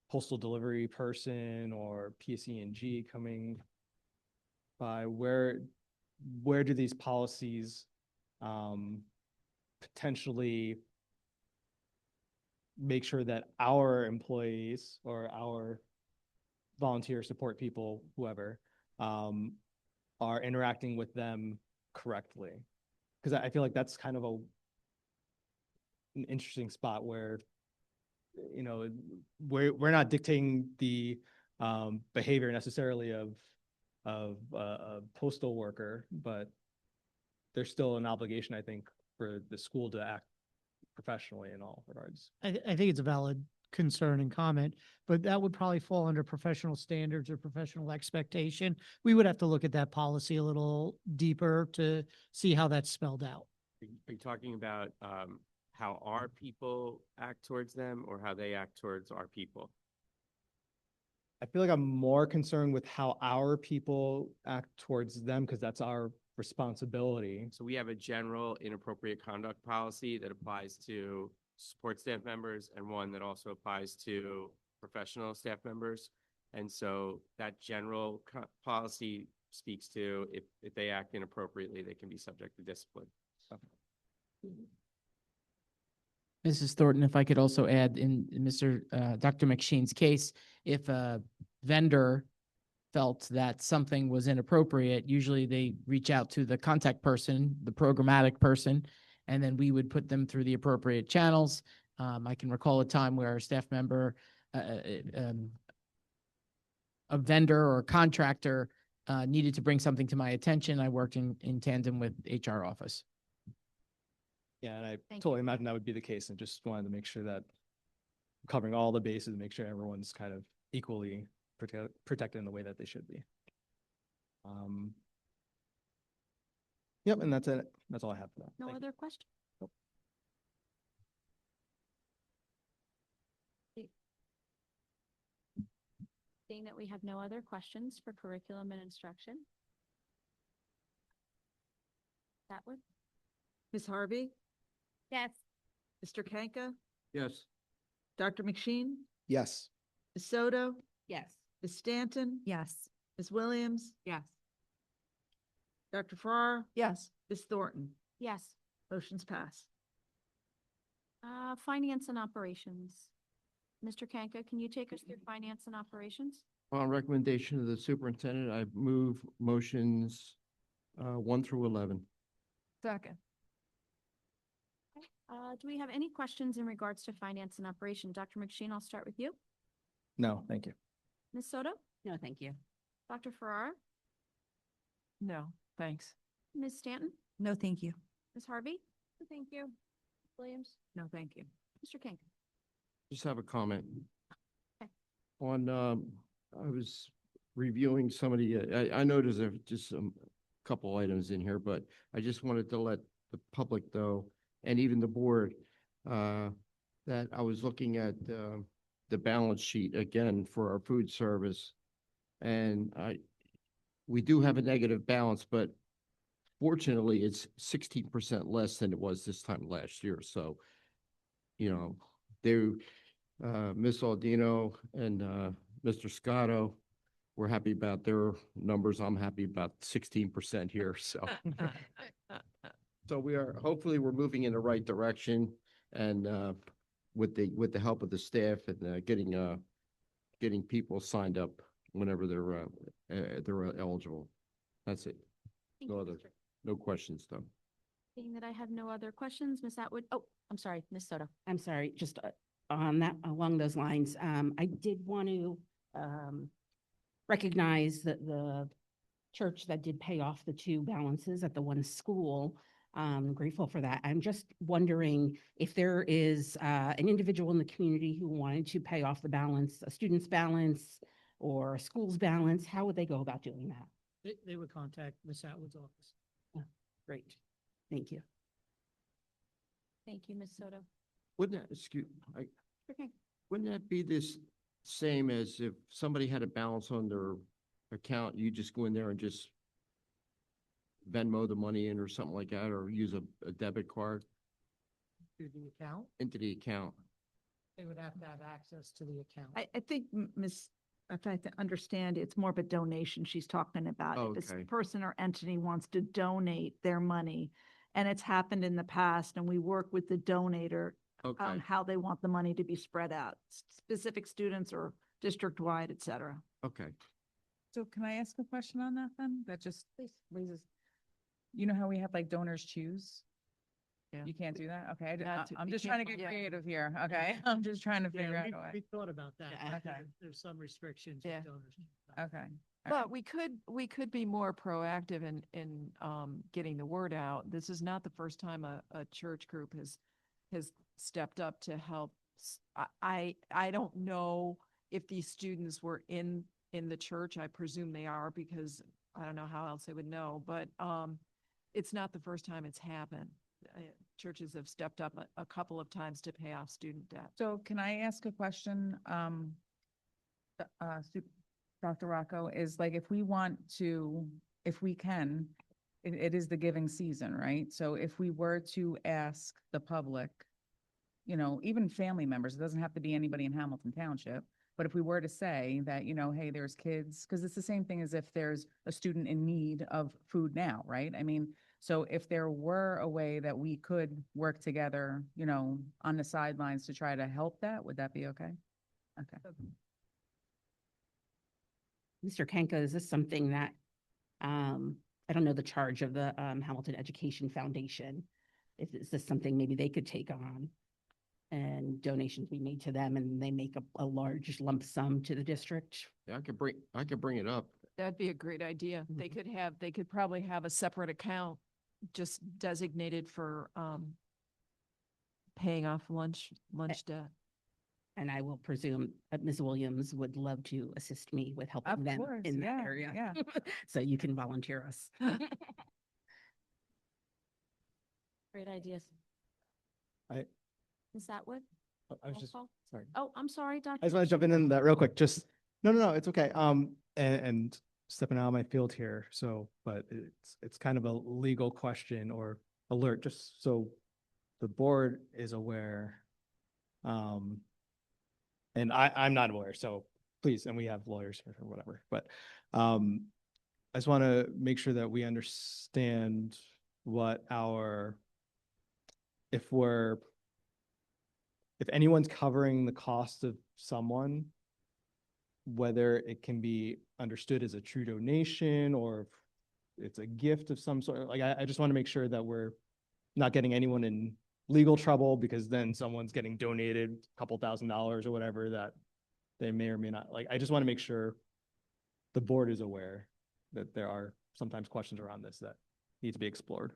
postal delivery person or PSE&G coming by, where do these policies potentially make sure that our employees or our volunteer support people, whoever, are interacting with them correctly? Because I feel like that's kind of an interesting spot where, we're not dictating the behavior necessarily of a postal worker, but there's still an obligation, I think, for the school to act professionally in all regards. I think it's a valid concern and comment, but that would probably fall under professional standards or professional expectation. We would have to look at that policy a little deeper to see how that's spelled out. Are you talking about how our people act towards them or how they act towards our people? I feel like I'm more concerned with how our people act towards them because that's our responsibility. So we have a general inappropriate conduct policy that applies to support staff members and one that also applies to professional staff members. And so that general policy speaks to if they act inappropriately, they can be subject to discipline. Mrs. Thornton, if I could also add in Dr. McSheen's case, if a vendor felt that something was inappropriate, usually they reach out to the contact person, the programmatic person, and then we would put them through the appropriate channels. I can recall a time where a staff member, a vendor or a contractor needed to bring something to my attention. I worked in tandem with HR office. Yeah, and I totally imagine that would be the case, and just wanted to make sure that covering all the bases, make sure everyone's kind of equally protected in the way that they should be. Yep, and that's it. That's all I have for that. No other questions? Nope. Seeing that we have no other questions for curriculum and instruction. That would. Ms. Harvey? Yes. Mr. Kanka? Yes. Dr. McSheen? Yes. Ms. Soto? Yes. Ms. Stanton? Yes. Ms. Williams? Yes. Dr. Farrar? Yes. Ms. Thornton? Yes. Motion's pass. Finance and operations. Mr. Kanka, can you take us through finance and operations? On recommendation of the superintendent, I move motions 1 through 11. Second. Do we have any questions in regards to finance and operation? Dr. McSheen, I'll start with you. No, thank you. Ms. Soto? No, thank you. Dr. Farrar? No, thanks. Ms. Stanton? No, thank you. Ms. Harvey? No, thank you. Williams? No, thank you. Mr. Kanka? Just have a comment. Okay. On I was reviewing some of the, I know there's just a couple items in here, but I just wanted to let the public know, and even the board, that I was looking at the balance sheet again for our food service. And we do have a negative balance, but fortunately, it's 16% less than it was this time last year. So, you know, they, Ms. Aldino and Mr. Scotto, we're happy about their numbers. I'm happy about 16% here. So, so hopefully we're moving in the right direction, and with the help of the staff and getting people signed up whenever they're eligible. That's it. Thank No you, other, Mr. no questions though. Seeing that I have no other questions, Ms. Atwood, oh, I'm sorry, Ms. Soto. I'm sorry, just on that, along those lines, I did want to recognize that the church that did pay off the two balances at the one school. I'm grateful for that. I'm just wondering if there is an individual in the community who wanted to pay off the balance, a student's balance or a school's balance, how would they go about doing that? They would contact Ms. Atwood's office. Oh, great, thank you. Thank you, Ms. Soto. Wouldn't that, Okay. wouldn't that be this same as if somebody had a balance on their account, you just go in there and just Venmo the money in or something like that, or use a debit card To the account, into the account? they would have to have access to the account. I think Ms., if I understand, it's more of a donation she's talking about. If this Okay. person or entity wants to donate their money, and it's happened in the past, and we work with the donator on Okay, how they want the money to be spread out, specific students or district-wide, et cetera. okay. So can I ask a question on that then? That just raises, you know how we have like donors choose? Yeah. You can't do that? Okay, I'm you just can't- trying to get yeah. creative here, okay? I'm just trying to figure out a way. We thought about that. Yeah. Okay. There's some restrictions. Yeah. Okay. But we could be more proactive in getting the word out. This is not the first time a church group has stepped up to help. I don't know if these students were in the church. I presume they are, because I don't know how else they would know, but it's not the first time it's happened. Churches have stepped up a couple of times to pay off student debt. So can I ask a question? Dr. Rocco, is like, if we want to, if we can, it is the giving season, right? So if we were to ask the public, you know, even family members, it doesn't have to be anybody in Hamilton Township, but if we were to say that, you know, hey, there's kids, because it's the same thing as if there's a student in need of food now, right? I mean, so if there were a way that we could work together, you know, on the sidelines to try to help that, would that be okay? Okay. Mr. Kenka, is this something that, I don't know the charge of the Hamilton Education Foundation. Is this something maybe they could take on and donations be made to them and they make a large lump sum to the district? Yeah, I could bring it up. That'd be a great idea. They could probably have a separate account just designated for paying off lunch debt. And I will presume Ms. Williams would love to assist me with helping Of them course, in that yeah, area. yeah. So you can volunteer us. Great ideas. I- Ms. Atwood? I was Roll just, call? sorry. Oh, I'm sorry, Dr. I just want to jump in that real quick. Just, no, it's okay. And stepping out of my field here. So, but it's kind of a legal question or alert, just so the board is aware. And I'm not aware, so please, and we have lawyers here or whatever, but I just want to make sure that we understand what if anyone's covering the cost of someone, whether it can be understood as a true donation or if it's a gift of some sort. Like, I just want to make sure that we're not getting anyone in legal trouble because then someone's getting donated a couple $1,000s or whatever that they may or may not like. I just want to make sure the board is aware that there are sometimes questions around this that need to be explored.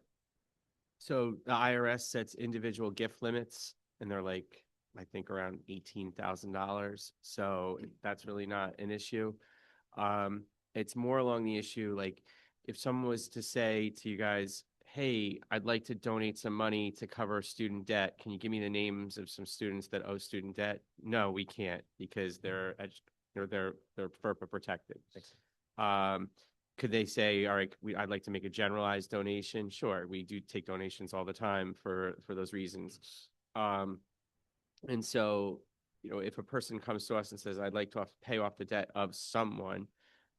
So the IRS sets individual gift limits, and they're like I think around $18,000. So that's really not an issue. It's more along the issue, like if someone was to say to you guys, hey, I'd like to donate some money to cover student debt. Can you give me the names of some students that owe student debt? No, we can't because they're FERPA protected. Could they say, all right, I'd like to make a generalized donation? Sure, we do take donations all the time for those reasons. And so, if a person comes to us and says, I'd like to pay off the debt of someone,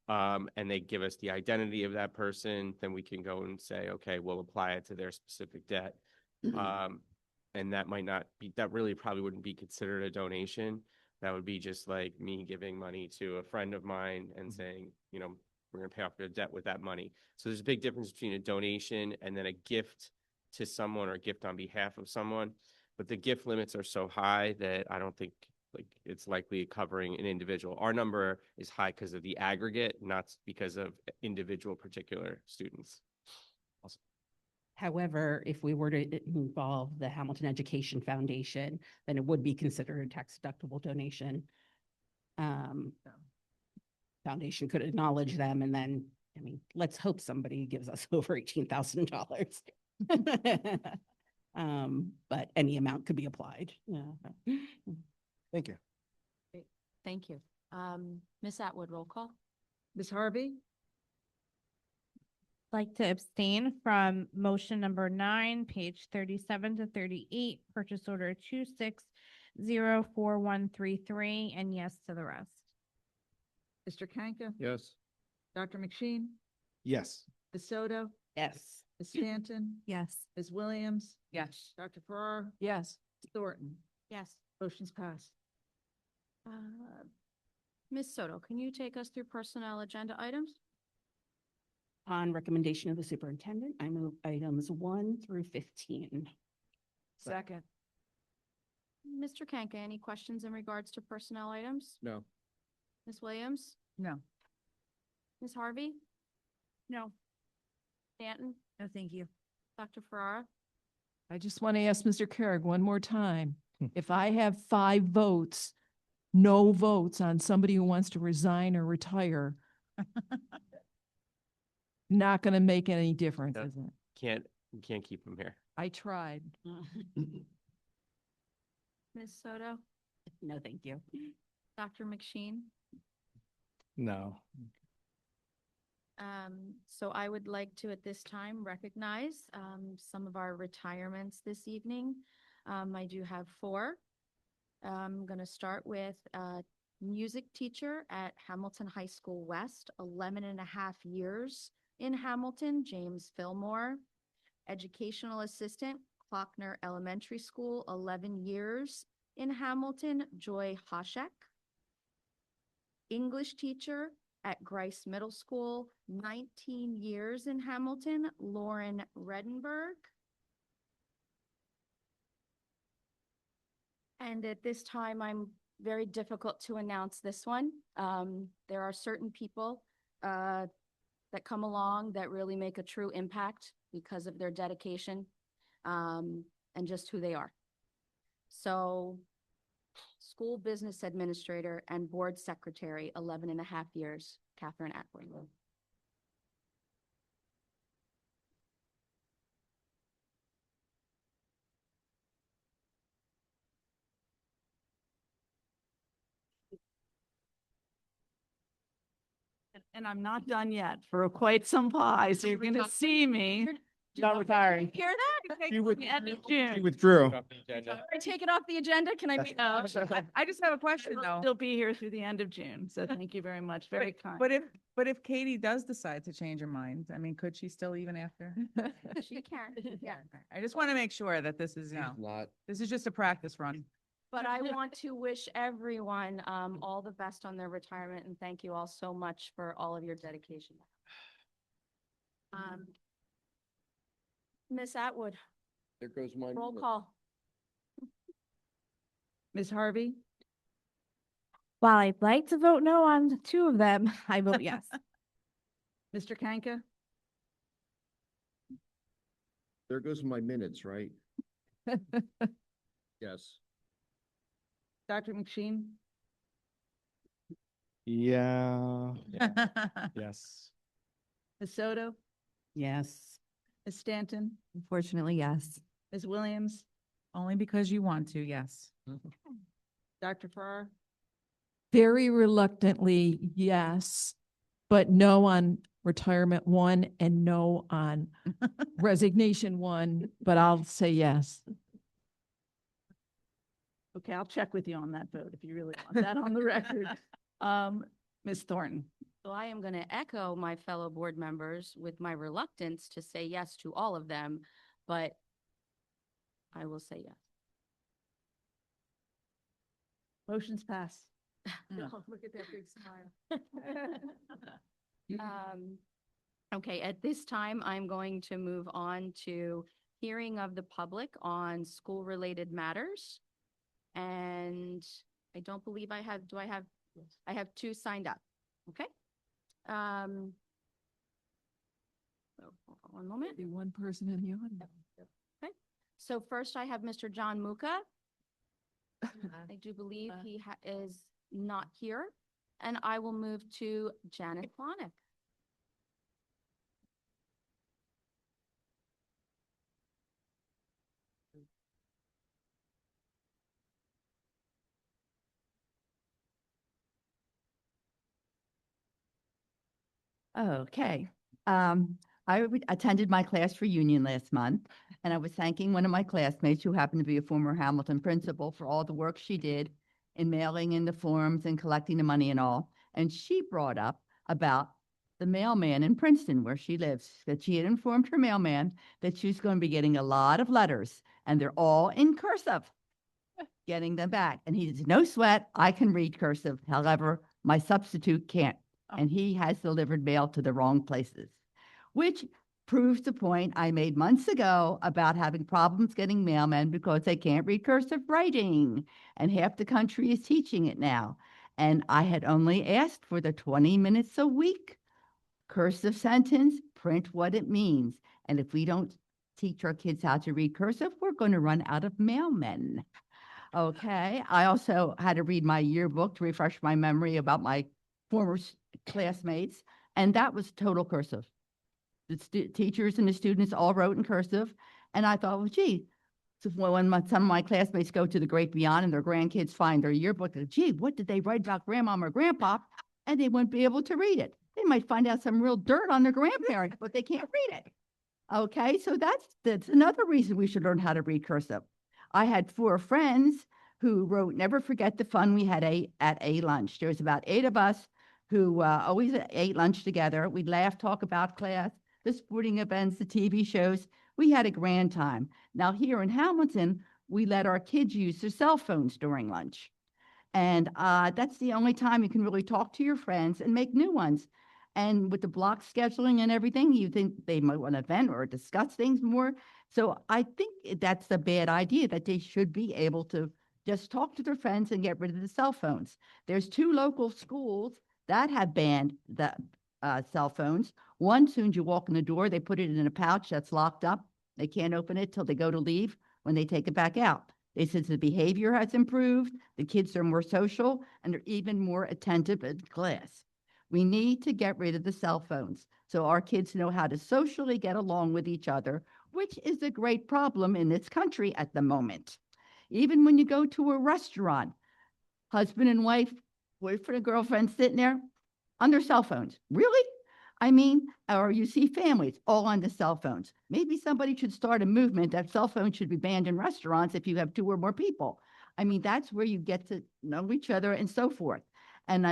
and they give us the identity of that person, then we can go and say, okay, we'll apply it to their specific debt. And that might not be, that really probably wouldn't be considered a donation. That would be just like me giving money to a friend of mine and saying, we're going to pay off their debt with that money. So there's a big difference between a donation and then a gift to someone or a gift on behalf of someone. But the gift limits are so high that I don't think it's likely covering an individual. Our number is high because of the aggregate, not because of individual particular students. However, if we were to involve the Hamilton Education Foundation, then it would be considered a tax-deductible donation. Foundation could acknowledge them, and then, let's hope somebody gives us over $18,000. But any amount could be applied. Yeah. Thank you. Great. Thank you. Ms. Atwood, roll call. Ms. Harvey? Like to abstain from motion number 9, page 37 to 38, purchase order 26041333, and yes to the rest. Mr. Kanka? Yes. Dr. McSheen? Yes. Ms. Soto? Yes. Ms. Stanton? Yes. Ms. Williams? Yes. Dr. Farrar? Yes. Ms. Thornton? Yes. Motion's passed. Ms. Soto, can you take us through personnel agenda items? On recommendation of the superintendent, I move items 1 through 15. Second. Mr. Kanka, any questions in regards to personnel items? No. Ms. Williams? No. Ms. Harvey? No. Stanton? No, thank you. Dr. Farrar? I just want to ask Mr. Carrick one more time. If I have 5 votes, no votes on somebody who wants to resign or retire, not going to make any difference, is it? You can't keep them here. I tried. Ms. Soto? No, thank you. Dr. McSheen? No. So I would like to, at this time, recognize some of our retirements this evening. I do have 4. I'm going to start with music teacher at Hamilton High School West, 11 and a half years in Hamilton, James Fillmore. Educational assistant, Klockner Elementary School, 11 years in Hamilton, Joy Hoshek. English teacher at Grice Middle School, 19 years in Hamilton, Lauren Redenberg. And at this time, I'm very difficult to announce this one. There are certain people that come along that really make a true impact because of their dedication and just who they are. So, school business administrator and board secretary, 11 and a half years, Catherine Atwood. And I'm not done yet for quite some pie, so you're going to see me. Not retiring. Hear that? At the end of June. withdrew. I take it off the agenda? Can I be? I just have a question though. Still be here through the end of June, so thank you very much. Very kind. But if Katie does decide to change her mind, could she still even after? She can, yeah. I just want to make sure that this is, Not. this is just a practice run. But I want to wish everyone all the best on their retirement and thank you all so much for all of your dedication. Ms. Atwood, There goes my. roll call. Ms. Harvey? While I'd like to vote no on 2 of them, I vote yes. Mr. Kanka? There goes my minutes, right? Yes. Dr. McSheen? Yeah. Yes. Ms. Soto? Yes. Ms. Stanton? Unfortunately, yes. Ms. Williams? Only because you want to, yes. Dr. Farrar? Very reluctantly, yes, but no on retirement one and no on resignation one, but I'll say yes. Okay, I'll check with you on that vote if you really want that on the record. Ms. Thornton? So I am going to echo my fellow board members with my reluctance to say yes to all of them, but I will say yes. Motion's passed. Look at that big smile. Okay, at this time, I'm going to move on to hearing of the public on school-related matters. And I don't believe I have, do I have? I have two signed up, okay? So, hold on one moment. Be one person in the audience. Okay, so first I have Mr. John Muka. I do believe he is not here. And I will move to Janet Flonick. Okay. Attended my class reunion last month, and I was thanking one of my classmates who happened to be a former Hamilton principal for all the work she did in mailing in the forms and collecting the money and all. And she brought up about the mailman in Princeton where she lives, that she had informed her mailman that she was going to be getting a lot of letters, and they're all in cursive, getting them back. And he said, no sweat, I can read cursive. However, my substitute can't. And he has delivered mail to the wrong places, which proves the point I made months ago about having problems getting mailmen because they can't read cursive writing. And half the country is teaching it now. And I had only asked for the 20 minutes a week cursive sentence, print what it means. And if we don't teach our kids how to read cursive, we're going to run out of mailmen. Okay. I also had to read my yearbook to refresh my memory about my former classmates, and that was total cursive. The teachers and the students all wrote in cursive, and I thought, well, gee, so when some of my classmates go to the great beyond and their grandkids find their yearbook, gee, what did they write about grandmom or grandpa? And they wouldn't be able to read it. They might find out some real dirt on their grandparents, but they can't read it. Okay, so that's another reason we should learn how to read cursive. I had 4 friends who wrote, never forget the fun we had at a lunch. There was about 8 of us who always ate lunch together. We'd laugh, talk about class, the sporting events, the TV shows. We had a grand time. Now here in Hamilton, we let our kids use their cell phones during lunch. And that's the only time you can really talk to your friends and make new ones. And with the block scheduling and everything, you think they might want to vent or discuss things more. So I think that's a bad idea, that they should be able to just talk to their friends and get rid of the cell phones. There's 2 local schools that have banned the cell phones. One, soon as you walk in the door, they put it in a pouch that's locked up. They can't open it till they go to leave when they take it back out. They said the behavior has improved, the kids are more social, and they're even more attentive in class. We need to get rid of the cell phones so our kids know how to socially get along with each other, which is a great problem in this country at the moment. Even when you go to a restaurant, husband and wife, boyfriend and girlfriend sitting there on their cell phones. Really? I mean, or you see families all on the cell phones. Maybe somebody should start a movement that cell phones should be banned in restaurants if you have 2 or more people. I mean, that's where you get to know each other and so forth. And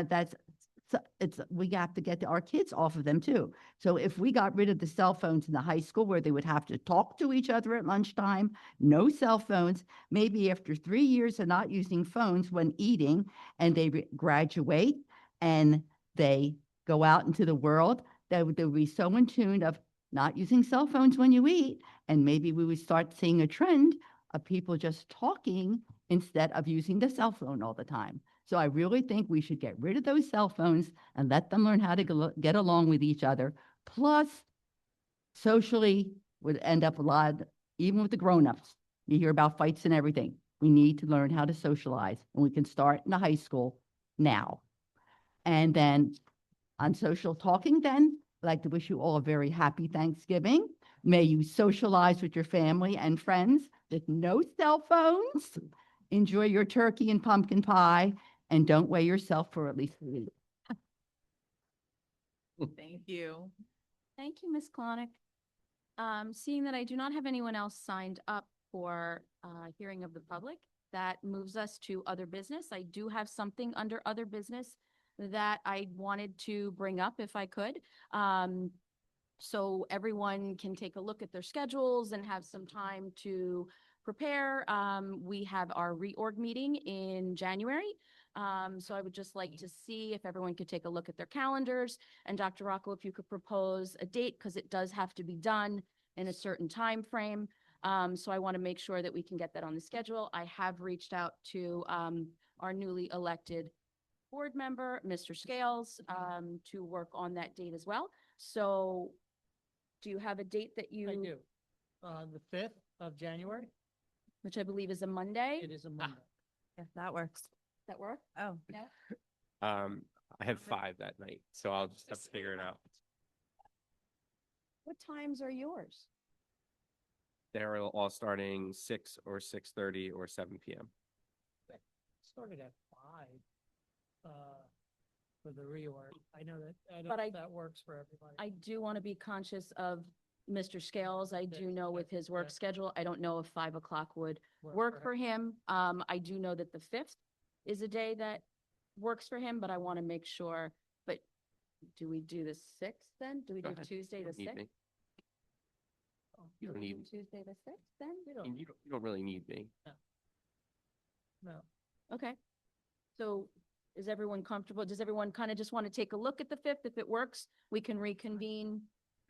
we have to get our kids off of them too. So if we got rid of the cell phones in the high school where they would have to talk to each other at lunchtime, no cell phones, maybe after 3 years of not using phones when eating and they graduate and they go out into the world, they would be so in tune of not using cell phones when you eat. And maybe we would start seeing a trend of people just talking instead of using the cell phone all the time. So I really think we should get rid of those cell phones and let them learn how to get along with each other. Plus, socially would end up a lot, even with the grownups. You hear about fights and everything. We need to learn how to socialize, and we can start in the high school now. And then on social talking then, I'd like to wish you all a very happy Thanksgiving. May you socialize with your family and friends with no cell phones. Enjoy your turkey and pumpkin pie, and don't weigh yourself for at least a week. Thank you. Thank you, Ms. Klonick. Seeing that I do not have anyone else signed up for hearing of the public, that moves us to other business. I do have something under other business that I wanted to bring up if I could. So everyone can take a look at their schedules and have some time to prepare. We have our reorg meeting in January. So I would just like to see if everyone could take a look at their calendars. And Dr. Rocco, if you could propose a date, because it does have to be done in a certain time frame. So I want to make sure that we can get that on the schedule. I have reached out to our newly elected board member, Mr. Scales, to work on that date as well. So do you have a date that you? I do. The 5th of January. Which I believe is a Monday? It is a Monday. If that works. Does that work? Oh. No? I have 5 that night, so I'll just have to figure it out. What times are yours? They're all starting 6 or 6:30 or 7 p.m. Started at 5 for the reorg. I know that, I But know that works for everybody. I do want to be conscious of Mr. Scales. I do know with his work Yeah. schedule, I don't know if 5 o'clock would Work work for for him. I do know that the 5th is a day that works for him, but I want to make sure. But do we do the 6th then? Do we Go do ahead. Tuesday You the don't need 6th? me. You don't need, Tuesday the 6th then? you don't really need me. No. Okay. So is everyone comfortable? Does everyone kind of just want to take a look at the 5th? If it works, we can reconvene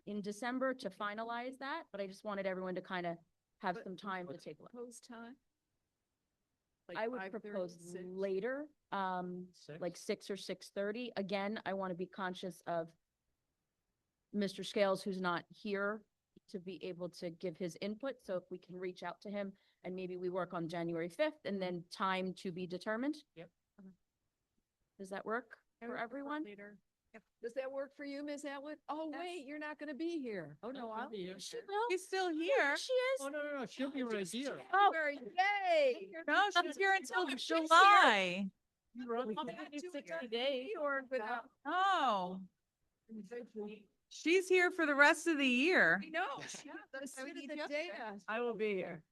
in December to finalize that, but I just wanted everyone to kind of have some time to take a look. Post time? I would propose later, like 6 or 6:30. Again, I want to be conscious of Mr. Scales, who's not here to be able to give his input. So if we can reach out to him and maybe we work on January 5th and then time to be determined. Yep. Does that work for everyone? Does that work for you, Ms. Atwood? Oh, wait, you're not gonna be here. Oh, no, I'll be here. She's still here. She is. Oh, no, she'll be right here. Oh, Yay! no, she's here until She's here. July. You're on I'm not doing 60 days. Reorg without- Oh, she's here for the rest of the year. I know. Yeah, the sooner the data. I will be here.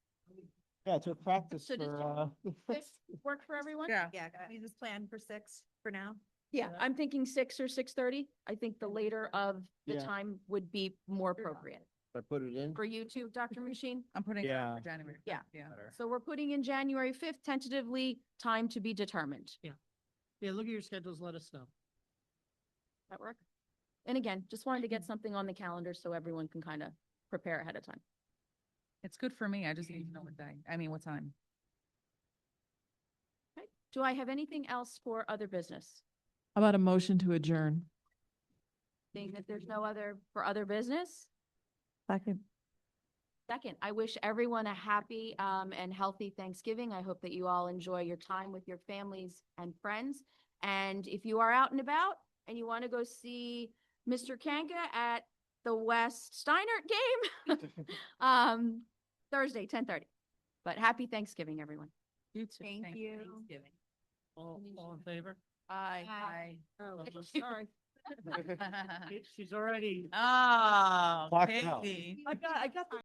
Yeah, it's a practice So does for, 6th work for everyone? Yeah. Yeah, can we just plan for 6 for now? Yeah, I'm thinking 6 or 6:30. I think the later of the Yeah. time would be more appropriate. I put it in. For you too, Dr. Machine? I'm putting it Yeah. for January. Yeah. Yeah. So we're putting in January 5th, tentatively, time to be determined. yeah, look at your schedules, let us know. That work? And again, just wanted to get something on the calendar so everyone can kind of prepare ahead of time. It's good for me. I just need to know what day. I mean, what time. Okay. Do I have anything else for other business? How about a motion to adjourn? Seeing that there's no other, for other business? Second. Second, I wish everyone a happy and healthy Thanksgiving. I hope that you all enjoy your time with your families and friends. And if you are out and about and you want to go see Mr. Kanka at the West Steinert game, Thursday, 10:30. But happy Thanksgiving, everyone. You too. Thank you. All in favor? Aye. Oh, I'm sorry. She's already. Oh, Clocked out. Katie. I got the